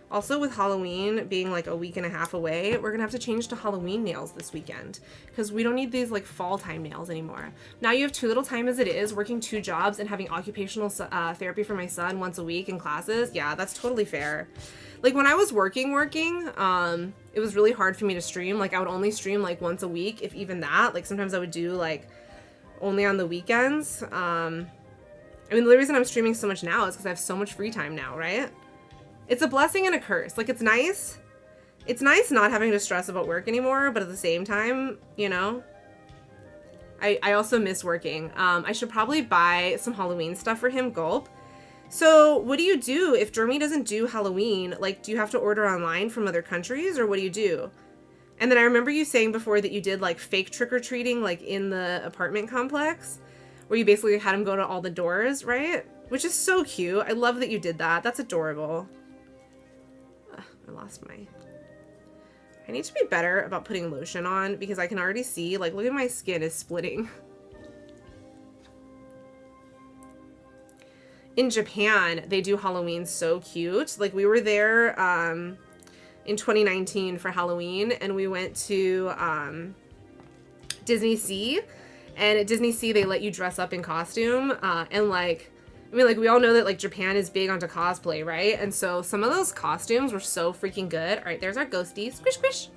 Also, with Halloween being like a week and a half away, we're gonna have to change to Halloween nails this weekend because we don't need these like fall time nails anymore. Now you have too little time as it is, working 2 jobs and having occupational therapy for my son once a week in classes. Yeah, that's totally fair. Like when I was working, it was really hard for me to stream. Like I would only stream like once a week, if even that. Like sometimes I would do like only on the weekends. And I mean, the reason I'm streaming so much now is because I have so much free time now, right? It's a blessing and a curse. Like, it's nice. It's nice not having to stress about work anymore, but at the same time, you know, I also miss working. I should probably buy some Halloween stuff for him, gulp. So what do you do if Germany doesn't do Halloween? Like, do you have to order online from other countries, or what do you do? And then I remember you saying before that you did like fake trick-or-treating, like in the apartment complex, where you basically had him go to all the doors, right? Which is so cute. I love that you did that. That's adorable. Ugh, I lost my... I need to be better about putting lotion on because I can already see, like, look at my skin is splitting. In Japan, they do Halloween so cute. Like, we were there in 2019 for Halloween, and we went to Disney Sea. And at Disney Sea, they let you dress up in costume. And, like, I mean, like, we all know that, like, Japan is big onto cosplay, right? And so some of those costumes were so freaking good. All right, there's our ghosty. Squish, squish.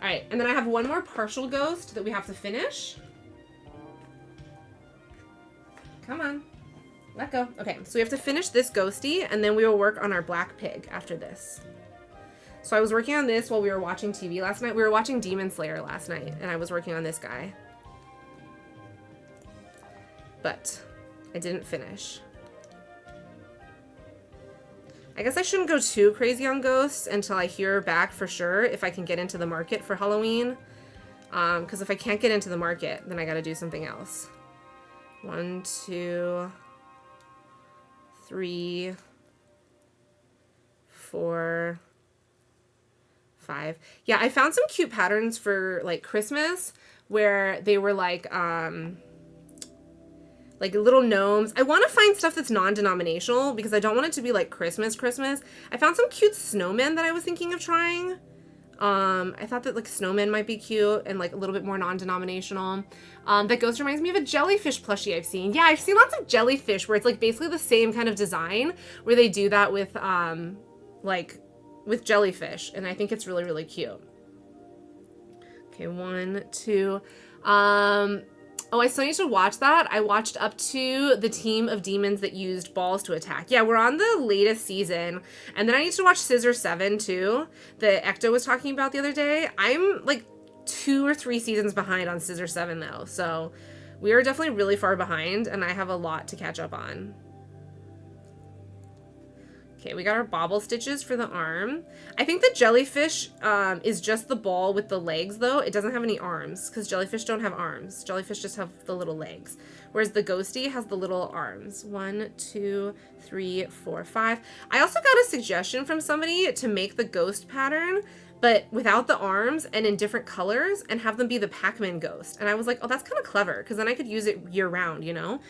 All right, and then I have one more partial ghost that we have to finish. Come on. Let go. Okay, so we have to finish this ghosty, and then we will work on our black pig after this. So I was working on this while we were watching TV last night. We were watching Demon Slayer last night, and I was working on this guy. But I didn't finish. I guess I shouldn't go too crazy on ghosts until I hear back for sure if I can get into the market for Halloween. Because if I can't get into the market, then I gotta do something else. 1, 2, 3, 4, 5. Yeah, I found some cute patterns for like Christmas where they were like little gnomes. I want to find stuff that's non-denominational because I don't want it to be like Christmas. I found some cute snowmen that I was thinking of trying. I thought that like snowmen might be cute and like a little bit more non-denominational. That ghost reminds me of a jellyfish plushie I've seen. Yeah, I've seen lots of jellyfish where it's like basically the same kind of design where they do that with like with jellyfish, and I think it's really, really cute. Okay, 1, 2. Oh, I still need to watch that. I watched up to the team of demons that used balls to attack. Yeah, we're on the latest season. And then I need to watch Scissor 7 too, that Ecto was talking about the other day. I'm like 2 or 3 seasons behind on Scissor 7 though. So we are definitely really far behind, and I have a lot to catch up on. Okay, we got our bobble stitches for the arm. I think the jellyfish is just the ball with the legs, though. It doesn't have any arms, because jellyfish don't have arms. Jellyfish just have the little legs. Whereas the ghosty has the little arms. 1, 2, 3, 4, 5. I also got a suggestion from somebody to make the ghost pattern, but without the arms and in different colors, and have them be the Pac-Man ghost. And I was like, oh, that's kind of clever, because then I could use it year-round, you know?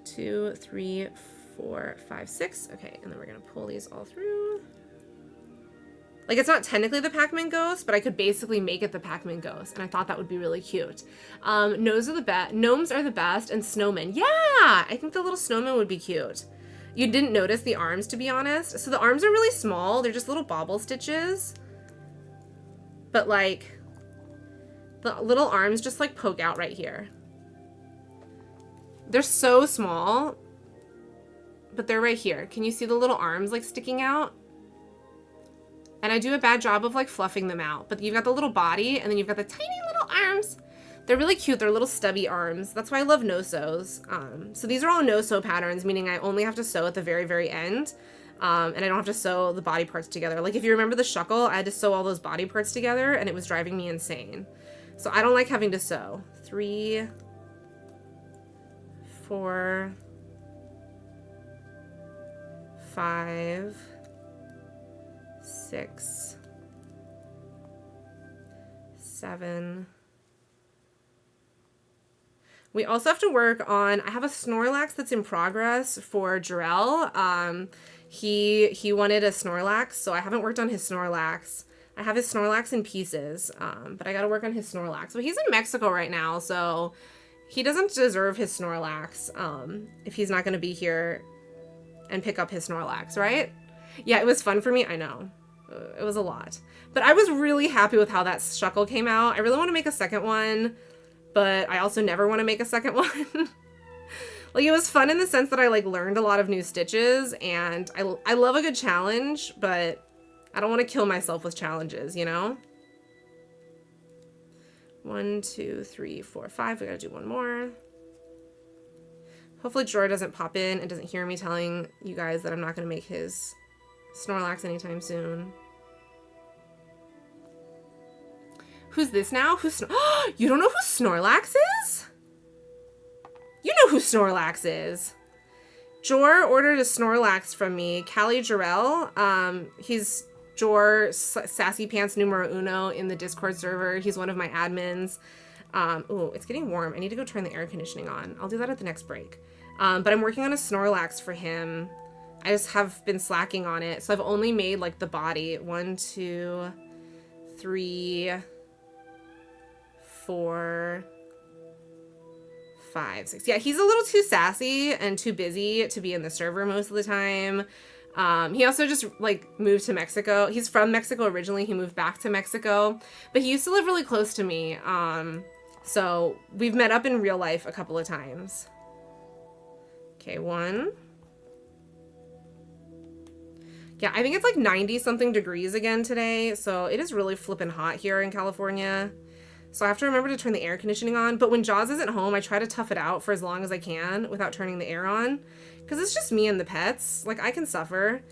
2, 3, 4, 5, 6. Okay, and then we're gonna pull these all through. Like, it's not technically the Pac-Man ghost, but I could basically make it the Pac-Man ghost, and I thought that would be really cute. Gnomes are the best, and snowmen. Yeah, I think the little snowman would be cute. You didn't notice the arms, to be honest. So the arms are really small. They're just little bobble stitches. But, like, the little arms just, like, poke out right here. They're so small, but they're right here. Can you see the little arms like sticking out? And I do a bad job of like fluffing them out, but you've got the little body and then you've got the tiny little arms. They're really cute. They're little stubby arms. That's why I love no-sews. So these are all no-sew patterns, meaning I only have to sew at the very, very end. And I don't have to sew the body parts together. Like if you remember the shuckle, I had to sew all those body parts together and it was driving me insane. So I don't like having to sew. 3, 4, 5, 6, 7. We also have to work on, I have a Snorlax that's in progress for Jarell. He wanted a Snorlax, so I haven't worked on his Snorlax. I have his Snorlax in pieces, but I gotta work on his Snorlax. But he's in Mexico right now, so he doesn't deserve his Snorlax if he's not gonna be here and pick up his Snorlax, right? Yeah, it was fun for me, I know. It was a lot. But I was really happy with how that shuckle came out. I really want to make a second one, but I also never want to make a second one. Like, it was fun in the sense that I, like, learned a lot of new stitches, and I love a good challenge, but I don't want to kill myself with challenges, you know? 1, 2, 3, 4, 5. We gotta do one more. Hopefully Jorah doesn't pop in and doesn't hear me telling you guys that I'm not gonna make his Snorlax anytime soon. Who's this now? You don't know who Snorlax is? You know who Snorlax is. Jor ordered a Snorlax from me. Callie Jarrell. He's Jor Sassy Pants numero uno in the Discord server. He's one of my admins. Ooh, it's getting warm. I need to go turn the air conditioning on. I'll do that at the next break. But I'm working on a Snorlax for him. I just have been slacking on it. So I've only made like the body. 1, 2, 3, 4, 5, 6. Yeah, he's a little too sassy and too busy to be in the server most of the time. He also just like moved to Mexico. He's from Mexico originally. He moved back to Mexico, but he used to live really close to me. So we've met up in real life a couple of times. Okay, 1. Yeah, I think it's like 90 something degrees again today. So it is really flippin' hot here in California. So I have to remember to turn the air conditioning on. But when Jaws isn't home, I try to tough it out for as long as I can without turning the air on. Because it's just me and the pets. Like, I can suffer.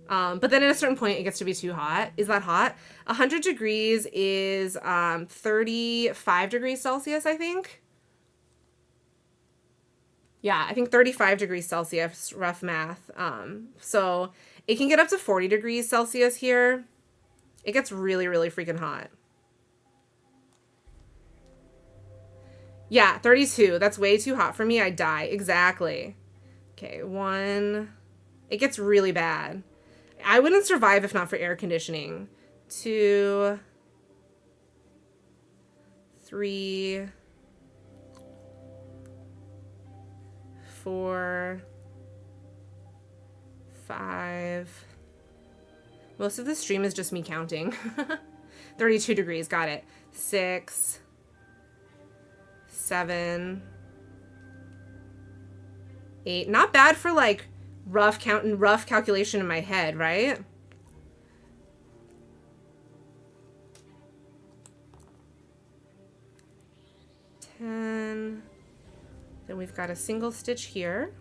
But then at a certain point, it gets to be too hot. Is that hot? 100 degrees is 35 degrees Celsius, I think. Yeah, I think 35 degrees Celsius, rough math. So it can get up to 40 degrees Celsius here. It gets really, really freaking hot. Yeah, 32. That's way too hot for me. I'd die. Exactly. Okay, 1. It gets really bad. I wouldn't survive if not for air conditioning. 2, 3, 4, 5. Most of the stream is just me counting. 32 degrees. Got it. 6, 7, 8. Not bad for like rough calculation in my head, right? 10. Then we've got a single stitch here.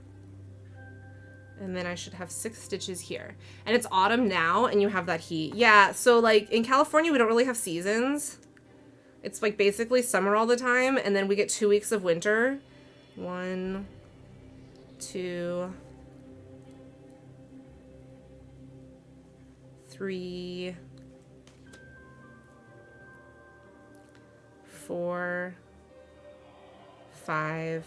And then I should have 6 stitches here. And it's autumn now and you have that heat. Yeah, so like in California we don't really have seasons. It's like basically summer all the time, and then we get 2 weeks of winter. 1, 2, 3, 4, 5,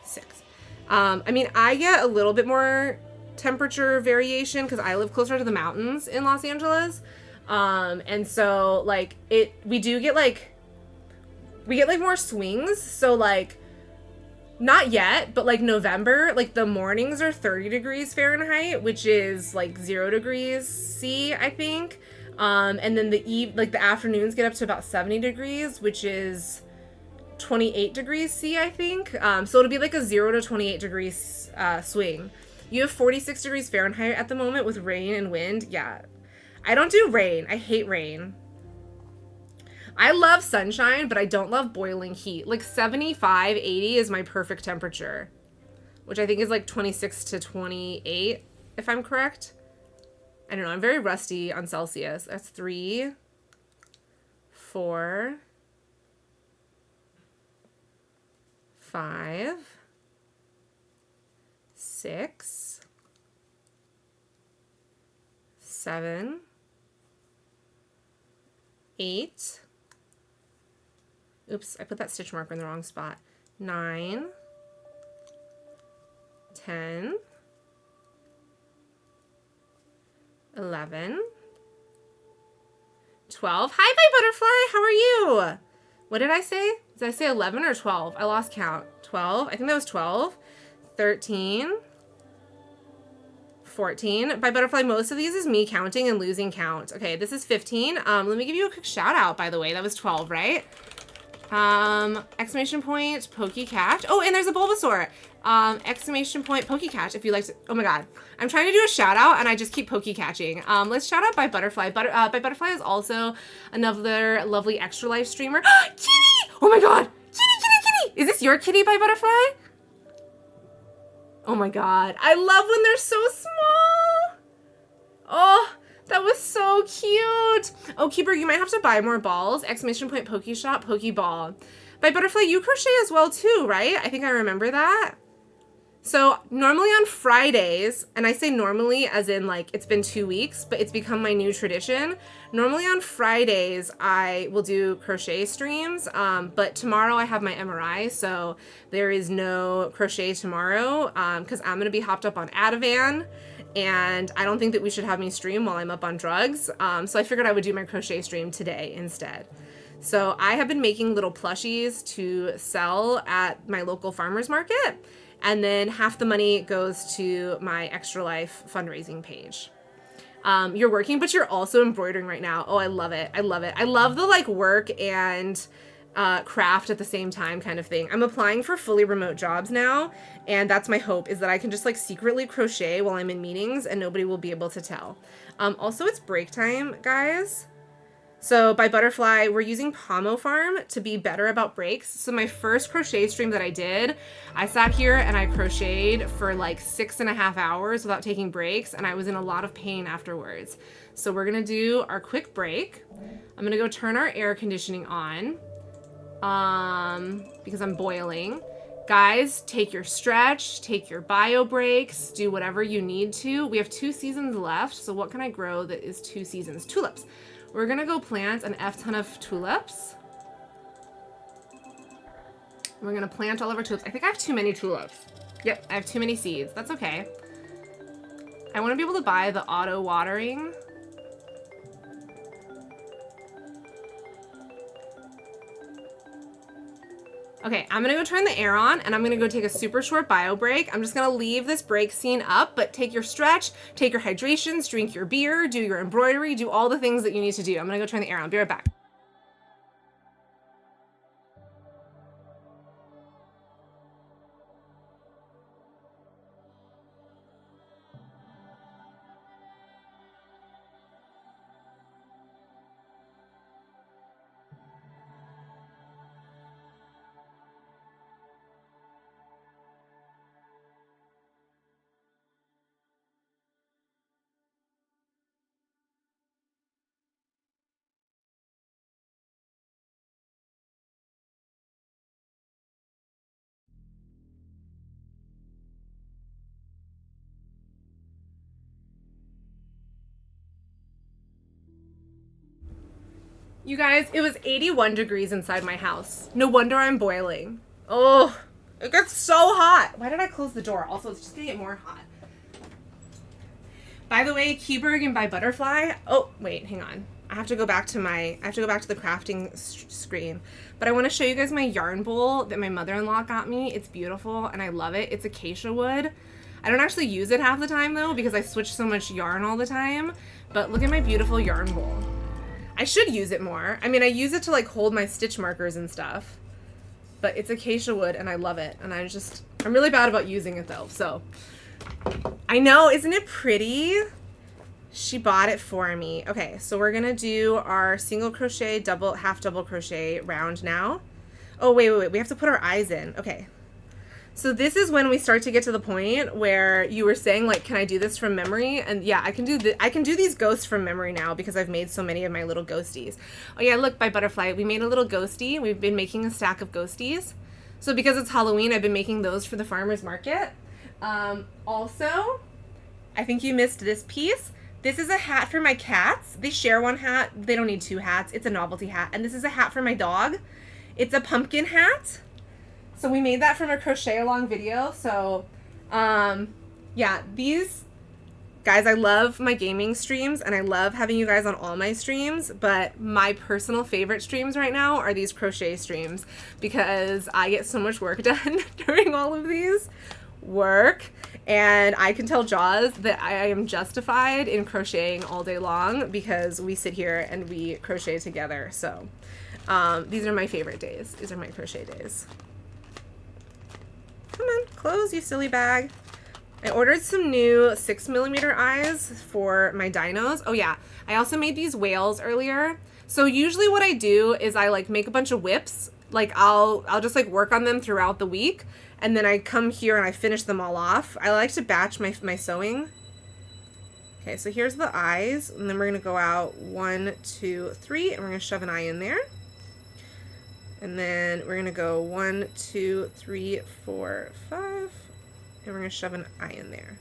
6. I mean, I get a little bit more temperature variation because I live closer to the mountains in Los Angeles. And so like we get like more swings. So like not yet, but like November, like the mornings are 30 degrees Fahrenheit, which is like 0 degrees C, I think. And then the afternoons get up to about 70 degrees, which is 28 degrees C, I think. So it'll be like a 0 to 28 degrees swing. You have 46 degrees Fahrenheit at the moment with rain and wind. Yeah. I don't do rain. I hate rain. I love sunshine, but I don't love boiling heat. Like 75, 80 is my perfect temperature, which I think is like 26 to 28, if I'm correct. I don't know. I'm very rusty on Celsius. That's 3, 4, 5, 6, 7, 8. Oops, I put that stitch marker in the wrong spot. 9, 10, 11, 12. Hi, my butterfly. How are you? What did I say? Did I say 11 or 12? I lost count. 12. I think that was 12. 13. 14. By butterfly, most of these is me counting and losing count. Okay, this is 15. Let me give you a quick shout out, by the way. That was 12, right? Exclamation point, Pokecash. Oh, and there's a Bulbasaur. Exclamation point Pokecatch if you like to. Oh my god, I'm trying to do a shout out and I just keep Pokecatching. Let's shout out By Butterfly. By Butterfly is also another lovely Extra Life streamer. Kitty! Oh my god, kitty! Is this your kitty, By Butterfly? Oh my god, I love when they're so small. Oh, that was so cute. Oh, Keeper, you might have to buy more balls. Exclamation point Pokeshop, Pokeball. By Butterfly, you crochet as well too, right? I think I remember that. So normally on Fridays, and I say normally as in like it's been 2 weeks, but it's become my new tradition. Normally on Fridays, I will do crochet streams, but tomorrow I have my MRI, so there is no crochet tomorrow because I'm going to be hopped up on Ativan, and I don't think that we should have me stream while I'm up on drugs. So I figured I would do my crochet stream today instead. So I have been making little plushies to sell at my local farmer's market. And then half the money goes to my Extra Life fundraising page. You're working, but you're also embroidering right now. Oh, I love it. I love it. I love the like work and craft at the same time kind of thing. I'm applying for fully remote jobs now. And that's my hope, is that I can just like secretly crochet while I'm in meetings and nobody will be able to tell. Also, it's break time, guys. So by Butterfly, we're using Pomo Farm to be better about breaks. So my first crochet stream that I did, I sat here and I crocheted for like 6.5 hours without taking breaks, and I was in a lot of pain afterwards. So we're gonna do our quick break. I'm gonna go turn our air conditioning on because I'm boiling. Guys, take your stretch, take your bio breaks, do whatever you need to. We have 2 seasons left, so what can I grow that is 2 seasons? Tulips. We're gonna go plant an F-ton of tulips. We're gonna plant all of our tulips. I think I have too many tulips. Yep, I have too many seeds. That's okay. I wanna be able to buy the auto watering. Okay, I'm gonna go turn the air on and I'm gonna go take a super short bio break. I'm just gonna leave this break scene up, but take your stretch, take your hydrations, drink your beer, do your embroidery, do all the things that you need to do. I'm gonna go turn the air on. Be right back. You guys, it was 81 degrees inside my house. No wonder I'm boiling. Oh, it gets so hot. Why did I close the door? Also, it's just gonna get more hot. By the way, Keyberg and By Butterfly. Oh, wait, hang on. I have to go back to the crafting screen. But I want to show you guys my yarn bowl that my mother-in-law got me. It's beautiful and I love it. It's acacia wood. I don't actually use it half the time though because I switch so much yarn all the time. But look at my beautiful yarn bowl. I should use it more. I mean, I use it to like hold my stitch markers and stuff. But it's acacia wood and I love it. And I'm really bad about using it though. So I know, isn't it pretty? She bought it for me. Okay, so we're gonna do our single crochet, half double crochet round now. Oh, wait. We have to put our eyes in. Okay. So this is when we start to get to the point where you were saying, like, can I do this from memory? And yeah, I can do these ghosts from memory now because I've made so many of my little ghosties. Oh yeah, look, By Butterfly, we made a little ghostie. We've been making a stack of ghosties. So because it's Halloween, I've been making those for the farmer's market. Also, I think you missed this piece. This is a hat for my cats. They share one hat. They don't need 2 hats. It's a novelty hat. And this is a hat for my dog. It's a pumpkin hat. So we made that from a crochet along video. So, yeah, these guys, I love my gaming streams and I love having you guys on all my streams, but my personal favorite streams right now are these crochet streams because I get so much work done during all of these work, and I can tell Jaws that I am justified in crocheting all day long because we sit here and we crochet together. So, these are my favorite days. These are my crochet days. Come on, Close, you silly bag. I ordered some new 6mm eyes for my dinos. Oh yeah, I also made these whales earlier. So usually what I do is I like make a bunch of whips. Like I'll just like work on them throughout the week, and then I come here and I finish them all off. I like to batch my sewing. Okay, so here's the eyes, and then we're gonna go out 1, 2, 3, and we're gonna shove an eye in there. And then we're gonna go 1, 2, 3, 4, 5. And we're going to shove an eye in there.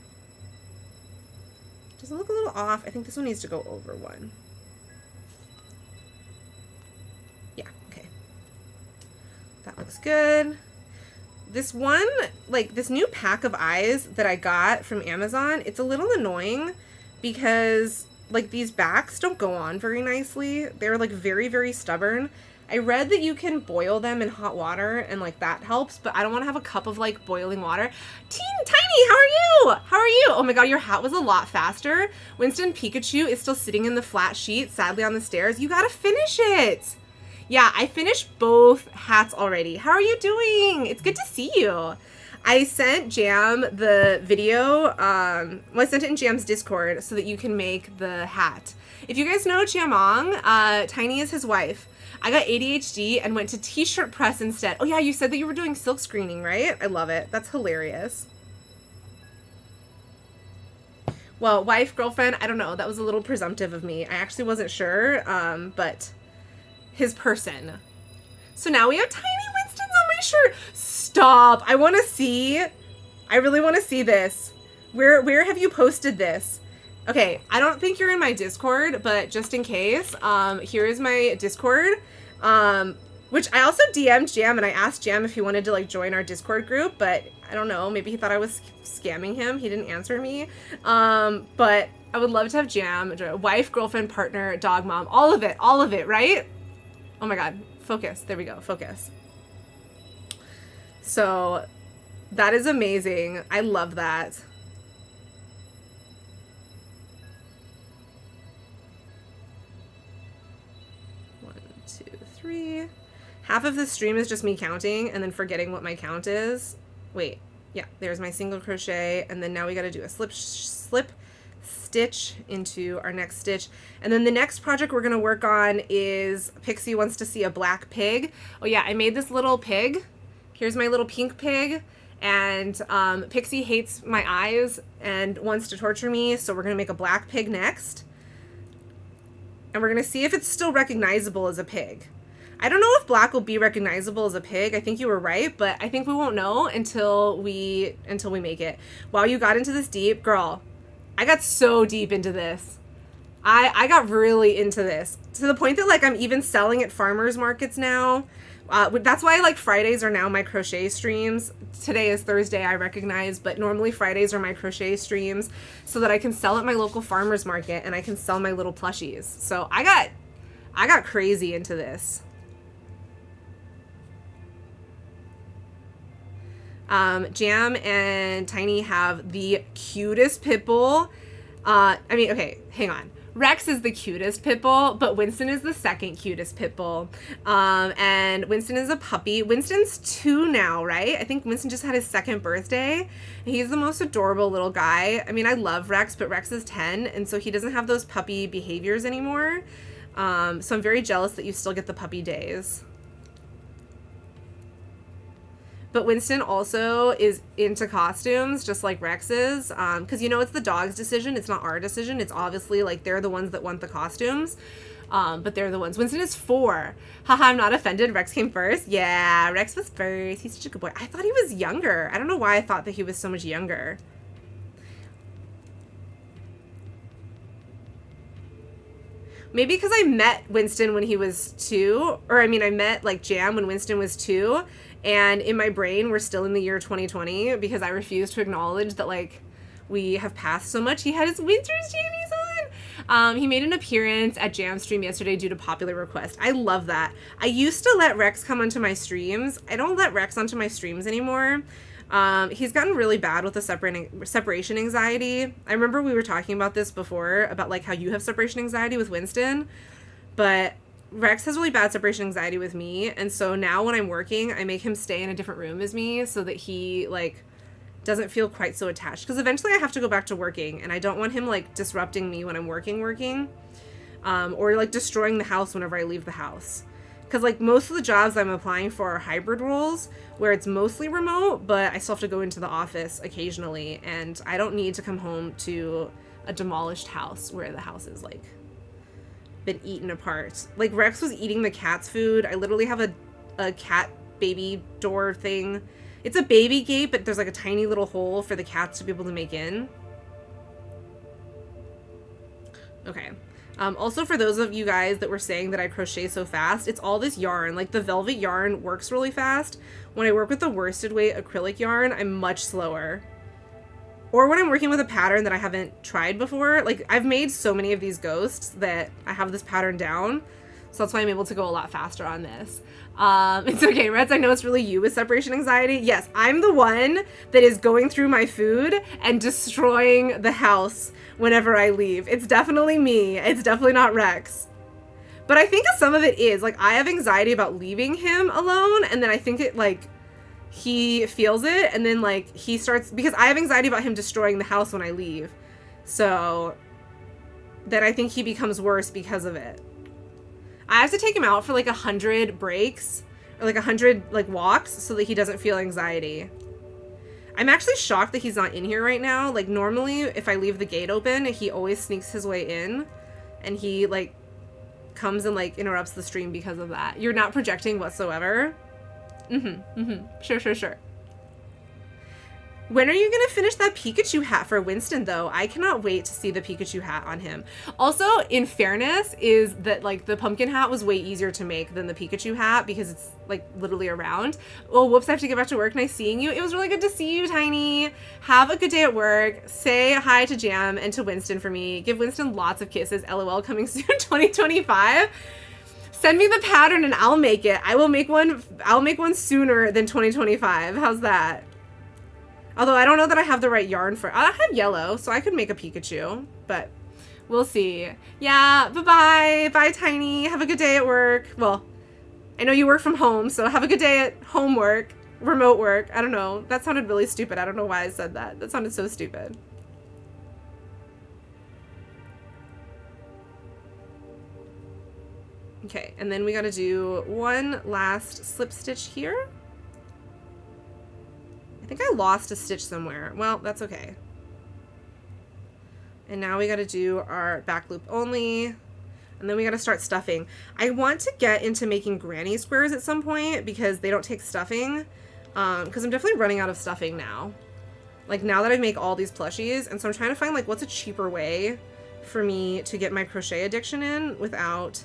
Does it look a little off? I think this one needs to go over 1. Yeah, okay. That looks good. This one, like this new pack of eyes that I got from Amazon, it's a little annoying because like these backs don't go on very nicely. They're like very, very stubborn. I read that you can boil them in hot water and like that helps, but I don't want to have a cup of like boiling water. Tiny, how are you? How are you? Oh my god, your hat was a lot faster. Winston Pikachu is still sitting in the flat sheet, sadly on the stairs. You gotta finish it. Yeah, I finished both hats already. How are you doing? It's good to see you. I sent Jam the video, well, I sent it in Jam's Discord so that you can make the hat. If you guys know Jamong, Tiny is his wife. I got ADHD and went to t-shirt press instead. Oh yeah, you said that you were doing silk screening, right? I love it. That's hilarious. Well, wife, girlfriend, I don't know. That was a little presumptive of me. I actually wasn't sure, but his person. So now we have Tiny Winston's on my shirt. Stop. I want to see. I really want to see this. Where have you posted this? Okay, I don't think you're in my Discord, but just in case, here is my Discord, which I also DM'd Jam, and I asked Jam if he wanted to, like, join our Discord group, but I don't know, maybe he thought I was scamming him. He didn't answer me, but I would love to have Jam, wife, girlfriend, partner, dog, mom, all of it, right? Oh my god, focus. There we go, focus. So, that is amazing. I love that. Half of the stream is just me counting and then forgetting what my count is. Wait, yeah, there's my single crochet, and then now we got to do a slip stitch into our next stitch. And then the next project we're going to work on is Pixie wants to see a black pig. Oh yeah, I made this little pig. Here's my little pink pig. And Pixie hates my eyes and wants to torture me, so we're going to make a black pig next. And we're going to see if it's still recognizable as a pig. I don't know if black will be recognizable as a pig. I think you were right, but I think we won't know until we make it. Wow, you got into this deep. Girl, I got so deep into this. I got really into this to the point that like I'm even selling at farmers markets now. That's why like Fridays are now my crochet streams. Today is Thursday, I recognize, but normally Fridays are my crochet streams so that I can sell at my local farmers market and I can sell my little plushies. So I got crazy into this. Jam and Tiny have the cutest pit bull. I mean, okay, hang on. Rex is the cutest pit bull, but Winston is the second cutest pit bull. And Winston is a puppy. Winston's 2 now, right? I think Winston just had his 2nd birthday. He's the most adorable little guy. I mean, I love Rex, but Rex is 10, and so he doesn't have those puppy behaviors anymore. So I'm very jealous that you still get the puppy days. But Winston also is into costumes, just like Rex is. Because, you know, it's the dog's decision. It's not our decision. It's obviously, like, they're the ones that want the costumes. But they're the ones. Winston is 4. Haha, I'm not offended. Rex came first. Yeah, Rex was first. He's such a good boy. I thought he was younger. I don't know why I thought that he was so much younger. Maybe because I met Winston when he was 2. Or, I mean, I met, like, Jam when Winston was 2. And in my brain, we're still in the year 2020 because I refuse to acknowledge that, like, we have passed so much. He had his winter's jammies on. He made an appearance at Jam Stream yesterday due to popular request. I love that. I used to let Rex come onto my streams. I don't let Rex onto my streams anymore. He's gotten really bad with the separation anxiety. I remember we were talking about this before, about, like, how you have separation anxiety with Winston. But Rex has really bad separation anxiety with me, and so now when I'm working, I make him stay in a different room as me so that he, like, doesn't feel quite so attached. Because eventually I have to go back to working, and I don't want him, like, disrupting me when I'm working. Or, like, destroying the house whenever I leave the house. Because, like, most of the jobs I'm applying for are hybrid roles, where it's mostly remote, but I still have to go into the office occasionally, and I don't need to come home to a demolished house where the house is, like, been eaten apart. Like, Rex was eating the cat's food. I literally have a cat baby door thing. It's a baby gate, but there's, like, a tiny little hole for the cats to be able to make in. Okay. Also, for those of you guys that were saying that I crochet so fast, it's all this yarn. Like, the velvet yarn works really fast. When I work with the worsted weight acrylic yarn, I'm much slower. Or when I'm working with a pattern that I haven't tried before. Like, I've made so many of these ghosts that I have this pattern down. So that's why I'm able to go a lot faster on this. It's okay, Reds, I know it's really you with separation anxiety. Yes, I'm the one that is going through my food and destroying the house whenever I leave. It's definitely me. It's definitely not Rex. But I think some of it is. Like, I have anxiety about leaving him alone, and then I think it, like, he feels it, and then, like, he starts... Because I have anxiety about him destroying the house when I leave. So, then I think he becomes worse because of it. I have to take him out for, like, 100 breaks, or, like, 100, like, walks, so that he doesn't feel anxiety. I'm actually shocked that he's not in here right now. Like, normally, if I leave the gate open, he always sneaks his way in, and he, like, comes and, like, interrupts the stream because of that. You're not projecting whatsoever? Sure. When are you gonna finish that Pikachu hat for Winston, though? I cannot wait to see the Pikachu hat on him. Also, in fairness, is that, like, the pumpkin hat was way easier to make than the Pikachu hat because it's, like, literally around. Oh, whoops, I have to get back to work. Nice seeing you. It was really good to see you, Tiny. Have a good day at work. Say hi to Jam and to Winston for me. Give Winston lots of kisses. LOL, coming soon, 2025. Send me the pattern and I'll make it. I'll make one sooner than 2025. How's that? Although I don't know that I have the right yarn for... I have yellow, so I could make a Pikachu. But we'll see. Yeah, bye-bye. Bye, Tiny. Have a good day at work. Well, I know you work from home, so have a good day at home work. Remote work. I don't know. That sounded really stupid. I don't know why I said that. That sounded so stupid. Okay, and then we gotta do one last slip stitch here. I think I lost a stitch somewhere. Well, that's okay. And now we gotta do our back loop only, and then we gotta start stuffing. I want to get into making granny squares at some point because they don't take stuffing, because I'm definitely running out of stuffing now. Like, now that I make all these plushies, and so I'm trying to find, like, what's a cheaper way for me to get my crochet addiction in without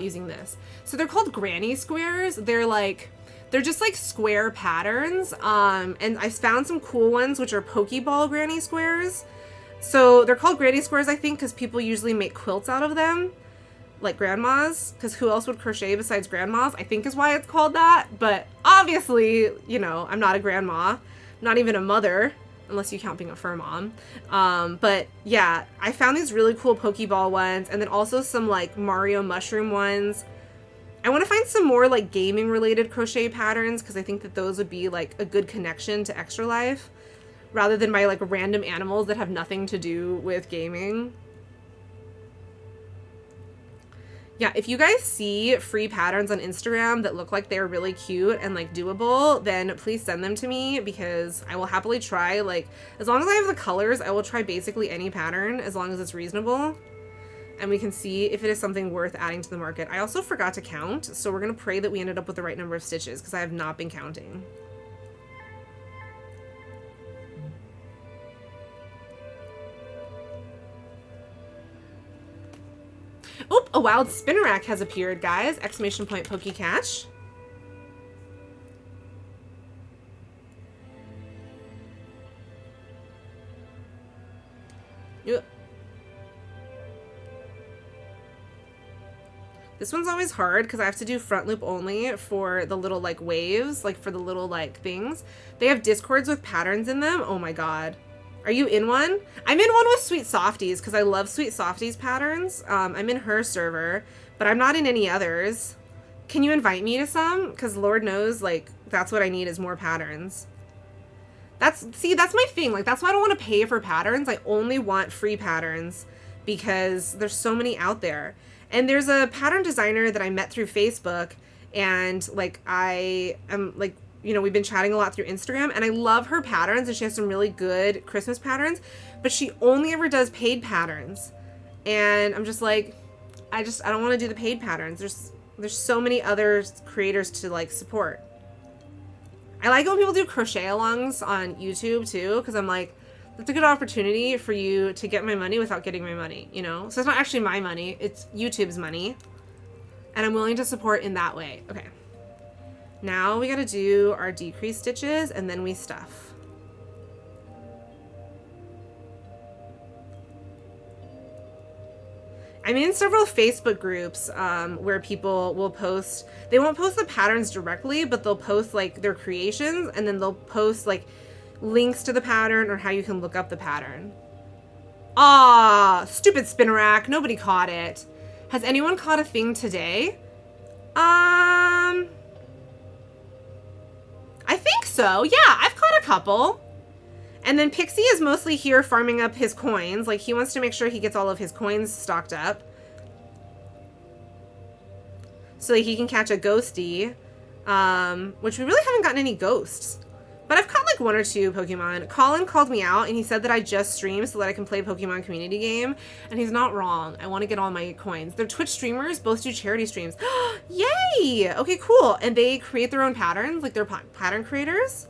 using this. So they're called granny squares. They're just like square patterns. And I found some cool ones, which are Pokeball granny squares. So they're called granny squares, I think, because people usually make quilts out of them, like grandmas, because who else would crochet besides grandmas, I think is why it's called that. But obviously, you know, I'm not a grandma, not even a mother, unless you count being a fur mom. But yeah, I found these really cool Pokeball ones, and then also some like Mario mushroom ones. I want to find some more like gaming related crochet patterns because I think that those would be like a good connection to Extra Life rather than my like random animals that have nothing to do with gaming. Yeah, if you guys see free patterns on Instagram that look like they're really cute and like doable, then please send them to me because I will happily try, like, as long as I have the colors, I will try basically any pattern as long as it's reasonable. And we can see if it is something worth adding to the market. I also forgot to count, so we're going to pray that we ended up with the right number of stitches because I have not been counting. Oop, a wild spinnerack has appeared, guys. Exclamation point pokey catch. Yep. This one's always hard because I have to do front loop only for the little like waves, like for the little like things. They have discords with patterns in them. Oh my god. Are you in one? I'm in one with Sweet Softies because I love Sweet Softies patterns. I'm in her server, but I'm not in any others. Can you invite me to some? Because Lord knows, like, that's what I need is more patterns. That's my thing. Like, that's why I don't want to pay for patterns. I only want free patterns because there's so many out there. And there's a pattern designer that I met through Facebook, and like I am like, you know, we've been chatting a lot through Instagram, and I love her patterns, and she has some really good Christmas patterns, but she only ever does paid patterns. And I'm just like, I don't want to do the paid patterns. There's so many other creators to like support. I like it when people do crochet alongs on YouTube too, because I'm like, that's a good opportunity for you to get my money without getting my money, you know? So it's not actually my money, it's YouTube's money. And I'm willing to support in that way. Okay. Now we gotta do our decrease stitches, and then we stuff. I'm in several Facebook groups where people will post, they won't post the patterns directly, but they'll post like their creations, and then they'll post like links to the pattern or how you can look up the pattern. Ah, stupid spinnerack. Nobody caught it. Has anyone caught a thing today? I think so. Yeah, I've caught a couple. And then Pixie is mostly here farming up his coins. Like, he wants to make sure he gets all of his coins stocked up, so that he can catch a ghosty, which we really haven't gotten any ghosts. But I've caught like 1 or 2 Pokemon. Colin called me out, and he said that I just stream so that I can play Pokemon community game. And he's not wrong. I want to get all my coins. They're Twitch streamers, both do charity streams. Yay! Okay, cool. And they create their own patterns, like they're pattern creators.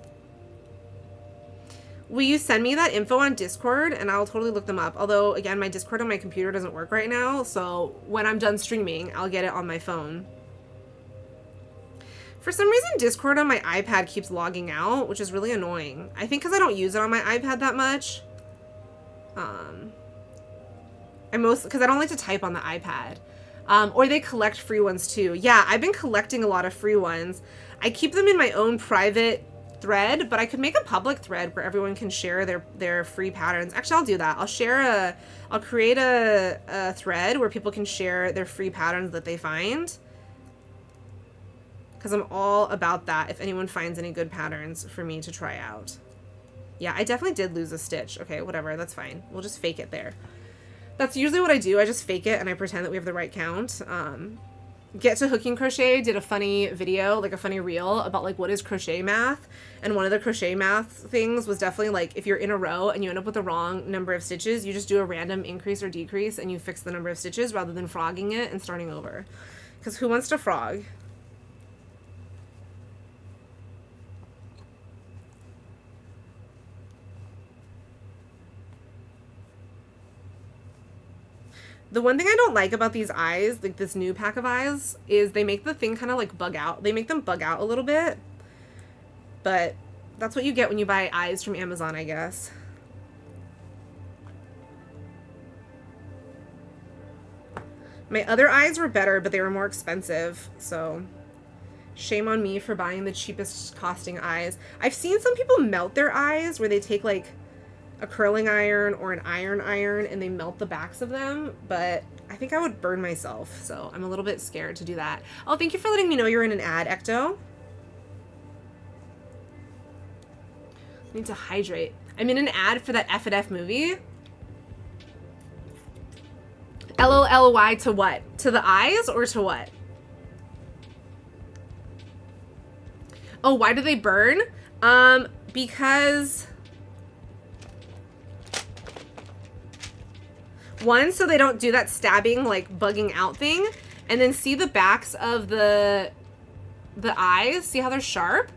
Will you send me that info on Discord, and I'll totally look them up. Although, again, my Discord on my computer doesn't work right now, so when I'm done streaming, I'll get it on my phone. For some reason, Discord on my iPad keeps logging out, which is really annoying. I think because I don't use it on my iPad that much. Because I don't like to type on the iPad. Or they collect free ones too. Yeah, I've been collecting a lot of free ones. I keep them in my own private thread, but I could make a public thread where everyone can share their free patterns. Actually, I'll do that. I'll create a thread where people can share their free patterns that they find. Because I'm all about that if anyone finds any good patterns for me to try out. Yeah, I definitely did lose a stitch. Okay, whatever, that's fine. We'll just fake it there. That's usually what I do. I just fake it and I pretend that we have the right count. Get to Hooking Crochet did a funny video, like a funny reel about like what is crochet math. And one of the crochet math things was definitely like if you're in a row and you end up with the wrong number of stitches, you just do a random increase or decrease and you fix the number of stitches rather than frogging it and starting over. Because who wants to frog? The one thing I don't like about these eyes, like this new pack of eyes, is they make the thing kind of like bug out. They make them bug out a little bit. But that's what you get when you buy eyes from Amazon, I guess. My other eyes were better, but they were more expensive. So shame on me for buying the cheapest costing eyes. I've seen some people melt their eyes where they take like a curling iron or an iron and they melt the backs of them, but I think I would burn myself, so I'm a little bit scared to do that. Oh, thank you for letting me know you're in an ad, Ecto. I need to hydrate. I'm in an ad for that F&F movie. LOLY to what? To the eyes or to what? Oh, why do they burn? Because one, so they don't do that stabbing, like bugging out thing, and then see the backs of the eyes, see how they're sharp?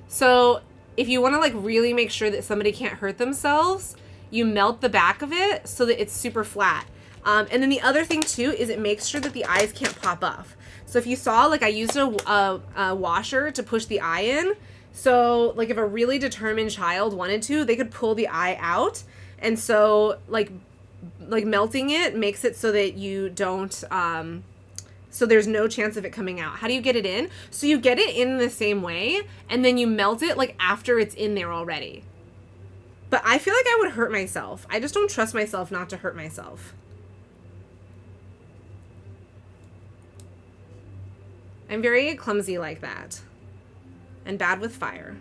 So if you want to like really make sure that somebody can't hurt themselves, you melt the back of it so that it's super flat. And then the other thing too is it makes sure that the eyes can't pop off. So if you saw, like I used a washer to push the eye in, so like if a really determined child wanted to, they could pull the eye out, and so like melting it makes it so that you don't, so there's no chance of it coming out. How do you get it in? So you get it in the same way, and then you melt it like after it's in there already. But I feel like I would hurt myself. I just don't trust myself not to hurt myself. I'm very clumsy like that. And bad with fire.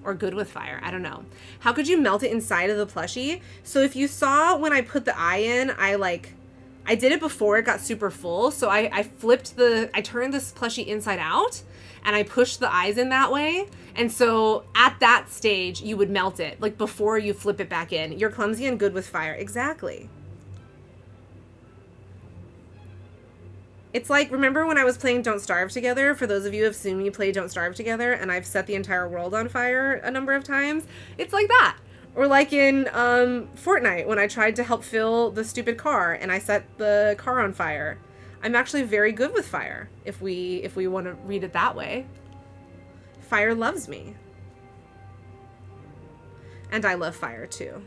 or good with fire. I don't know. How could you melt it inside of the plushie? So if you saw when I put the eye in, I did it before it got super full. So I turned this plushie inside out and I pushed the eyes in that way. And so at that stage, you would melt it, like before you flip it back in. You're clumsy and good with fire. Exactly. It's like, remember when I was playing Don't Starve together? For those of you who have seen me play Don't Starve together, and I've set the entire world on fire a number of times. It's like that. Or like in Fortnite, when I tried to help fill the stupid car, and I set the car on fire. I'm actually very good with fire, if we want to read it that way. Fire loves me. And I love fire too.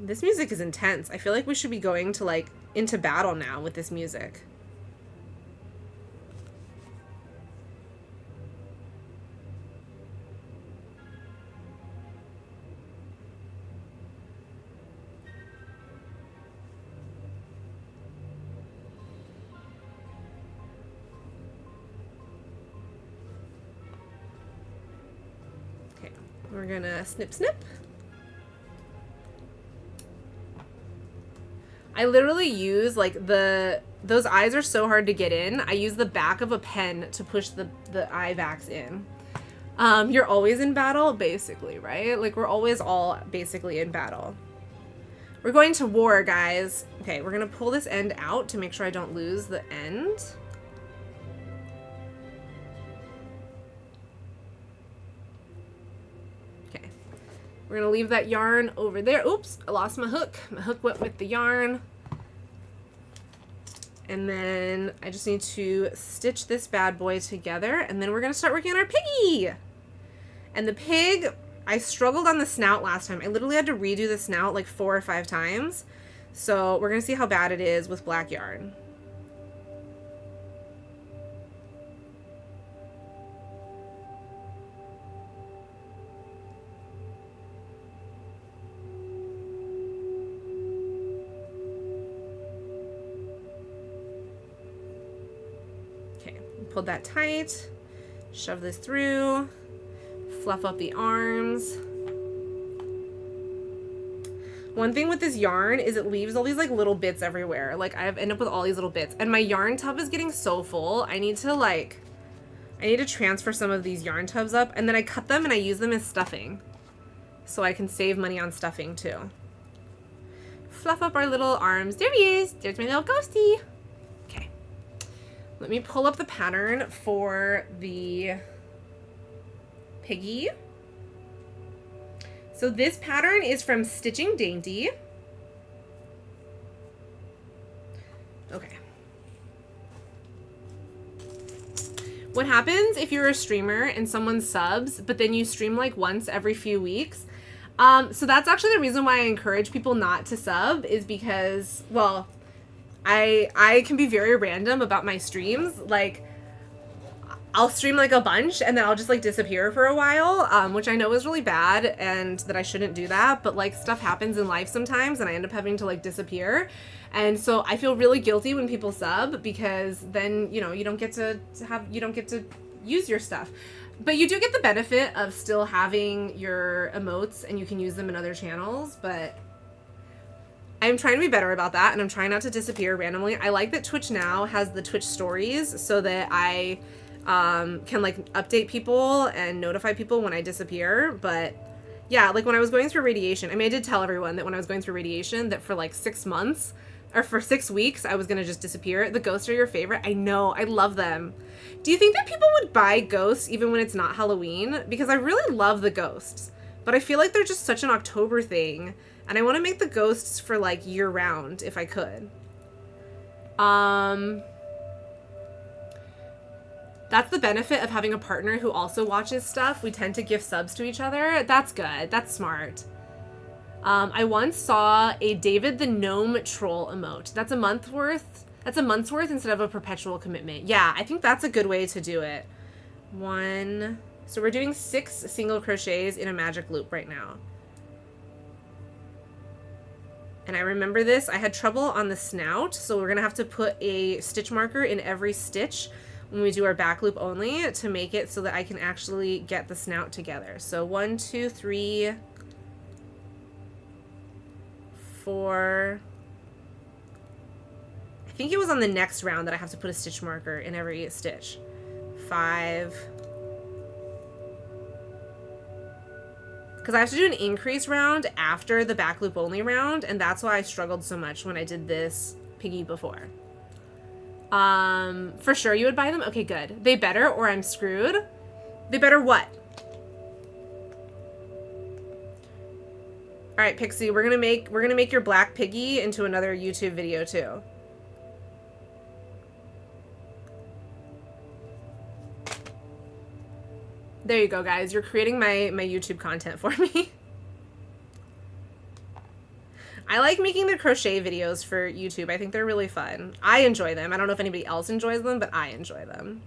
This music is intense. I feel like we should be going to like into battle now with this music. Okay, we're gonna snip snip. I literally use like those eyes are so hard to get in. I use the back of a pen to push the eye backs in. You're always in battle, basically, right? Like we're always all basically in battle. We're going to war, guys. Okay, we're gonna pull this end out to make sure I don't lose the end. Okay, we're gonna leave that yarn over there. Oops, I lost my hook. My hook went with the yarn. And then I just need to stitch this bad boy together, and then we're gonna start working on our piggy. And the pig, I struggled on the snout last time. I literally had to redo the snout like 4 or 5 times. So we're gonna see how bad it is with black yarn. Pull that tight, shove this through, fluff up the arms. One thing with this yarn is it leaves all these like little bits everywhere. Like I end up with all these little bits, and my yarn tub is getting so full. I need to transfer some of these yarn tubs up, and then I cut them and I use them as stuffing. So I can save money on stuffing too. Fluff up our little arms. There he is. There's my little ghosty. Let me pull up the pattern for the piggy. So this pattern is from Stitching Dainty. Okay. What happens if you're a streamer and someone subs, but then you stream like once every few weeks? So that's actually the reason why I encourage people not to sub, is because, well, I can be very random about my streams. Like I'll stream like a bunch and then I'll just like disappear for a while, which I know is really bad and that I shouldn't do that, but like stuff happens in life sometimes and I end up having to like disappear. And so I feel really guilty when people sub, because then, you know, you don't get to use your stuff. But you do get the benefit of still having your emotes and you can use them in other channels, but I'm trying to be better about that, and I'm trying not to disappear randomly. I like that Twitch now has the Twitch stories so that I can like update people and notify people when I disappear. But yeah, like when I was going through radiation, I mean, I did tell everyone that when I was going through radiation that for like 6 months or for 6 weeks, I was going to just disappear. The ghosts are your favorite. I know. I love them. Do you think that people would buy ghosts even when it's not Halloween? Because I really love the ghosts, but I feel like they're just such an October thing. And I want to make the ghosts for like year round if I could. That's the benefit of having a partner who also watches stuff. We tend to give subs to each other. That's good. That's smart. I once saw a David the Gnome Troll emote. That's a month's worth. That's a month's worth instead of a perpetual commitment. Yeah, I think that's a good way to do it. 1 So we're doing 6 single crochets in a magic loop right now. And I remember this, I had trouble on the snout, so we're gonna have to put a stitch marker in every stitch when we do our back loop only to make it so that I can actually get the snout together. So 1, 2, 3, 4. I think it was on the next round that I have to put a stitch marker in every stitch. 5. Because I have to do an increase round after the back loop only round, and that's why I struggled so much when I did this piggy before. For sure you would buy them? Okay, good. They better or I'm screwed. They better what? All right, Pixie, we're gonna make your black piggy into another YouTube video too. There you go, guys. You're creating my YouTube content for me. I like making the crochet videos for YouTube. I think they're really fun. I enjoy them. I don't know if anybody else enjoys them, but I enjoy them.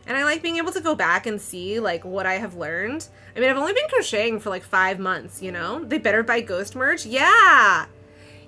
And I like being able to go back and see like what I have learned. I mean, I've only been crocheting for like 5 months, you know? They better buy ghost merch. Yeah!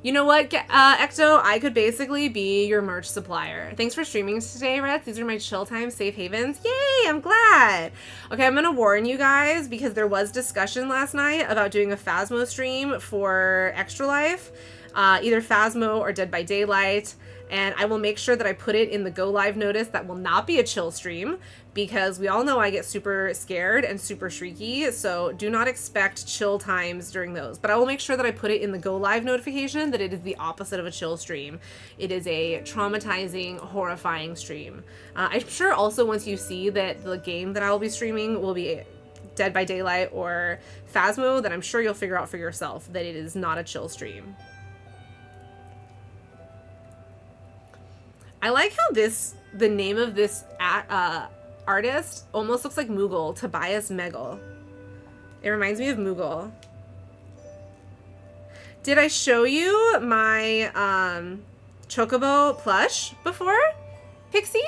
You know what, Ecto? I could basically be your merch supplier. Thanks for streaming today, Reds. These are my chill time safe havens. Yay, I'm glad. Okay, I'm gonna warn you guys because there was discussion last night about doing a Phasmo stream for Extra Life, either Phasmo or Dead by Daylight. And I will make sure that I put it in the go live notice. That will not be a chill stream because we all know I get super scared and super shrieky. So do not expect chill times during those. But I will make sure that I put it in the go live notification that it is the opposite of a chill stream. It is a traumatizing, horrifying stream. I'm sure also once you see that the game that I will be streaming will be Dead by Daylight or Phasmo, then I'm sure you'll figure out for yourself that it is not a chill stream. I like how the name of this artist almost looks like Moogle, Tobias Meggle. It reminds me of Moogle. Did I show you my Chocobo plush before, Pixie?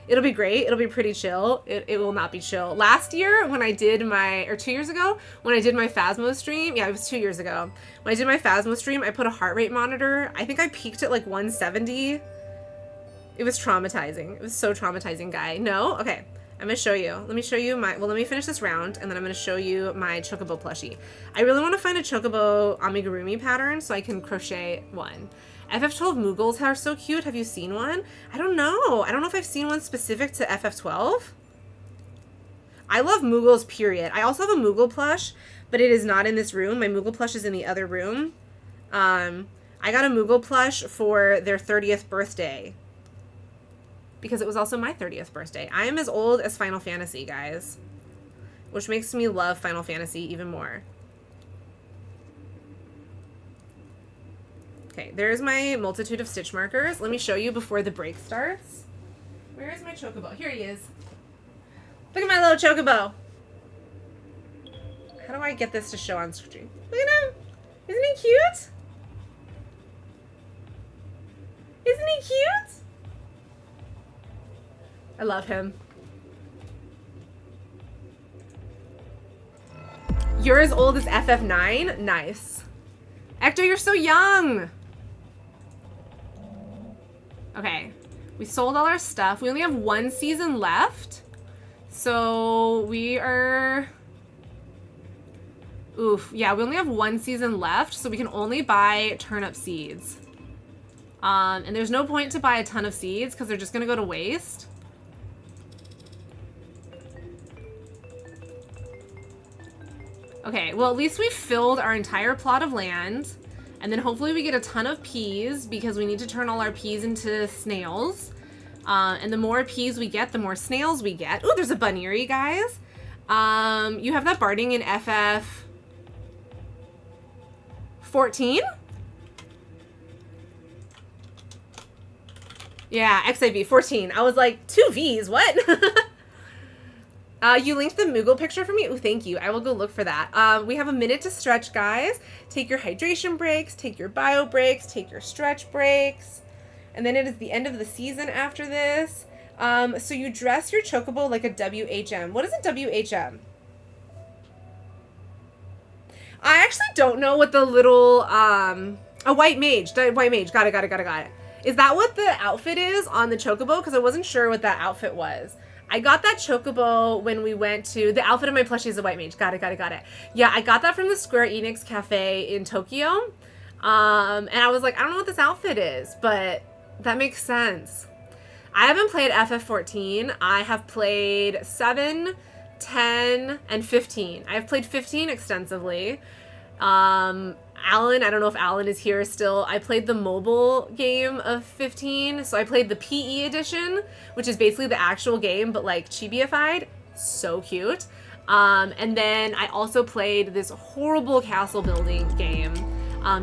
It'll be great. It'll be pretty chill. It will not be chill. Last year when I did or 2 years ago when I did my Phasmo stream, yeah, it was 2 years ago. When I did my Phasmo stream, I put a heart rate monitor. I think I peaked at like 170. It was traumatizing. It was so traumatizing, guy. No? Okay. I'm going to show you. Let me show you let me finish this round, and then I'm going to show you my Chocobo plushie. I really want to find a Chocobo amigurumi pattern so I can crochet one. FF12 Moogles are so cute. Have you seen one? I don't know. I don't know if I've seen one specific to FF12. I love Moogles, period. I also have a Moogle plush, but it is not in this room. My Moogle plush is in the other room. I got a Moogle plush for their 30th birthday. Because it was also my 30th birthday. I am as old as Final Fantasy, guys. Which makes me love Final Fantasy even more. Okay, there's my multitude of stitch markers. Let me show you before the break starts. Where is my Chocobo? Here he is. Look at my little Chocobo. How do I get this to show on screen? Look at him. Isn't he cute? Isn't he cute? I love him. You're as old as FF9? Nice. Ecto, you're so young. Okay. We sold all our stuff. We only have 1 season left. So we are... Oof. Yeah, we only have 1 season left. So we can only buy turnip seeds. And there's no point to buy a ton of seeds because they're just going to go to waste. Okay, well, at least we filled our entire plot of land, and then hopefully we get a ton of peas because we need to turn all our peas into snails. And the more peas we get, the more snails we get. Ooh, there's a bunnery, guys. You have that barding in FF 14? Yeah, XIV 14. I was like, 2 V's, what? You linked the Moogle picture for me? Oh, thank you. I will go look for that. We have a minute to stretch, guys. Take your hydration breaks, take your bio breaks, take your stretch breaks. And then it is the end of the season after this. So you dress your chocobo like a WHM. What is a WHM? I actually don't know what the little, a white mage. White mage. Got it. Is that what the outfit is on the chocobo? Because I wasn't sure what that outfit was. I got that chocobo when we went to, the outfit of my plushie is a white mage. Got it. Yeah, I got that from the Square Enix cafe in Tokyo. And I was like, I don't know what this outfit is, but that makes sense. I haven't played FF14. I have played 7, 10, and 15. I've played 15 extensively. Alan, I don't know if Alan is here still. I played the mobile game of 15. So I played the PE edition, which is basically the actual game, but like chibi-ified. So cute. And then I also played this horrible castle building game.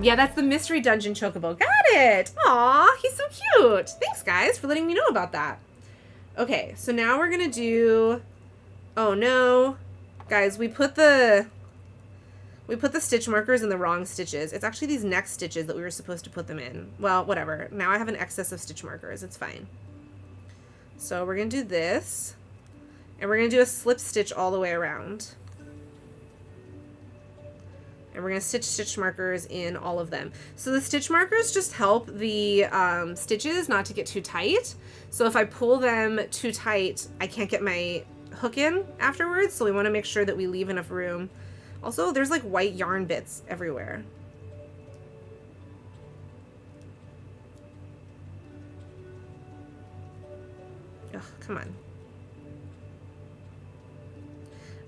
Yeah, that's the Mystery Dungeon Chocobo. Got it! Aw, he's so cute. Thanks, guys, for letting me know about that. Okay, so now we're gonna do... Oh, no. Guys, we put the stitch markers in the wrong stitches. It's actually these next stitches that we were supposed to put them in. Well, whatever. Now I have an excess of stitch markers. It's fine. So we're gonna do this. And we're gonna do a slip stitch all the way around. And we're going to stitch markers in all of them. So the stitch markers just help the stitches not to get too tight. So if I pull them too tight, I can't get my hook in afterwards. So we want to make sure that we leave enough room. Also, there's like white yarn bits everywhere. Ugh, come on.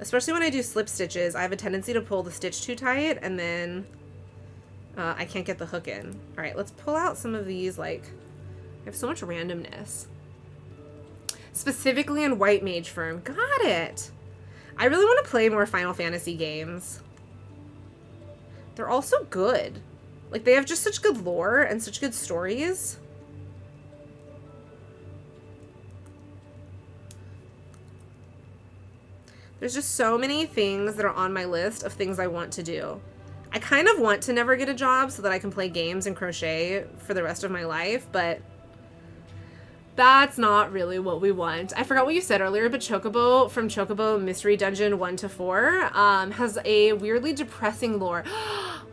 Especially when I do slip stitches, I have a tendency to pull the stitch too tight, and then I can't get the hook in. All right, let's pull out some of these, like, I have so much randomness. Specifically in White Mage Firm. Got it! I really want to play more Final Fantasy games. They're all so good. Like, they have just such good lore and such good stories. There's just so many things that are on my list of things I want to do. I kind of want to never get a job so that I can play games and crochet for the rest of my life, but that's not really what we want. I forgot what you said earlier, but Chocobo from Chocobo Mystery Dungeon 1 to 4 has a weirdly depressing lore.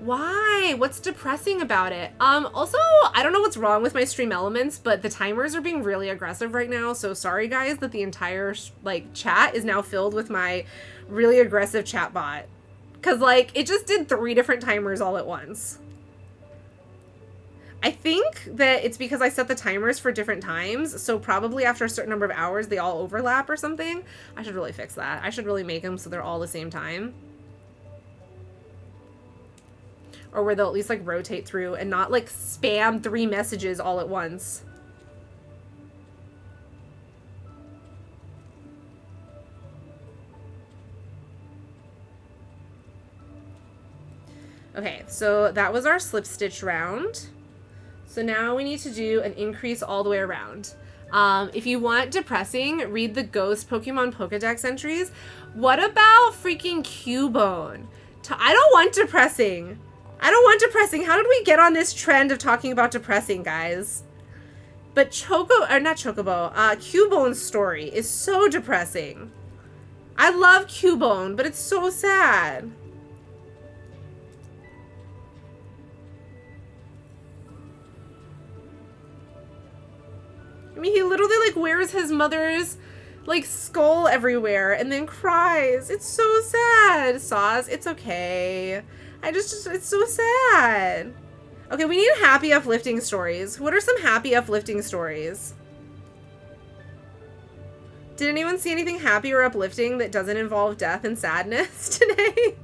Why? What's depressing about it? Also, I don't know what's wrong with my stream elements, but the timers are being really aggressive right now. So sorry guys that the entire like chat is now filled with my really aggressive chat bot. Cause like it just did 3 different timers all at once. I think that it's because I set the timers for different times. So probably after a certain number of hours, they all overlap or something. I should really fix that. I should really make them so they're all the same time. Or where they'll at least like rotate through and not like spam 3 messages all at once. Okay, so that was our slip stitch round. So now we need to do an increase all the way around. If you want depressing, read the Ghost Pokemon Pokedex entries. What about freaking Cubone? I don't want depressing. I don't want depressing. How did we get on this trend of talking about depressing, guys? But Cubone's story is so depressing. I love Cubone, but it's so sad. I mean, he literally, like, wears his mother's, like, skull everywhere and then cries. It's so sad. Saws, it's okay. It's so sad. Okay, we need happy, uplifting stories. What are some happy, uplifting stories? Did anyone see anything happy or uplifting that doesn't involve death and sadness today?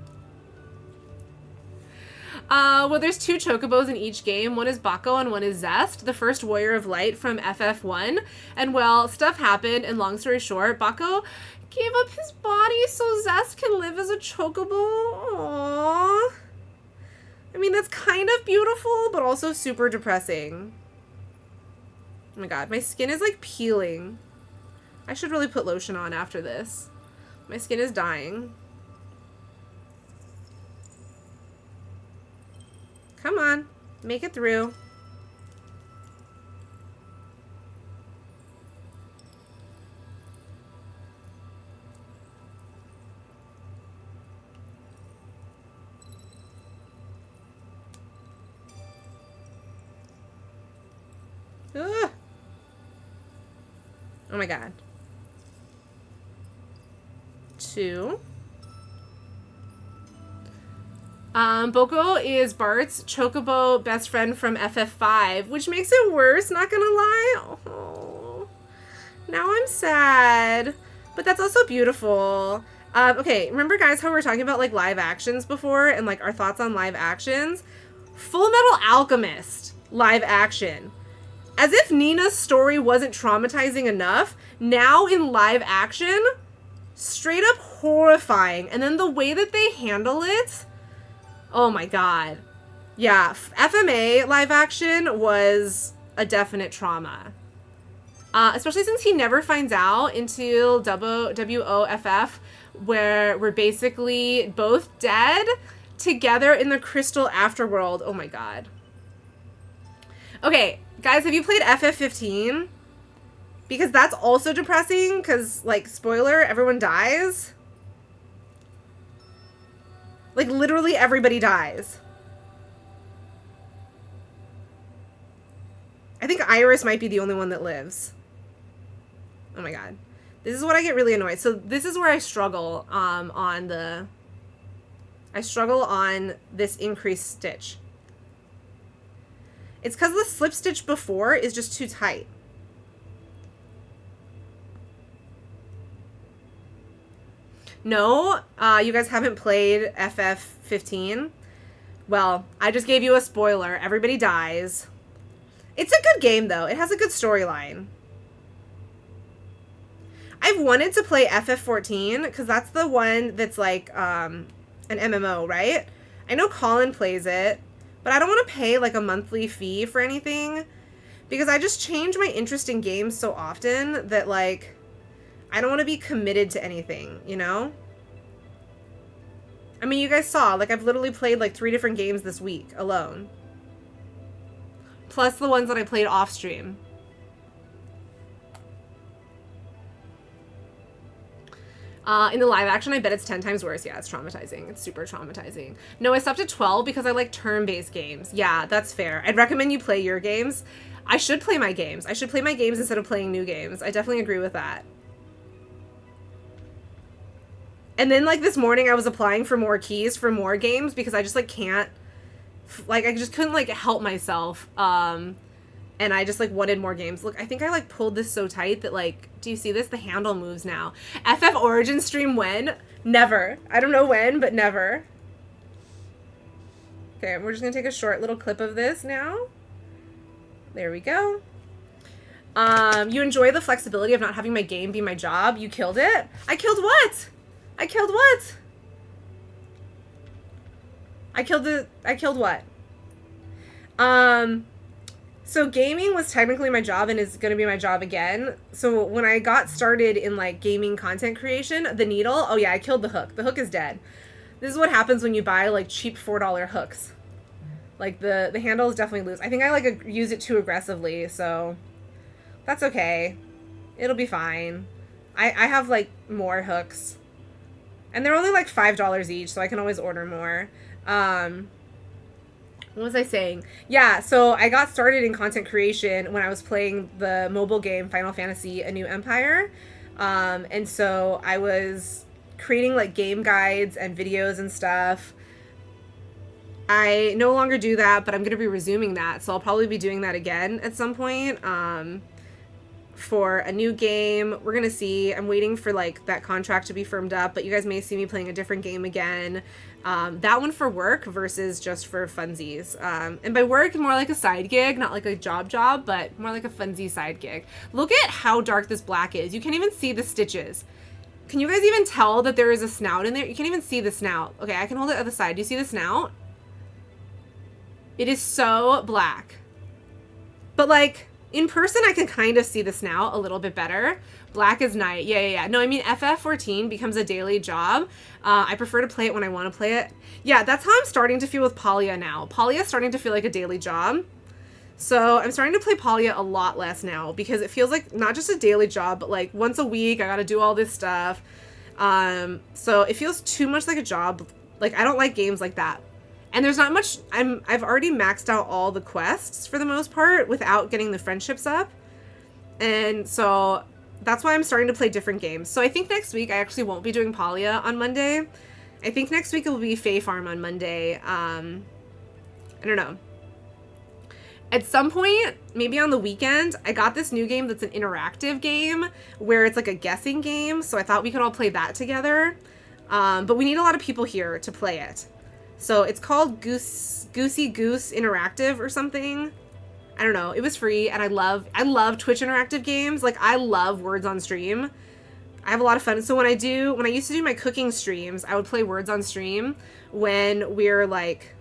Well, there's 2 chocobos in each game. One is Bako and one is Zest, the first Warrior of Light from FF1. And well, stuff happened, and long story short, Bako gave up his body so Zest can live as a chocobo. Aww. I mean, that's kind of beautiful, but also super depressing. Oh my god, my skin is like peeling. I should really put lotion on after this. My skin is dying. Come on, make it through. Ugh. Oh my god. 2. Boko is Bart's chocobo best friend from FF5, which makes it worse, not gonna lie. Oh, now I'm sad. But that's also beautiful. Okay, remember guys how we were talking about like live actions before and like our thoughts on live actions? Full Metal Alchemist live action. As if Nina's story wasn't traumatizing enough, now in live action, straight up horrifying. And then the way that they handle it, oh my god. Yeah, FMA live action was a definite trauma. Especially since he never finds out until WOFF, where we're basically both dead together in the crystal afterworld. Oh my god. Okay, guys, have you played FF15? Because that's also depressing, because, like, spoiler, everyone dies. Like, literally everybody dies. I think Iris might be the only one that lives. Oh my god. This is what I get really annoyed. So this is where I struggle on this increased stitch. It's because the slip stitch before is just too tight. No, you guys haven't played FF15? Well, I just gave you a spoiler. Everybody dies. It's a good game, though. It has a good storyline. I've wanted to play FF14, because that's the one that's like an MMO, right? I know Colin plays it, but I don't want to pay like a monthly fee for anything, because I just change my interest in games so often that like I don't want to be committed to anything, you know? I mean, you guys saw, like, I've literally played like 3 different games this week alone. Plus the ones that I played off stream. In the live action, I bet it's 10 times worse. Yeah, it's traumatizing. It's super traumatizing. No, I stopped at 12 because I like turn-based games. Yeah, that's fair. I'd recommend you play your games. I should play my games. I should play my games instead of playing new games. I definitely agree with that. And then, like, this morning I was applying for more keys for more games because I just, like, can't... Like, I just couldn't, like, help myself. And I just, like, wanted more games. Look, I think I, like, pulled this so tight that, like... Do you see this? The handle moves now. FF Origin stream when? Never. I don't know when, but never. Okay, we're just gonna take a short little clip of this now. There we go. You enjoy the flexibility of not having my game be my job. You killed it? I killed what? I killed what? I killed what? So gaming was technically my job and is going to be my job again. So when I got started in like gaming content creation, the needle, oh yeah, I killed the hook. The hook is dead. This is what happens when you buy like cheap $4 hooks. Like the handle is definitely loose. I think I like use it too aggressively, so that's okay. It'll be fine. I have like more hooks. And they're only like $5 each, so I can always order more. What was I saying? Yeah, so I got started in content creation when I was playing the mobile game Final Fantasy: A New Empire. And so I was creating like game guides and videos and stuff. I no longer do that, but I'm going to be resuming that. So I'll probably be doing that again at some point. For a new game. We're going to see. I'm waiting for like that contract to be firmed up, but you guys may see me playing a different game again. That one for work versus just for funsies. And by work, more like a side gig, not like a job, but more like a funsy side gig. Look at how dark this black is. You can't even see the stitches. Can you guys even tell that there is a snout in there? You can't even see the snout. Okay, I can hold it at the side. Do you see the snout? It is so black. But like, in person, I can kind of see the snout a little bit better. Black is night. Yeah. No, I mean, FF14 becomes a daily job. I prefer to play it when I want to play it. Yeah, that's how I'm starting to feel with Palia now. Palia is starting to feel like a daily job. So I'm starting to play Palia a lot less now because it feels like not just a daily job, but like once a week, I got to do all this stuff. So it feels too much like a job. Like, I don't like games like that. And there's not much, I've already maxed out all the quests for the most part without getting the friendships up. And so that's why I'm starting to play different games. So I think next week I actually won't be doing Palia on Monday. I think next week it will be Fae Farm on Monday. I don't know. At some point, maybe on the weekend, I got this new game that's an interactive game where it's like a guessing game. So I thought we could all play that together. But we need a lot of people here to play it. So it's called Goosey Goose Interactive or something. I don't know. It was free, and I love Twitch interactive games. Like, I love Words on Stream. I have a lot of fun. So when I used to do my cooking streams, I would play Words on Stream when we're like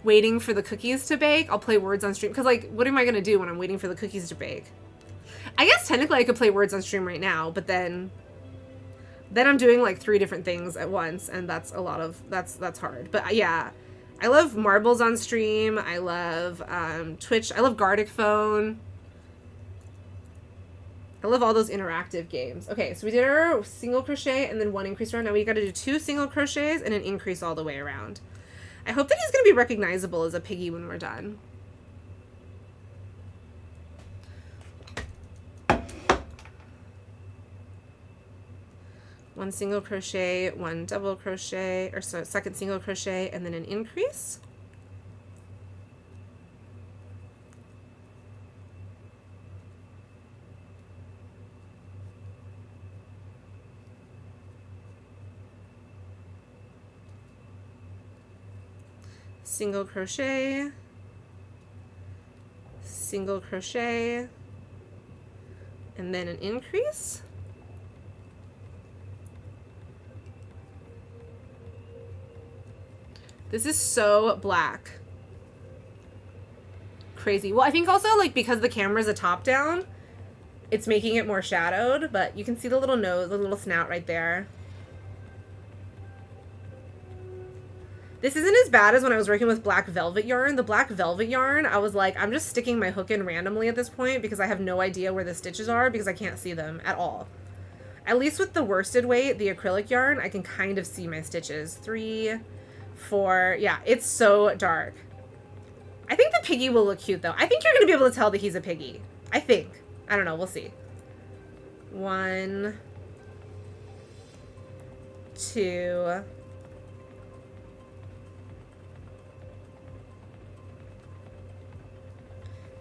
waiting for the cookies to bake. I'll play Words on Stream because, like, what am I gonna do when I'm waiting for the cookies to bake? I guess technically I could play Words on Stream right now, but then I'm doing like 3 different things at once, and that's a lot of that's hard. But yeah, I love Marbles on Stream. I love Twitch. I love Gardic Phone. I love all those interactive games. Okay, so we did our single crochet and then 1 increase round. Now we got to do 2 single crochets and an increase all the way around. I hope that he's going to be recognizable as a piggy when we're done. One single crochet, 1 double crochet, or so second single crochet, and then an increase. Single crochet, single crochet, and then an increase. This is so black. Crazy. Well, I think also, like, because the camera's a top down, it's making it more shadowed, but you can see the little nose, the little snout right there. This isn't as bad as when I was working with black velvet yarn. The black velvet yarn, I was like, I'm just sticking my hook in randomly at this point because I have no idea where the stitches are because I can't see them at all. At least with the worsted weight, the acrylic yarn, I can kind of see my stitches. 3, 4, yeah, it's so dark. I think the piggy will look cute though. I think you're gonna be able to tell that he's a piggy. I think. I don't know, we'll see. 1, 2,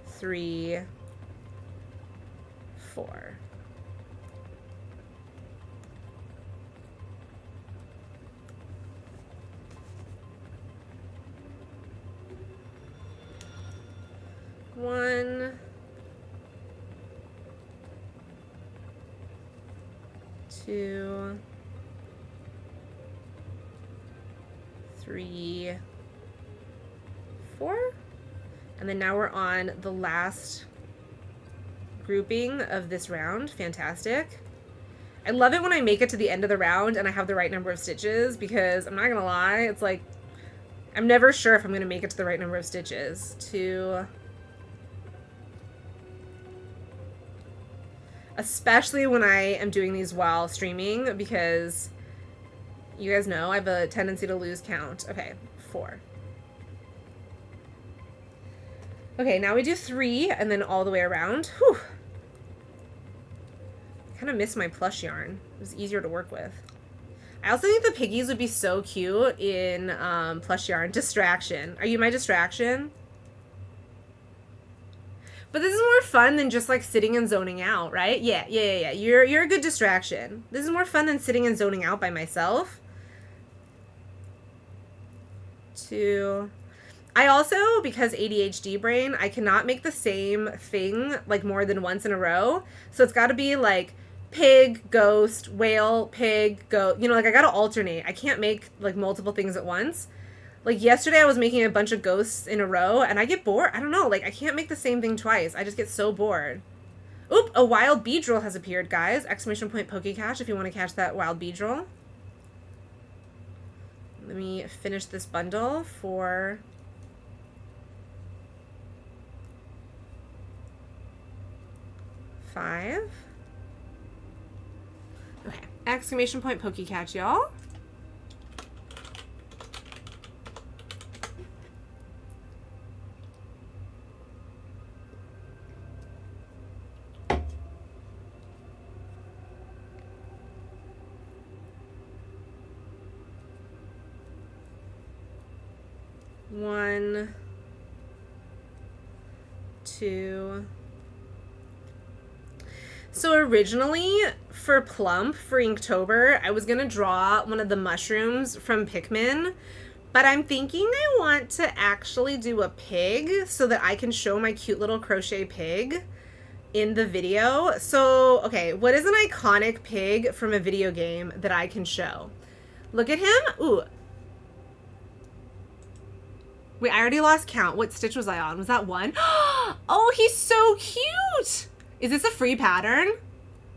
3, 4. One, 2, 3, 4. And then now we're on the last grouping of this round. Fantastic. I love it when I make it to the end of the round and I have the right number of stitches because I'm not gonna lie, it's like I'm never sure if I'm gonna make it to the right number of stitches. 2, especially when I am doing these while streaming because you guys know I have a tendency to lose count. Okay, 4. Okay, now we do 3 and then all the way around. Whew. I kind of miss my plush yarn. It was easier to work with. I also think the piggies would be so cute in plush yarn. Distraction. Are you my distraction? But this is more fun than just like sitting and zoning out, right? Yeah. You're a good distraction. This is more fun than sitting and zoning out by myself. 2. I also, because ADHD brain, I cannot make the same thing like more than once in a row. So it's got to be like pig, ghost, whale, pig, goat. You know, like I got to alternate. I can't make like multiple things at once. Like yesterday I was making a bunch of ghosts in a row and I get bored. I don't know, like I can't make the same thing twice. I just get so bored. Oop, a wild beedrill has appeared, guys. Exclamation point Pokecache if you want to catch that wild beedrill. Let me finish this bundle for... $5. Okay, exclamation point Pokecache, y'all. 1, 2. So originally for Plump, for Inktober, I was gonna draw one of the mushrooms from Pikmin, but I'm thinking I want to actually do a pig so that I can show my cute little crochet pig in the video. So, okay, what is an iconic pig from a video game that I can show? Look at him. Ooh. Wait, I already lost count. What stitch was I on? Was that 1? Oh, he's so cute. Is this a free pattern?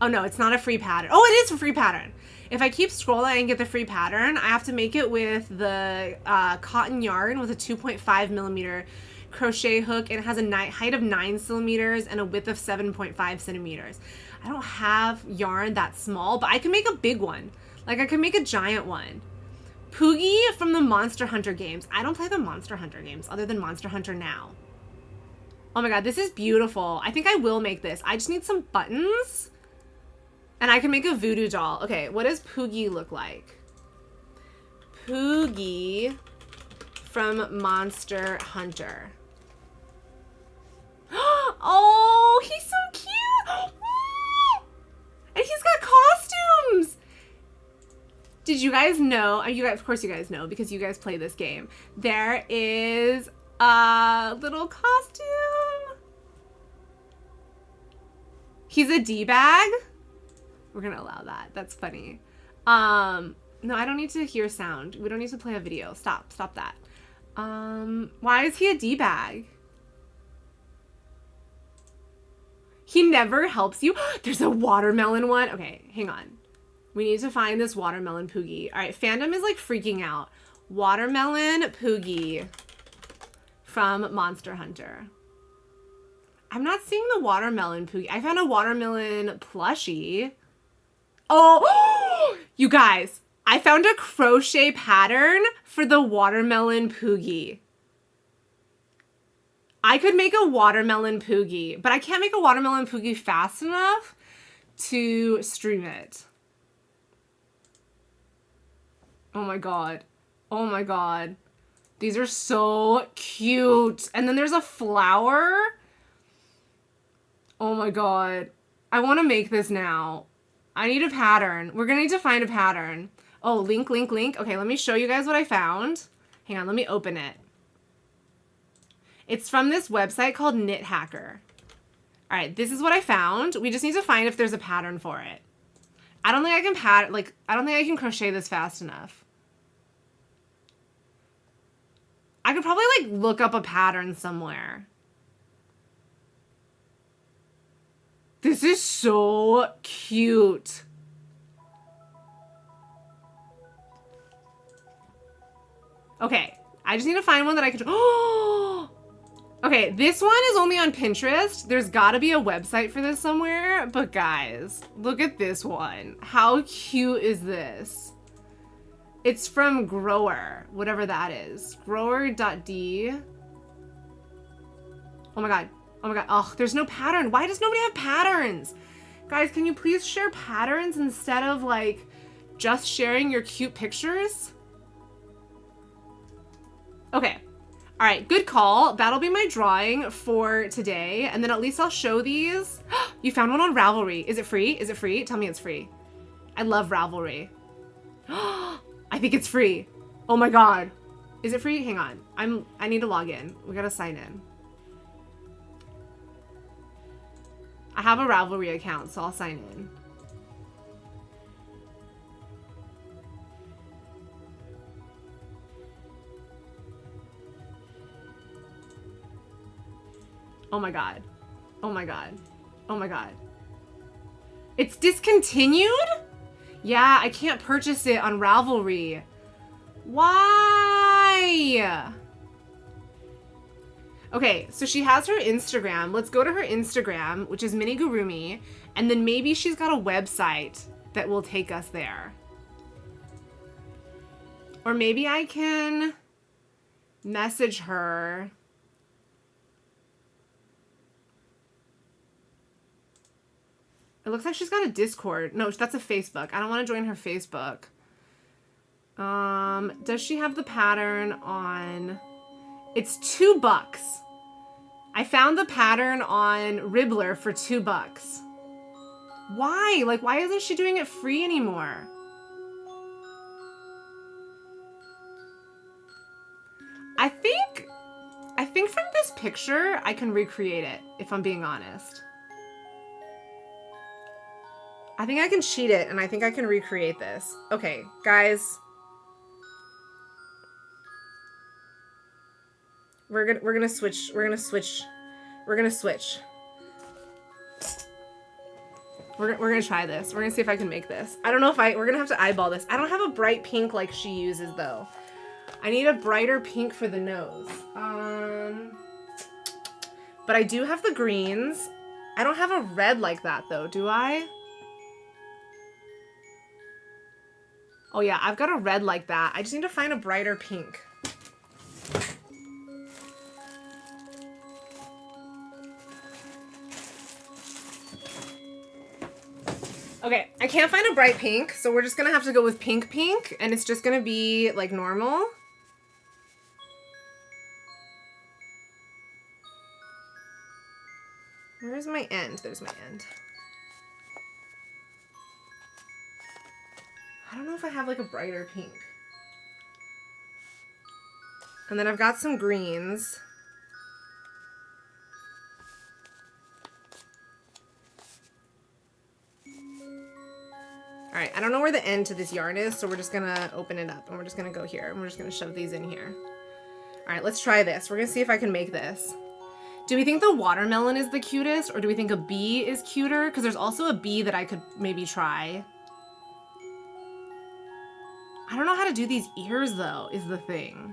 Oh no, it's not a free pattern. Oh, it is a free pattern. If I keep scrolling and get the free pattern, I have to make it with the cotton yarn with a 2.5 millimeter crochet hook. And it has a height of 9 centimeters and a width of 7.5 centimeters. I don't have yarn that small, but I can make a big one. Like I can make a giant one. Poogie from the Monster Hunter games. I don't play the Monster Hunter games other than Monster Hunter now. Oh my god, this is beautiful. I think I will make this. I just need some buttons. And I can make a voodoo doll. Okay, what does Poogie look like? Poogie from Monster Hunter. Oh, he's so cute. And he's got costumes. Did you guys know, of course you guys know because you guys play this game. There is a little costume. He's a D-bag. We're gonna allow that. That's funny. No, I don't need to hear sound. We don't need to play a video. Stop that. Why is he a D-bag? He never helps you. There's a watermelon one. Okay, hang on. We need to find this watermelon Poogie. All right, fandom is like freaking out. Watermelon Poogie from Monster Hunter. I'm not seeing the watermelon Poogie. I found a watermelon plushie. Oh, you guys, I found a crochet pattern for the watermelon Poogie. I could make a watermelon Poogie, but I can't make a watermelon Poogie fast enough to stream it. Oh my god. Oh my god. These are so cute. And then there's a flower. Oh my god. I want to make this now. I need a pattern. We're going to need to find a pattern. Oh, link. Okay, let me show you guys what I found. Hang on, let me open it. It's from this website called Knit Hacker. All right, this is what I found. We just need to find if there's a pattern for it. I don't think I can I don't think I can crochet this fast enough. I could probably like look up a pattern somewhere. This is so cute. Okay, I just need to find one that I could. Oh, okay. This one is only on Pinterest. There's got to be a website for this somewhere. But guys, look at this one. How cute is this? It's from Grower, whatever that is. Grower.d. Oh my god. Oh my god. Oh, there's no pattern. Why does nobody have patterns? Guys, can you please share patterns instead of like just sharing your cute pictures? Okay. All right, good call. That'll be my drawing for today. And then at least I'll show these. You found one on Ravelry. Is it free? Is it free? Tell me it's free. I love Ravelry. I think it's free. Oh my god. Is it free? Hang on. I need to log in. We gotta sign in. I have a Ravelry account, so I'll sign in. Oh my god. Oh my god. Oh my god. It's discontinued? Yeah, I can't purchase it on Ravelry. Why? Okay, so she has her Instagram. Let's go to her Instagram, which is Minigurumi, and then maybe she's got a website that will take us there. Or maybe I can message her. It looks like she's got a Discord. No, that's a Facebook. I don't want to join her Facebook. Does she have the pattern on It's $2. I found the pattern on Ribbler for $2. Why? Like, why isn't she doing it free anymore? I think from this picture, I can recreate it, if I'm being honest. I think I can cheat it, and I think I can recreate this. Okay, guys. We're gonna switch. We're gonna switch. We're gonna try this. We're gonna see if I can make this. I don't know if we're gonna have to eyeball this. I don't have a bright pink like she uses, though. I need a brighter pink for the nose. But I do have the greens. I don't have a red like that, though, do I? Oh, yeah, I've got a red like that. I just need to find a brighter pink. Okay, I can't find a bright pink, so we're just gonna have to go with pink, and it's just gonna be, like, normal. Where's my end? There's my end. I don't know if I have, like, a brighter pink. And then I've got some greens. All right, I don't know where the end to this yarn is, so we're just gonna open it up, and we're just gonna go here, and we're just gonna shove these in here. All right, let's try this. We're gonna see if I can make this. Do we think the watermelon is the cutest, or do we think a bee is cuter? Because there's also a bee that I could maybe try. I don't know how to do these ears, though, is the thing.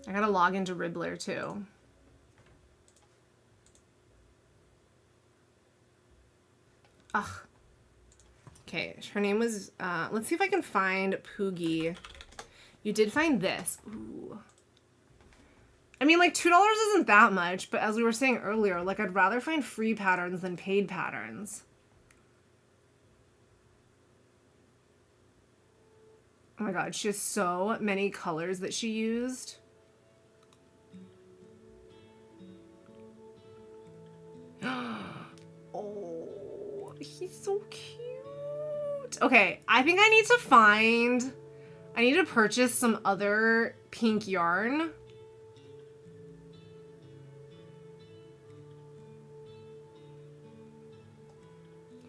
I gotta log into Ribbler, too. Ugh. Okay, her name was, let's see if I can find Poogie. You did find this. Ooh. I mean, like, $2 isn't that much, but as we were saying earlier, like, I'd rather find free patterns than paid patterns. Oh my god, she has so many colors that she used. Oh, he's so cute. Okay, I think I need to purchase some other pink yarn.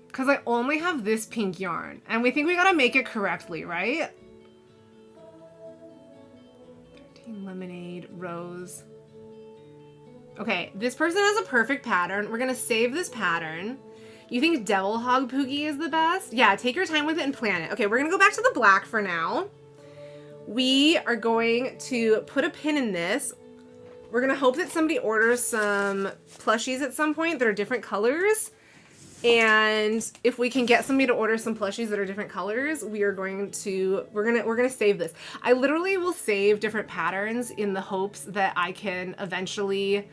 Because I only have this pink yarn. And we think we gotta make it correctly, right? 13 lemonade, rose. Okay, this person has a perfect pattern. We're gonna save this pattern. You think Devil Hog Poogie is the best? Yeah, take your time with it and plan it. Okay, we're gonna go back to the black for now. We are going to put a pin in this. We're gonna hope that somebody orders some plushies at some point that are different colors. And if we can get somebody to order some plushies that are different colors, we're gonna save this. I literally will save different patterns in the hopes that I can eventually,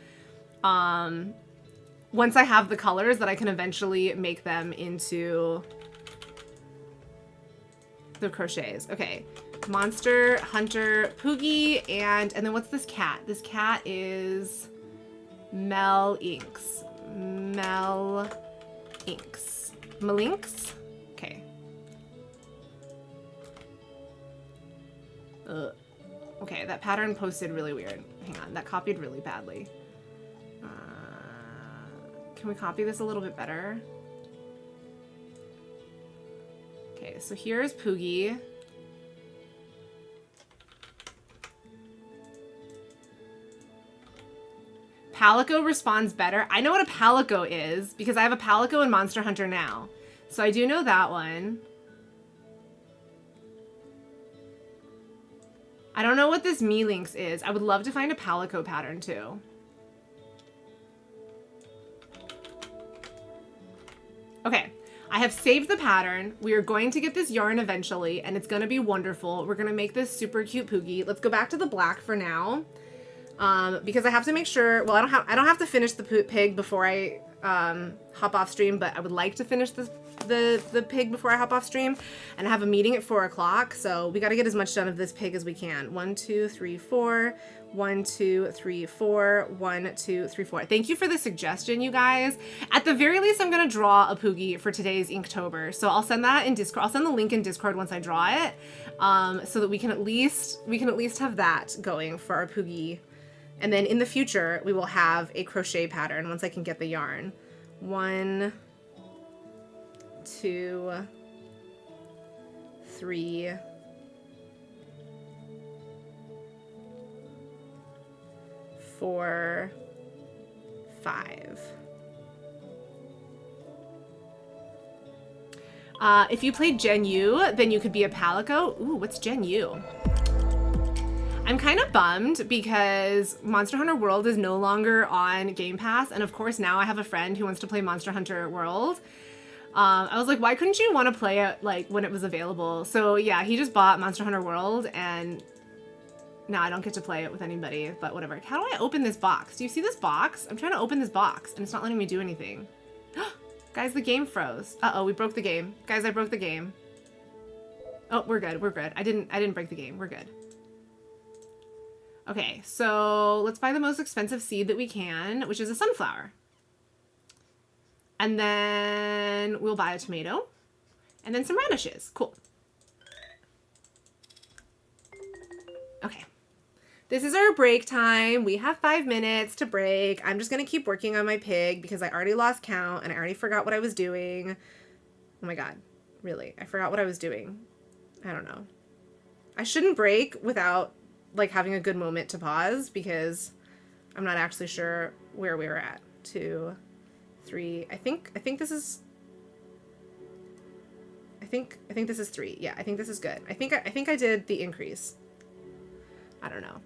once I have the colors, that I can eventually make them into the crochets. Okay, Monster Hunter Poogie, and then what's this cat? This cat is Mel Inks. Malinks? Okay. Okay, that pattern posted really weird. Hang on, that copied really badly. Can we copy this a little bit better? Okay, so here's Poogie. Palico responds better. I know what a Palico is because I have a Palico in Monster Hunter now. So I do know that one. I don't know what this Melinks is. I would love to find a Palico pattern too. Okay, I have saved the pattern. We are going to get this yarn eventually and it's gonna be wonderful. We're gonna make this super cute Poogie. Let's go back to the black for now. because I have to make sure, well, I don't have to finish the pig before I hop off stream, but I would like to finish the pig before I hop off stream, and I have a meeting at 4 o'clock, so we got to get as much done of this pig as we can. 1, 2, 3, 4. 1, 2, 3, 4. 1, 2, 3, 4. Thank you for the suggestion, you guys. At the very least, I'm gonna draw a Poogie for today's Inktober, so I'll send that in Discord. I'll send the link in Discord once I draw it, so that we can at least have that going for our Poogie. And then in the future, we will have a crochet pattern once I can get the yarn. 1, 2, 3, 4, 5. If you played Gen U, then you could be a Palico. Ooh, what's Gen U? I'm kind of bummed because Monster Hunter World is no longer on Game Pass, and of course now I have a friend who wants to play Monster Hunter World. I was like, why couldn't you want to play it like when it was available? So yeah, he just bought Monster Hunter World, and now I don't get to play it with anybody, but whatever. How do I open this box? Do you see this box? I'm trying to open this box, and it's not letting me do anything. Guys, the game froze. Uh-oh, we broke the game. Guys, I broke the game. Oh, we're good. We're good. I didn't break the game. We're good. Okay, so let's buy the most expensive seed that we can, which is a sunflower. And then we'll buy a tomato. And then some radishes. Cool. Okay. This is our break time. We have 5 minutes to break. I'm just going to keep working on my pig because I already lost count and I already forgot what I was doing. Oh my god. Really? I forgot what I was doing. I don't know. I shouldn't break without like having a good moment to pause because I'm not actually sure where we were at. 2, 3. I think this is this is 3. Yeah, I think this is good. I think I did the increase. I don't know.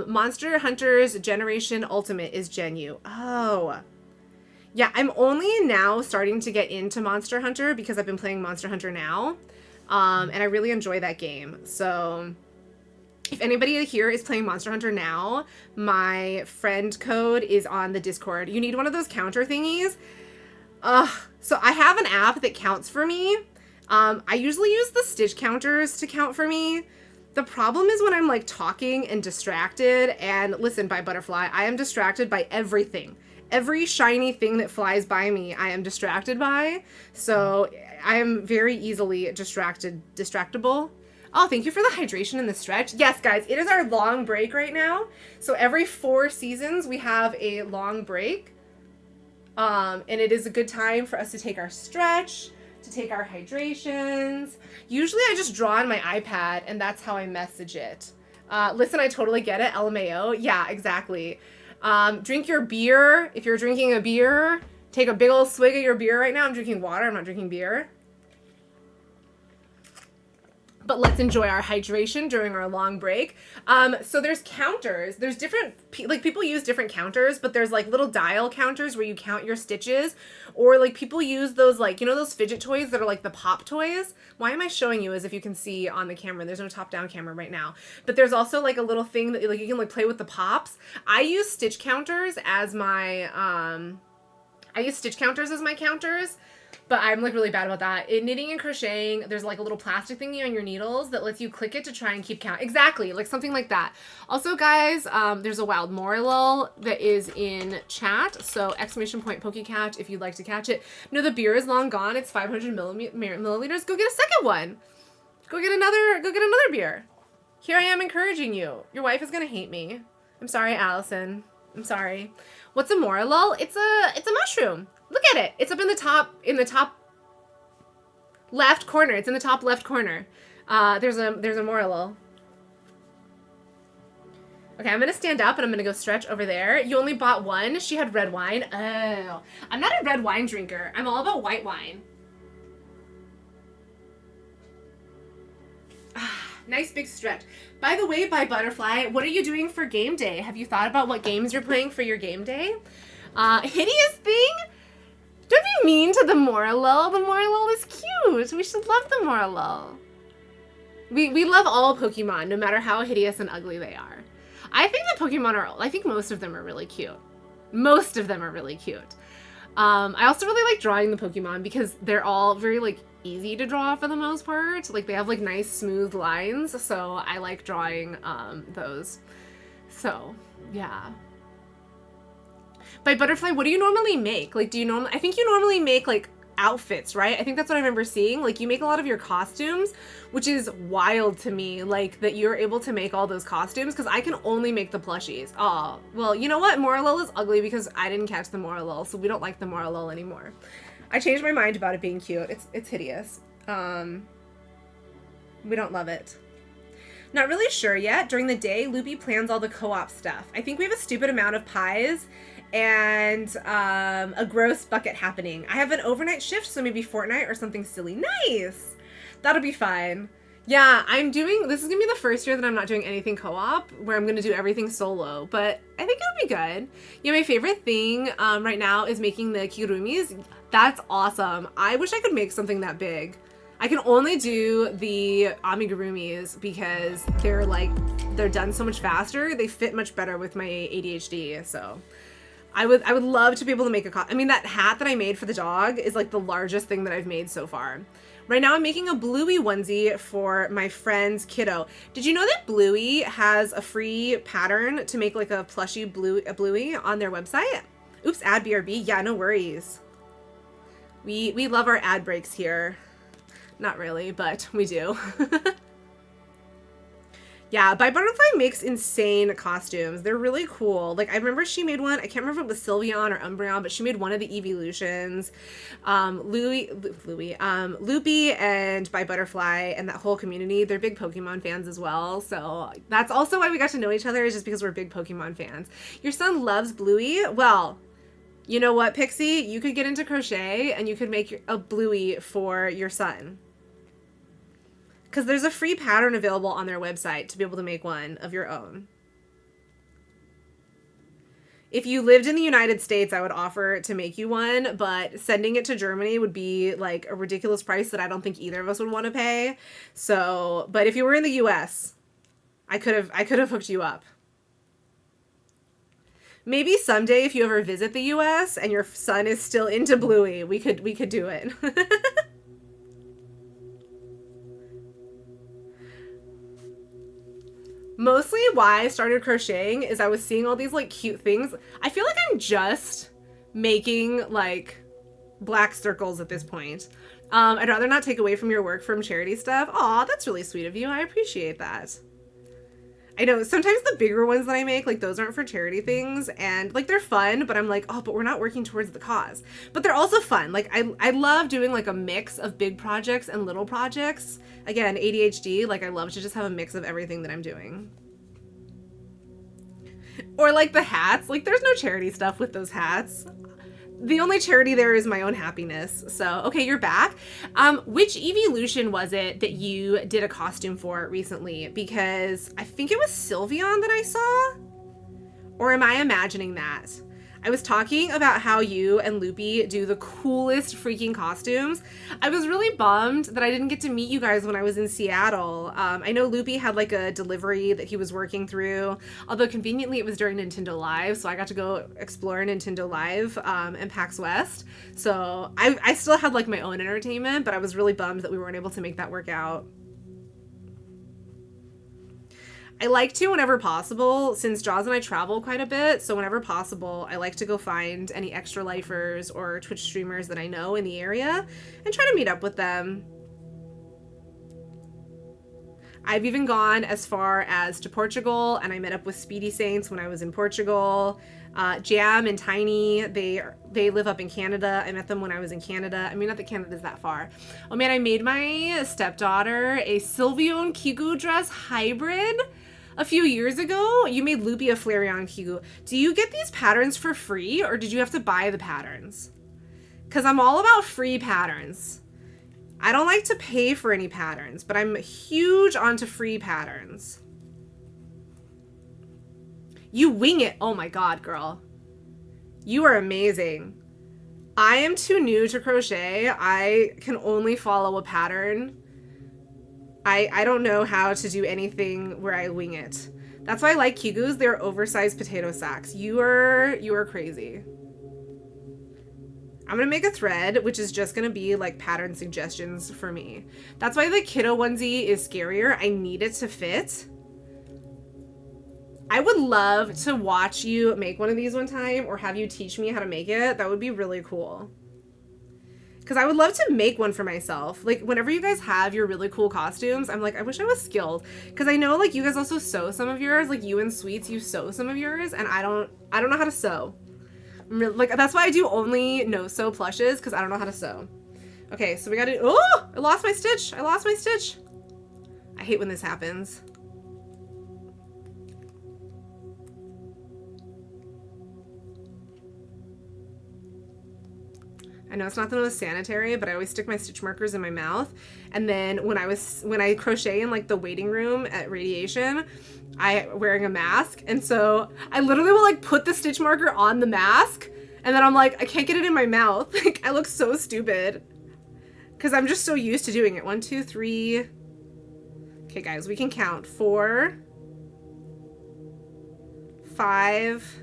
Monster Hunter's Generation Ultimate is Gen U. Oh. Yeah, I'm only now starting to get into Monster Hunter because I've been playing Monster Hunter Now. And I really enjoy that game. So if anybody here is playing Monster Hunter Now, my friend code is on the Discord. You need one of those counter thingies. So I have an app that counts for me. I usually use the stitch counters to count for me. The problem is when I'm like talking and distracted, and listen, by Butterfly, I am distracted by everything. Every shiny thing that flies by me, I am distracted by. So I am very easily distractible. Oh, thank you for the hydration and the stretch. Yes, guys, it is our long break right now. So every 4 seasons, we have a long break. And it is a good time for us to take our stretch, to take our hydrations. Usually I just draw on my iPad and that's how I message it. Listen, I totally get it. LMAO. Yeah, exactly. Drink your beer. If you're drinking a beer, take a big old swig of your beer right now. I'm drinking water. I'm not drinking beer. But let's enjoy our hydration during our long break. So there's counters. There's different, like people use different counters, but there's like little dial counters where you count your stitches, or like people use those, like, you know, those fidget toys that are like the pop toys. Why am I showing you as if you can see on the camera? There's no top down camera right now, but there's also like a little thing that like you can like play with the pops. I use stitch counters as my, counters. But I'm like really bad about that. In knitting and crocheting, there's like a little plastic thingy on your needles that lets you click it to try and keep count. Exactly, like something like that. Also, guys, there's a wild morlul that is in chat. So !PokeCatch if you'd like to catch it. No, the beer is long gone. It's 500 milliliters. Go get a second one. Go get another beer. Here I am encouraging you. Your wife is gonna hate me. I'm sorry, Allison. I'm sorry. What's a morlul? It's a mushroom. Look at it. It's up in the top left corner. It's in the top left corner. There's a morlul. Okay, I'm gonna stand up and I'm gonna go stretch over there. You only bought one? She had red wine. Oh, I'm not a red wine drinker. I'm all about white wine. Nice big stretch. By the way, by Butterfly, what are you doing for game day? Have you thought about what games you're playing for your game day? Hideous thing? Don't be mean to the morlul. The morlul is cute. We should love the morlul. We love all Pokemon, no matter how hideous and ugly they are. I think the Pokemon I think most of them are really cute. Most of them are really cute. I also really like drawing the Pokemon because they're all very like easy to draw for the most part. Like they have like nice smooth lines, so I like drawing those. So yeah. By Butterfly, what do you normally make? Like, I think you normally make like outfits, right? I think that's what I remember seeing. Like you make a lot of your costumes, which is wild to me, like that you're able to make all those costumes, because I can only make the plushies. Oh, well, you know what? Moralil is ugly because I didn't catch the Moralil, so we don't like the Moralil anymore. I changed my mind about it being cute. It's hideous. We don't love it. Not really sure yet. During the day, Loopy plans all the co-op stuff. I think we have a stupid amount of pies and a gross bucket happening. I have an overnight shift, so maybe Fortnite or something silly. Nice! That'll be fine. Yeah, this is gonna be the first year that I'm not doing anything co-op, where I'm gonna do everything solo, but I think it'll be good. Yeah, my favorite thing right now is making the kigurumis. That's awesome. I wish I could make something that big. I can only do the amigurumis because they're done so much faster. They fit much better with my ADHD, so. I would love to be able to make I mean, that hat that I made for the dog is like the largest thing that I've made so far. Right now I'm making a Bluey onesie for my friend's kiddo. Did you know that Bluey has a free pattern to make like a plushy Bluey on their website? Oops, ad BRB. Yeah, no worries. We love our ad breaks here. Not really, but we do. Yeah, By Butterfly makes insane costumes. They're really cool. Like, I remember she made one. I can't remember if it was Sylveon or Umbreon, but she made one of the evolutions. Loopy and By Butterfly and that whole community, they're big Pokemon fans as well. So that's also why we got to know each other, is just because we're big Pokemon fans. Your son loves Bluey? Well, you know what, Pixie? You could get into crochet and you could make a Bluey for your son. Because there's a free pattern available on their website to be able to make one of your own. If you lived in the United States, I would offer to make you one, but sending it to Germany would be like a ridiculous price that I don't think either of us would want to pay. So, but if you were in the US, I could have hooked you up. Maybe someday if you ever visit the US and your son is still into Bluey, we could do it. Mostly why I started crocheting is I was seeing all these like cute things. I feel like I'm just making like black circles at this point. I'd rather not take away from your work from charity stuff. Aw, that's really sweet of you. I appreciate that. I know sometimes the bigger ones that I make, like those aren't for charity things, and like they're fun, but I'm like, oh, but we're not working towards the cause. But they're also fun. Like I love doing like a mix of big projects and little projects. Again, ADHD, like I love to just have a mix of everything that I'm doing. Or like the hats, like there's no charity stuff with those hats. The only charity there is my own happiness. So, okay, you're back. Which evolution was it that you did a costume for recently? Because I think it was Sylveon that I saw. Or am I imagining that? I was talking about how you and Loopy do the coolest freaking costumes. I was really bummed that I didn't get to meet you guys when I was in Seattle. I know Loopy had like a delivery that he was working through, although conveniently it was during Nintendo Live, so I got to go explore Nintendo Live and PAX West. So I still had like my own entertainment, but I was really bummed that we weren't able to make that work out. I like to, whenever possible, since Jaws and I travel quite a bit, so whenever possible, I like to go find any extra lifers or Twitch streamers that I know in the area and try to meet up with them. I've even gone as far as to Portugal, and I met up with Speedy Saints when I was in Portugal. Jam and Tiny, they live up in Canada. I met them when I was in Canada. I mean, not that Canada's that far. Oh man, I made my stepdaughter a Sylveon Kigu dress hybrid a few years ago. You made Loopy a Flareon Kigu. Do you get these patterns for free, or did you have to buy the patterns? Because I'm all about free patterns. I don't like to pay for any patterns, but I'm huge onto free patterns. You wing it. Oh my god, girl. You are amazing. I am too new to crochet. I can only follow a pattern. I don't know how to do anything where I wing it. That's why I like Kigus. They're oversized potato sacks. You are crazy. I'm gonna make a thread, which is just gonna be like pattern suggestions for me. That's why the kiddo onesie is scarier. I need it to fit. I would love to watch you make one of these one time or have you teach me how to make it. That would be really cool. Because I would love to make one for myself. Like, whenever you guys have your really cool costumes, I'm like, I wish I was skilled. Because I know, like, you guys also sew some of yours. Like, you and Sweets, you sew some of yours. And I don't know how to sew. Like, that's why I do only no-sew plushes. Because I don't know how to sew. Okay, so we gotta... Oh! I lost my stitch. I lost my stitch. I hate when this happens. I know it's not the most sanitary, but I always stick my stitch markers in my mouth. And then when I crochet in like the waiting room at Radiation, I'm wearing a mask. And so I literally will like put the stitch marker on the mask. And then I'm like, I can't get it in my mouth. Like, I look so stupid. Because I'm just so used to doing it. 1, 2, 3. Okay, guys, we can count. 4, 5,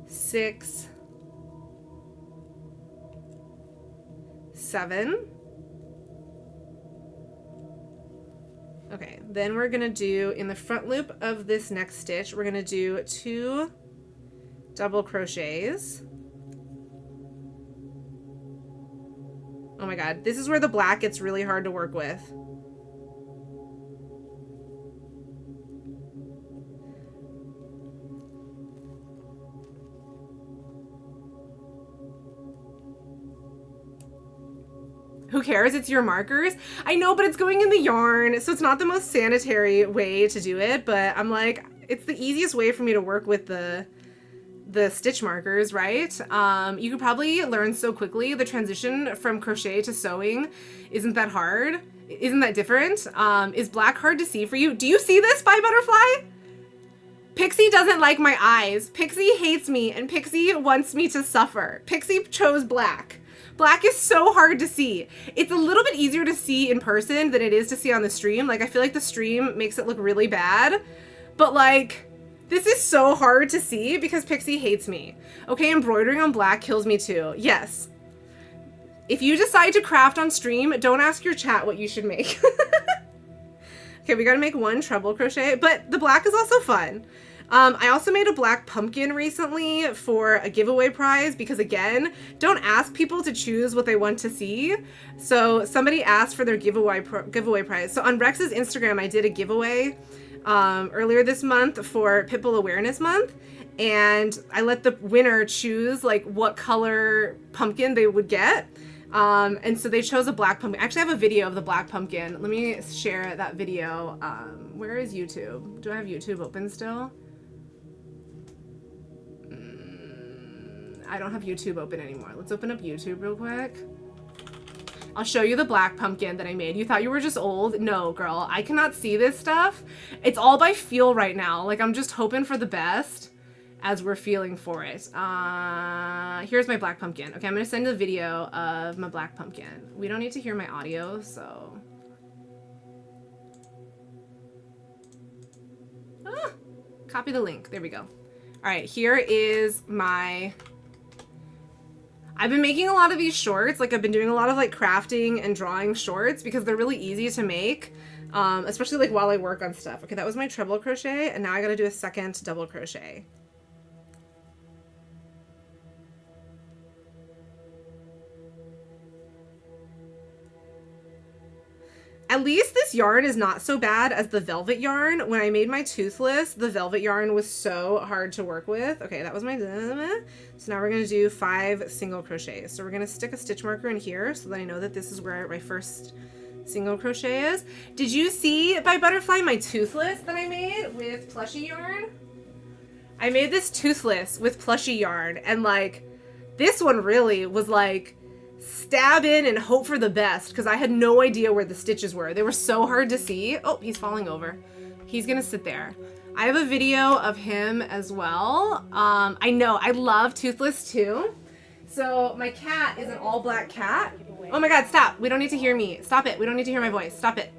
6, 7. Okay, then we're gonna do, in the front loop of this next stitch, we're gonna do 2 double crochets. Oh my god, this is where the black gets really hard to work with. Who cares? It's your markers. I know, but it's going in the yarn, so it's not the most sanitary way to do it, but I'm like, it's the easiest way for me to work with the stitch markers, right? You could probably learn so quickly. The transition from crochet to sewing isn't that hard. Isn't that different? Is black hard to see for you? Do you see this, Bye Butterfly? Pixie doesn't like my eyes. Pixie hates me, and Pixie wants me to suffer. Pixie chose black. Black is so hard to see. It's a little bit easier to see in person than it is to see on the stream. Like, I feel like the stream makes it look really bad. But, like, this is so hard to see because Pixie hates me. Okay, embroidering on black kills me too. Yes. If you decide to craft on stream, don't ask your chat what you should make. Okay, we gotta make 1 treble crochet, but the black is also fun. I also made a black pumpkin recently for a giveaway prize because, again, don't ask people to choose what they want to see. So somebody asked for their giveaway prize. So on Rex's Instagram, I did a giveaway earlier this month for Pitbull Awareness Month, and I let the winner choose like what color pumpkin they would get. And so they chose a black pumpkin. I actually have a video of the black pumpkin. Let me share that video. Where is YouTube? Do I have YouTube open still? I don't have YouTube open anymore. Let's open up YouTube real quick. I'll show you the black pumpkin that I made. You thought you were just old? No, girl. I cannot see this stuff. It's all by feel right now. Like, I'm just hoping for the best as we're feeling for it. Here's my black pumpkin. Okay, I'm gonna send a video of my black pumpkin. We don't need to hear my audio, so... Copy the link. There we go. All right, here is my... I've been making a lot of these shorts. Like, I've been doing a lot of like crafting and drawing shorts because they're really easy to make, especially like while I work on stuff. Okay, that was my treble crochet, and now I gotta do a second double crochet. At least this yarn is not so bad as the velvet yarn. When I made my toothless, the velvet yarn was so hard to work with. Okay, that was my... So now we're going to do 5 single crochets. So we're going to stick a stitch marker in here so that I know that this is where my first single crochet is. Did you see, by Butterfly, my toothless that I made with plushy yarn? I made this toothless with plushy yarn, and like, this one really was like... stab in and hope for the best because I had no idea where the stitches were. They were so hard to see. Oh, he's falling over. He's gonna sit there. I have a video of him as well. I know, I love Toothless too. So my cat is an all black cat. Oh my god, stop. We don't need to hear me. Stop it. We don't need to hear my voice. Stop it.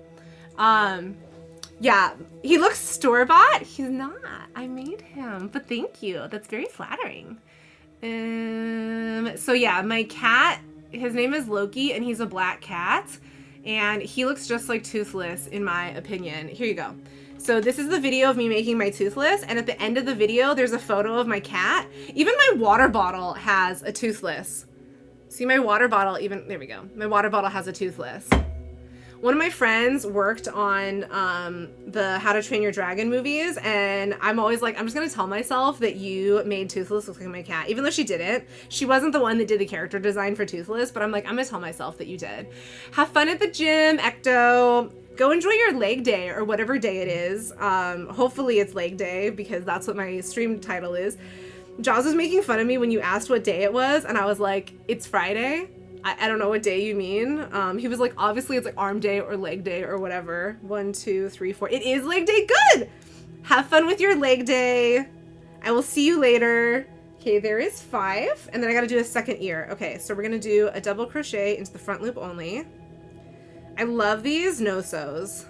Yeah, he looks store-bought. He's not. I made him, but thank you. That's very flattering. So yeah, my cat, his name is Loki, and he's a black cat, and he looks just like Toothless, in my opinion. Here you go. So this is the video of me making my Toothless, and at the end of the video, there's a photo of my cat. Even my water bottle has a Toothless. See my water bottle, even, there we go. My water bottle has a Toothless. One of my friends worked on the How to Train Your Dragon movies, and I'm always like, I'm just gonna tell myself that you made Toothless look like my cat, even though she didn't. She wasn't the one that did the character design for Toothless, but I'm like, I'm gonna tell myself that you did. Have fun at the gym, Ecto. Go enjoy your leg day, or whatever day it is. Hopefully it's leg day, because that's what my stream title is. Jaws was making fun of me when you asked what day it was, and I was like, it's Friday. I don't know what day you mean. He was like, obviously it's like arm day or leg day or whatever. 1, 2, 3, 4. It is leg day. Good. Have fun with your leg day. I will see you later. Okay, there is 5. And then I got to do a second ear. Okay, so we're going to do a double crochet into the front loop only. I love these no-sews.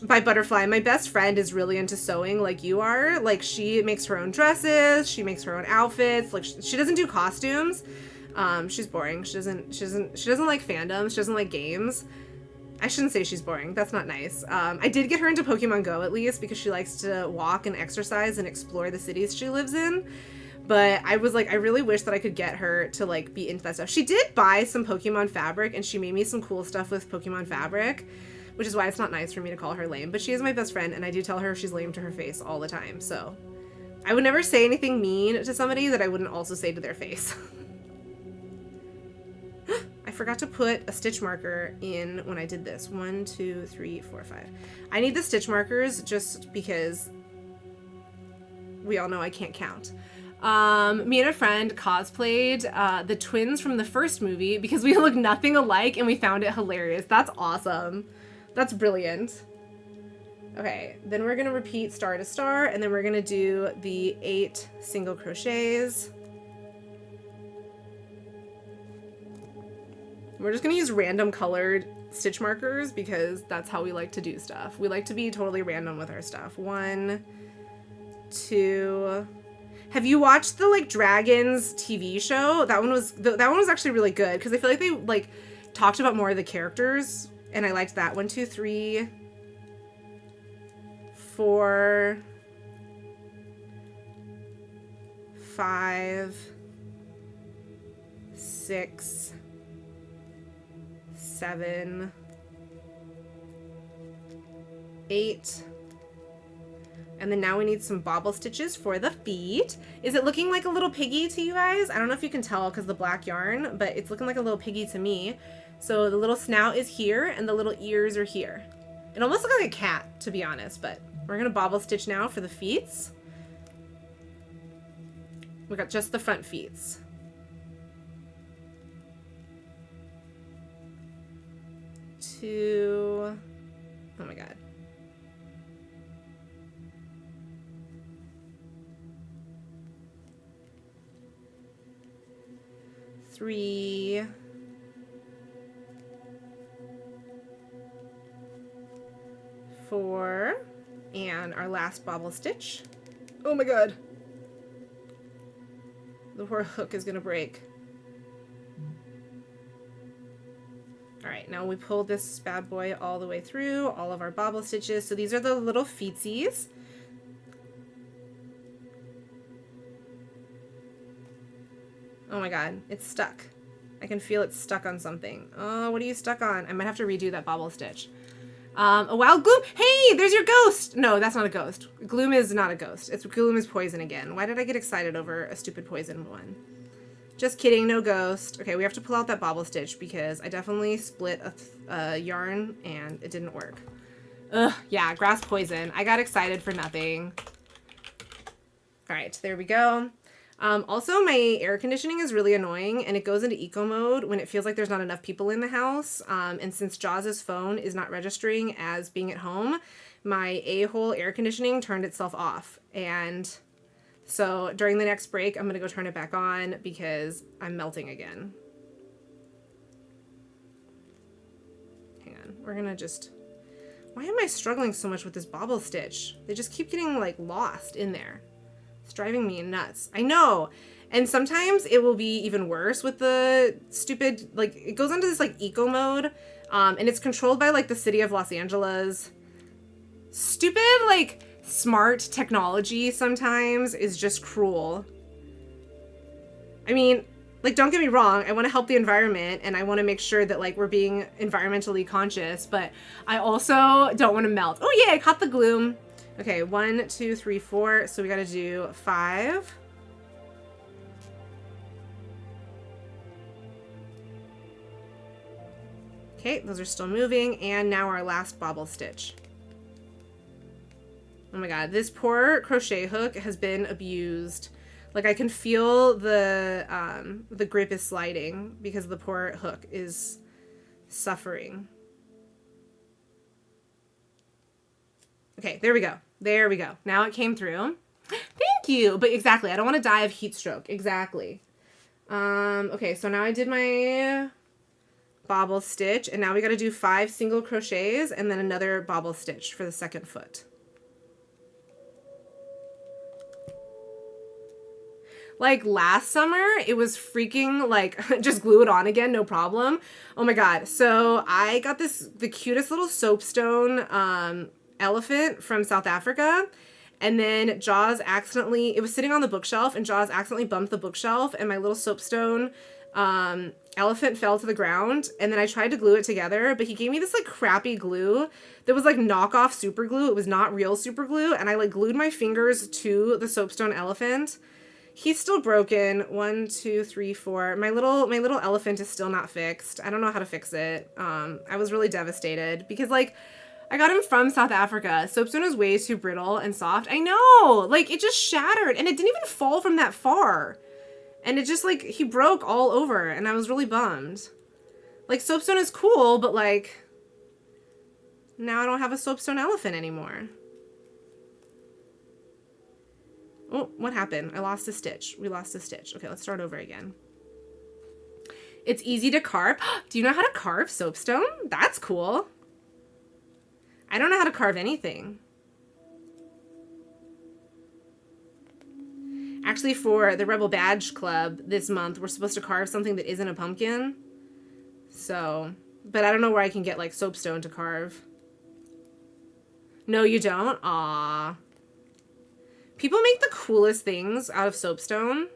By Butterfly. My best friend is really into sewing like you are. Like, she makes her own dresses, she makes her own outfits. Like, she doesn't do costumes. She's boring. She doesn't like fandoms. She doesn't like games. I shouldn't say she's boring. That's not nice. I did get her into Pokemon Go, at least, because she likes to walk and exercise and explore the cities she lives in. But I was like, I really wish that I could get her to, like, be into that stuff. She did buy some Pokemon fabric, and she made me some cool stuff with Pokemon fabric, which is why it's not nice for me to call her lame. But she is my best friend, and I do tell her she's lame to her face all the time. So I would never say anything mean to somebody that I wouldn't also say to their face. I forgot to put a stitch marker in when I did this. 1, 2, 3, 4, 5. I need the stitch markers just because we all know I can't count. Me and a friend cosplayed the twins from the first movie because we look nothing alike, and we found it hilarious. That's awesome. That's brilliant. Okay, then we're gonna repeat star to star, and then we're gonna do the 8 single crochets. We're just gonna use random colored stitch markers because that's how we like to do stuff. We like to be totally random with our stuff. 1, 2. Have you watched the, like, Dragons TV show? That one was actually really good because I feel like they, like, talked about more of the characters, and I liked that. 1, 2, 3, 4, 5, 6, 7, 8. And then now we need some bobble stitches for the feet. Is it looking like a little piggy to you guys? I don't know if you can tell because the black yarn, but it's looking like a little piggy to me. So the little snout is here and the little ears are here. It almost looks like a cat, to be honest, but we're gonna bobble stitch now for the feets. We got just the front feets. Two, oh my God. 3, 4, and our last bobble stitch. Oh my God. The poor hook is gonna break. All right, now we pull this bad boy all the way through, all of our bobble stitches. So these are the little feetsies. Oh my God, it's stuck. I can feel it stuck on something. Oh, what are you stuck on? I might have to redo that bobble stitch. A wild gloom. Hey, there's your ghost. No, that's not a ghost. Gloom is not a ghost. Gloom is poison again. Why did I get excited over a stupid poison one? Just kidding, no ghost. Okay, we have to pull out that bobble stitch because I definitely split a yarn and it didn't work. Ugh, yeah, grass poison. I got excited for nothing. All right, there we go. Also, my air conditioning is really annoying, and it goes into eco mode when it feels like there's not enough people in the house. And since Jaws' phone is not registering as being at home, my a-hole air conditioning turned itself off. And So during the next break, I'm going to go turn it back on because I'm melting again. Hang on. We're going to just... Why am I struggling so much with this bobble stitch? They just keep getting like lost in there. It's driving me nuts. I know. And sometimes it will be even worse with the stupid, like it goes into this like eco mode. And it's controlled by like the city of Los Angeles. Stupid, like smart technology sometimes is just cruel. I mean, like, don't get me wrong, I want to help the environment and I want to make sure that like we're being environmentally conscious, but I also don't want to melt. Oh yeah, I caught the gloom. Okay, 1, 2, 3, 4. So we got to do 5. Okay, those are still moving, and now our last bobble stitch. Oh my god, this poor crochet hook has been abused. Like I can feel the grip is sliding because the poor hook is suffering. Okay, there we go. There we go. Now it came through. Thank you. But exactly, I don't want to die of heat stroke. Exactly. Okay, so now I did my bobble stitch, and now we got to do 5 single crochets and then another bobble stitch for the second foot. Like last summer, it was freaking like just glue it on again, no problem. Oh my god. So I got the cutest little soapstone elephant from South Africa. And then Jaws accidentally, it was sitting on the bookshelf and Jaws accidentally bumped the bookshelf and my little soapstone elephant fell to the ground. And then I tried to glue it together, but he gave me this like crappy glue that was like knockoff super glue. It was not real super glue. And I like glued my fingers to the soapstone elephant. He's still broken. 1, 2, 3, 4. My little elephant is still not fixed. I don't know how to fix it. I was really devastated because like I got him from South Africa. Soapstone is way too brittle and soft. I know, like it just shattered and it didn't even fall from that far. And it just like, he broke all over and I was really bummed. Like soapstone is cool, but like now I don't have a soapstone elephant anymore. Oh, what happened? I lost a stitch. We lost a stitch. Okay, let's start over again. It's easy to carve. Do you know how to carve soapstone? That's cool. I don't know how to carve anything. Actually, for the Rebel Badge Club this month, we're supposed to carve something that isn't a pumpkin. So, but I don't know where I can get like soapstone to carve. No, you don't? Aww. People make the coolest things out of soapstone.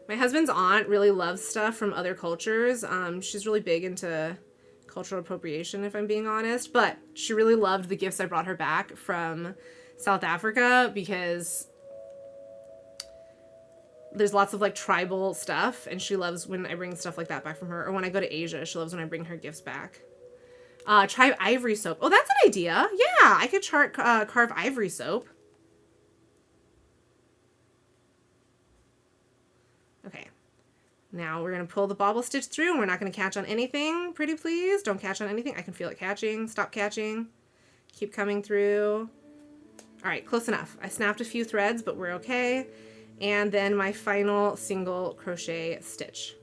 My husband's aunt really loves stuff from other cultures. She's really big into cultural appropriation, if I'm being honest. But she really loved the gifts I brought her back from South Africa because there's lots of like tribal stuff. And she loves when I bring stuff like that back from her. Or when I go to Asia, she loves when I bring her gifts back. Try ivory soap. Oh, that's an idea. Yeah, I could carve ivory soap. Okay. Now we're going to pull the bobble stitch through and we're not going to catch on anything. Pretty please. Don't catch on anything. I can feel it catching. Stop catching. Keep coming through. All right, close enough. I snapped a few threads, but we're okay. And then my final single crochet stitch.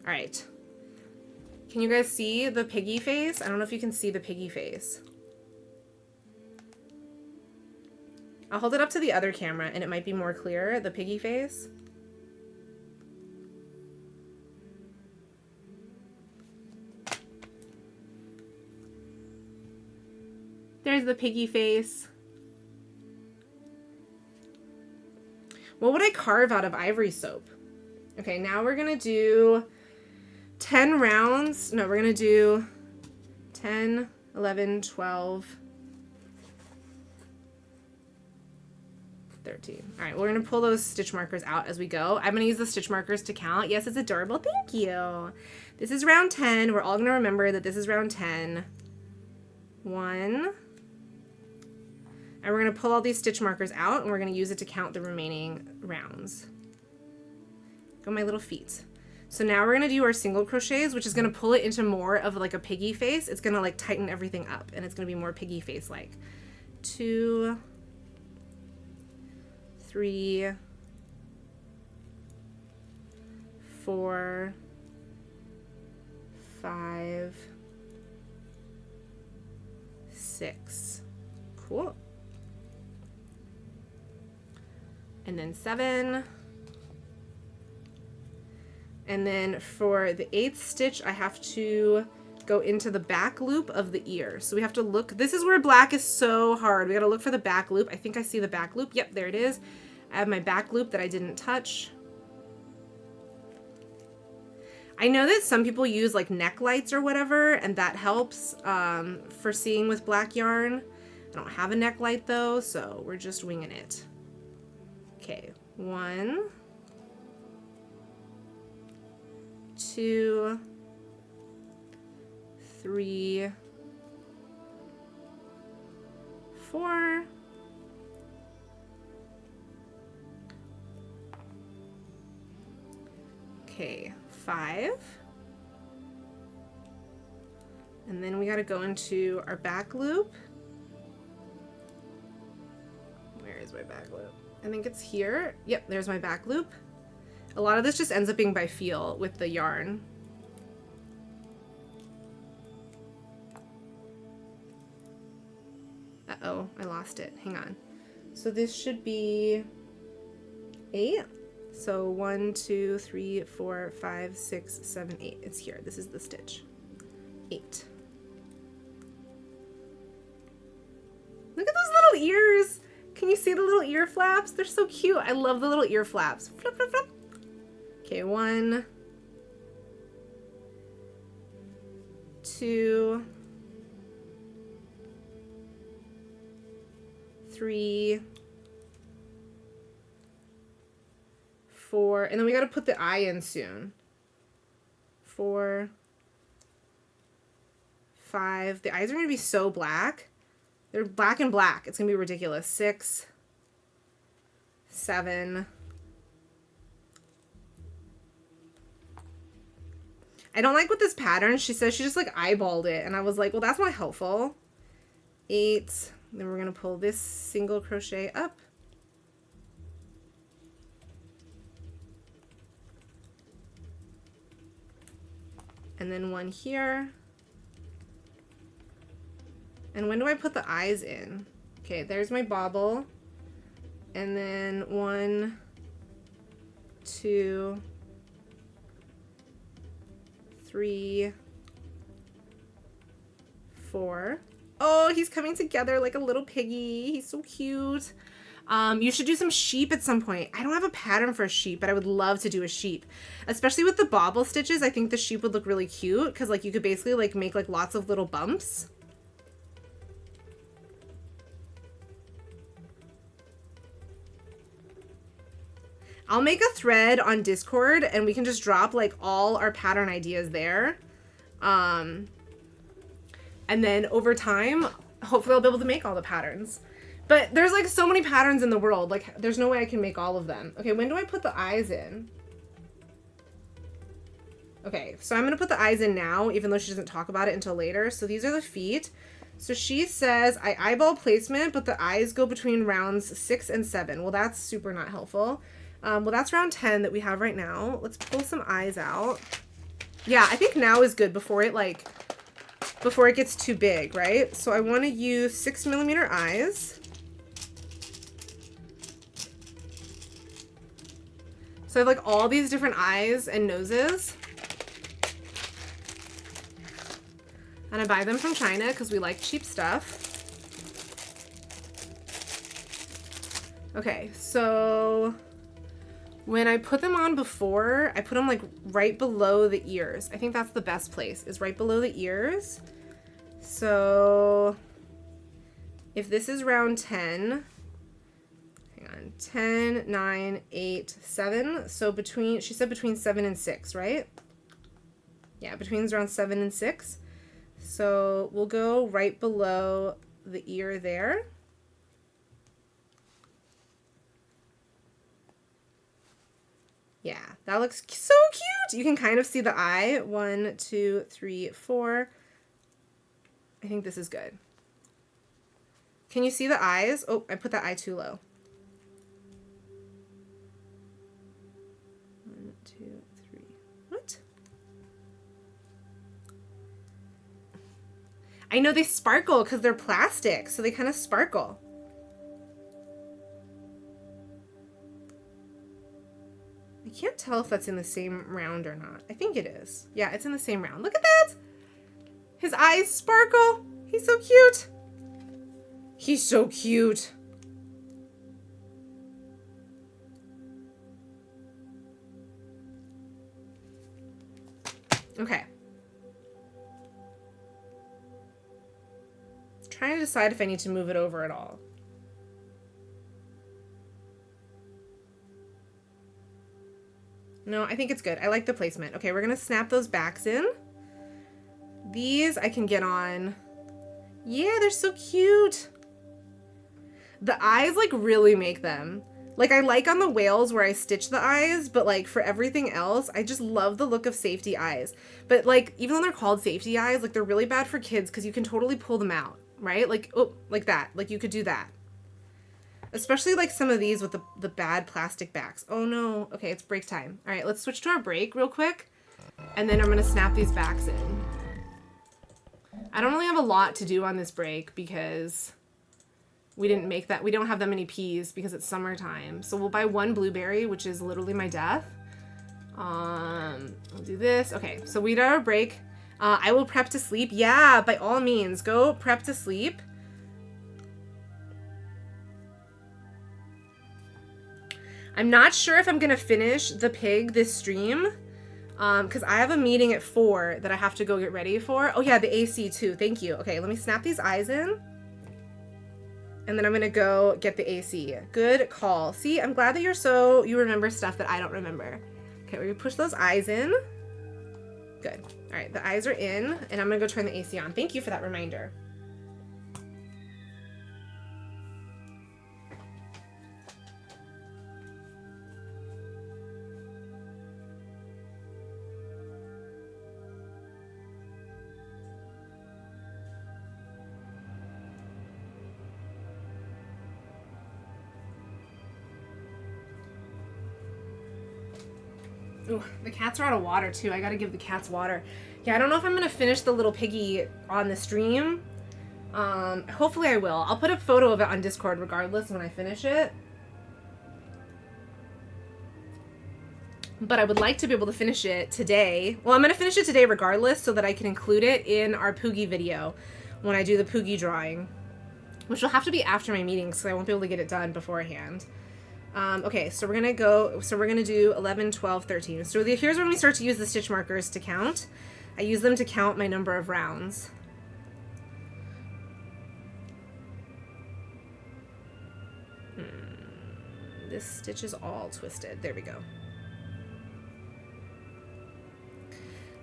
All right. Can you guys see the piggy face? I don't know if you can see the piggy face. I'll hold it up to the other camera and it might be more clear, the piggy face. There's the piggy face. What would I carve out of ivory soap? Okay, now we're gonna do 10 rounds. No, we're going to do 10, 11, 12, 13. All right, we're going to pull those stitch markers out as we go. I'm going to use the stitch markers to count. Yes, it's adorable. Thank you. This is round 10. We're all going to remember that this is round 10. 1. And we're going to pull all these stitch markers out and we're going to use it to count the remaining rounds. Go my little feet. So now we're gonna do our single crochets, which is gonna pull it into more of like a piggy face. It's gonna like tighten everything up and it's gonna be more piggy face like. 2, 3, 4, 5, 6. Cool. And then 7. And then for the 8th stitch, I have to go into the back loop of the ear. So we have to look, this is where black is so hard. We gotta look for the back loop. I think I see the back loop. Yep, there it is. I have my back loop that I didn't touch. I know that some people use like neck lights or whatever, and that helps for seeing with black yarn. I don't have a neck light though, so we're just winging it. Okay, 1, 2, 3, 4, okay, 5, and then we got to go into our back loop. Where is my back loop? I think it's here. Yep, there's my back loop. A lot of this just ends up being by feel with the yarn. Uh-oh, I lost it. Hang on. So this should be 8. So 1, 2, 3, 4, 5, 6, 7, 8. It's here. This is the stitch. 8. Look at those little ears. Can you see the little ear flaps? They're so cute. I love the little ear flaps. Flip, flip, flip. Okay, 1, 2, 3, 4, and then we got to put the eye in soon. 4, 5. The eyes are going to be so black. They're black and black. It's going to be ridiculous. 6, 7. I don't like with this pattern. She says she just like eyeballed it. And I was like, well, that's not helpful. 8. Then we're going to pull this single crochet up. And then 1 here. And when do I put the eyes in? Okay, there's my bobble. And then 1, 2, 3, 4. Oh, he's coming together like a little piggy. He's so cute. You should do some sheep at some point. I don't have a pattern for a sheep, but I would love to do a sheep. Especially with the bobble stitches, I think the sheep would look really cute because like you could basically like make like lots of little bumps. I'll make a thread on Discord and we can just drop like all our pattern ideas there. And then over time, hopefully I'll be able to make all the patterns. But there's like so many patterns in the world. Like there's no way I can make all of them. Okay, when do I put the eyes in? Okay, so I'm going to put the eyes in now, even though she doesn't talk about it until later. So these are the feet. So she says, I eyeball placement, but the eyes go between rounds 6 and 7. Well, that's super not helpful. Well, that's round 10 that we have right now. Let's pull some eyes out. Yeah, I think now is good before it gets too big, right? So I want to use 6mm eyes. So I have like all these different eyes and noses. And I buy them from China because we like cheap stuff. Okay, so when I put them on before, I put them like right below the ears. I think that's the best place, is right below the ears. So if this is round 10, hang on, 10, 9, 8, 7. So between, she said between 7 and 6, right? Yeah, between round 7 and 6. So we'll go right below the ear there. Yeah, that looks so cute. You can kind of see the eye. 1, 2, 3, 4. I think this is good. Can you see the eyes? Oh, I put that eye too low. 1, 2, 3. What? I know they sparkle because they're plastic, so they kind of sparkle. I can't tell if that's in the same round or not. I think it is. Yeah, it's in the same round. Look at that! His eyes sparkle. He's so cute. He's so cute. Okay. Trying to decide if I need to move it over at all. No, I think it's good. I like the placement. Okay, we're gonna snap those backs in. These I can get on. Yeah, they're so cute. The eyes like really make them. Like I like on the whales where I stitch the eyes, but like for everything else, I just love the look of safety eyes. But like even though they're called safety eyes, like they're really bad for kids because you can totally pull them out, right? Like, oh, like that. Like you could do that. Especially like some of these with the bad plastic backs. Oh no. Okay, it's break time. All right, let's switch to our break real quick. And then I'm gonna snap these backs in. I don't really have a lot to do on this break because we didn't make that. We don't have that many peas because it's summertime. So we'll buy 1 blueberry, which is literally my death. We'll do this. Okay, so we did our break. I will prep to sleep. Yeah, by all means, go prep to sleep. I'm not sure if I'm gonna finish the pig this stream. Because I have a meeting at 4 that I have to go get ready for. Oh yeah, the AC too. Thank you. Okay, let me snap these eyes in. And then I'm gonna go get the AC. Good call. See, I'm glad that you remember stuff that I don't remember. Okay, we're gonna push those eyes in. Good. All right, the eyes are in, and I'm gonna go turn the AC on. Thank you for that reminder. Ooh, the cats are out of water too. I gotta give the cats water. Yeah, I don't know if I'm gonna finish the little piggy on the stream. Hopefully I will. I'll put a photo of it on Discord regardless when I finish it. But I would like to be able to finish it today. Well, I'm gonna finish it today regardless so that I can include it in our Poogie video when I do the Poogie drawing. Which will have to be after my meeting so I won't be able to get it done beforehand. Okay, so we're gonna do 11, 12, 13. So here's when we start to use the stitch markers to count. I use them to count my number of rounds. This stitch is all twisted. There we go.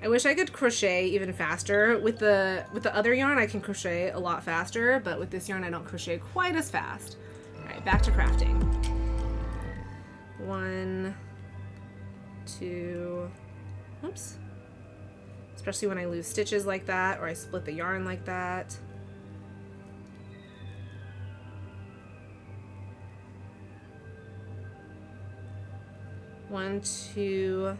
I wish I could crochet even faster. With the other yarn, I can crochet a lot faster, but with this yarn, I don't crochet quite as fast. All right, back to crafting. 1, 2, oops. Especially when I lose stitches like that, or I split the yarn like that. One, 2,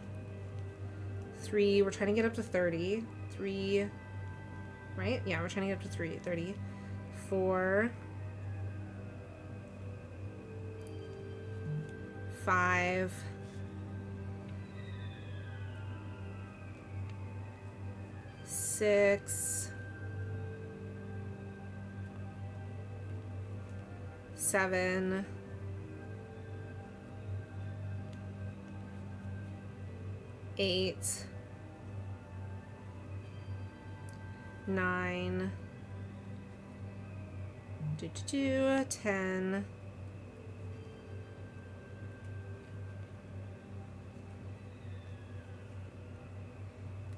3. We're trying to get up to 30. 3, right? Yeah, we're trying to get up to 30. 4, 5, 6, 7, 8, 9, 10,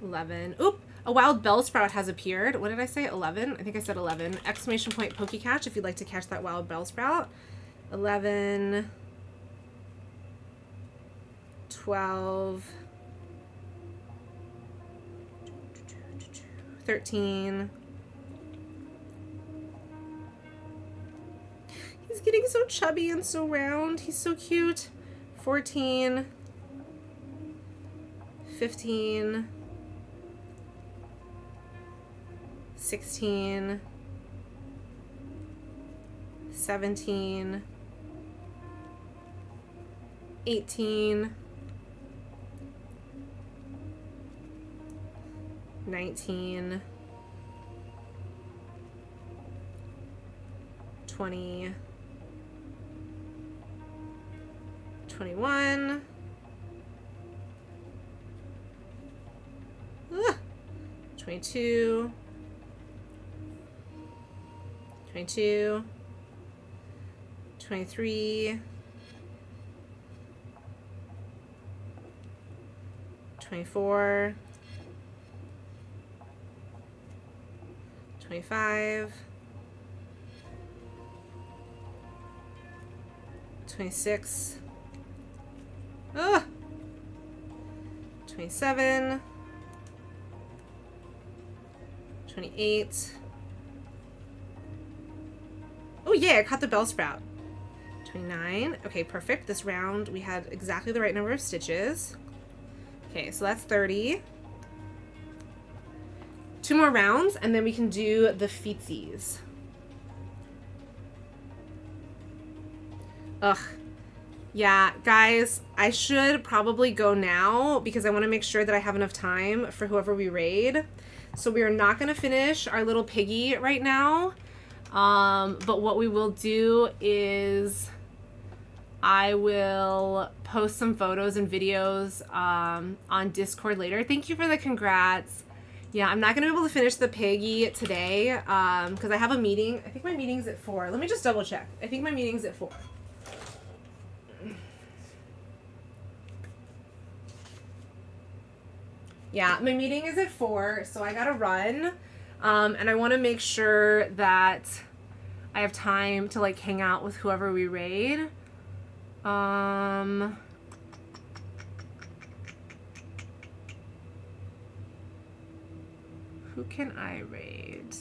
11. Oop! A wild bell sprout has appeared. What did I say? 11? I think I said 11. Exclamation point Poke Catch if you'd like to catch that wild bell sprout. 11. 12, 13. He's getting so chubby and so round. He's so cute. 14, 15, 16, 17, 18, 19, 20, 21, 22, 22, 23, 24, 25, 26, 27, 28. Oh yeah, I caught the bell sprout. 29. Okay, perfect. This round we had exactly the right number of stitches. Okay, so that's 30. 2 more rounds and then we can do the feetsies. Ugh. Yeah, guys, I should probably go now because I want to make sure that I have enough time for whoever we raid. So we are not going to finish our little piggy right now. But what we will do is I will post some photos and videos on Discord later. Thank you for the congrats. Yeah, I'm not going to be able to finish the piggy today because I have a meeting. I think my meeting's at 4. Let me just double check. I think my meeting's at 4. Yeah, my meeting is at 4, so I gotta run. And I want to make sure that I have time to like hang out with whoever we raid. Who can I raid?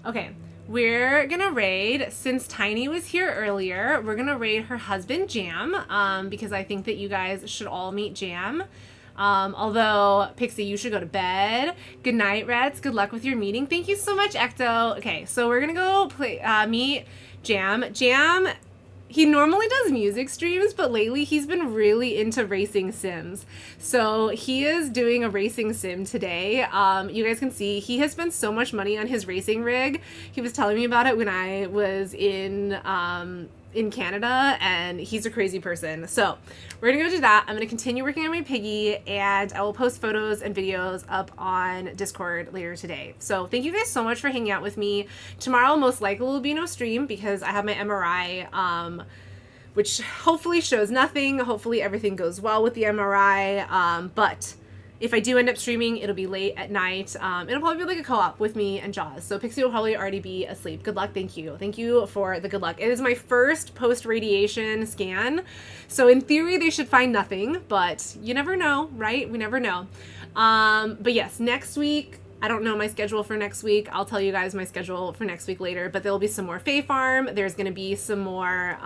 Okay, we're gonna raid, since Tiny was here earlier, we're gonna raid her husband Jam, because I think that you guys should all meet Jam. Although, Pixie, you should go to bed. Good night, Reds. Good luck with your meeting. Thank you so much, Ecto. Okay, so we're gonna go play, meet Jam. Jam, he normally does music streams, but lately he's been really into racing sims. So he is doing a racing sim today. You guys can see he has spent so much money on his racing rig. He was telling me about it when I was in Canada, and he's a crazy person. So we're gonna go do that. I'm gonna continue working on my piggy, and I will post photos and videos up on Discord later today. So thank you guys so much for hanging out with me. Tomorrow most likely will be no stream because I have my MRI, which hopefully shows nothing. Hopefully everything goes well with the MRI, but if I do end up streaming, it'll be late at night. It'll probably be like a co-op with me and Jaws. So Pixie will probably already be asleep. Good luck. Thank you. Thank you for the good luck. It is my first post-radiation scan. So in theory, they should find nothing, but you never know, right? We never know. But yes, next week, I don't know my schedule for next week. I'll tell you guys my schedule for next week later, but there'll be some more Fae Farm. There's going to be some more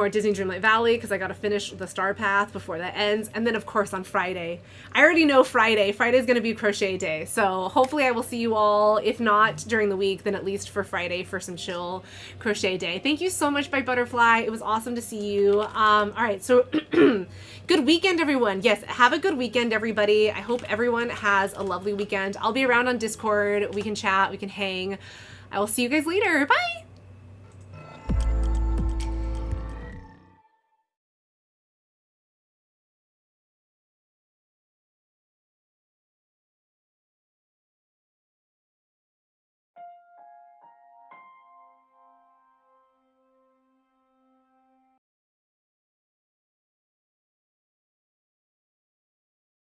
Disney Dreamlight Valley because I got to finish the Star Path before that ends. And then, of course, on Friday. I already know Friday's going to be crochet day. So hopefully I will see you all, if not during the week, then at least for Friday for some chill crochet day. Thank you so much, By Butterfly. It was awesome to see you. All right, so good weekend, everyone. Yes, have a good weekend, everybody. I hope everyone has a lovely weekend. I'll be around on Discord. We can chat. We can hang. I will see you guys later. Bye.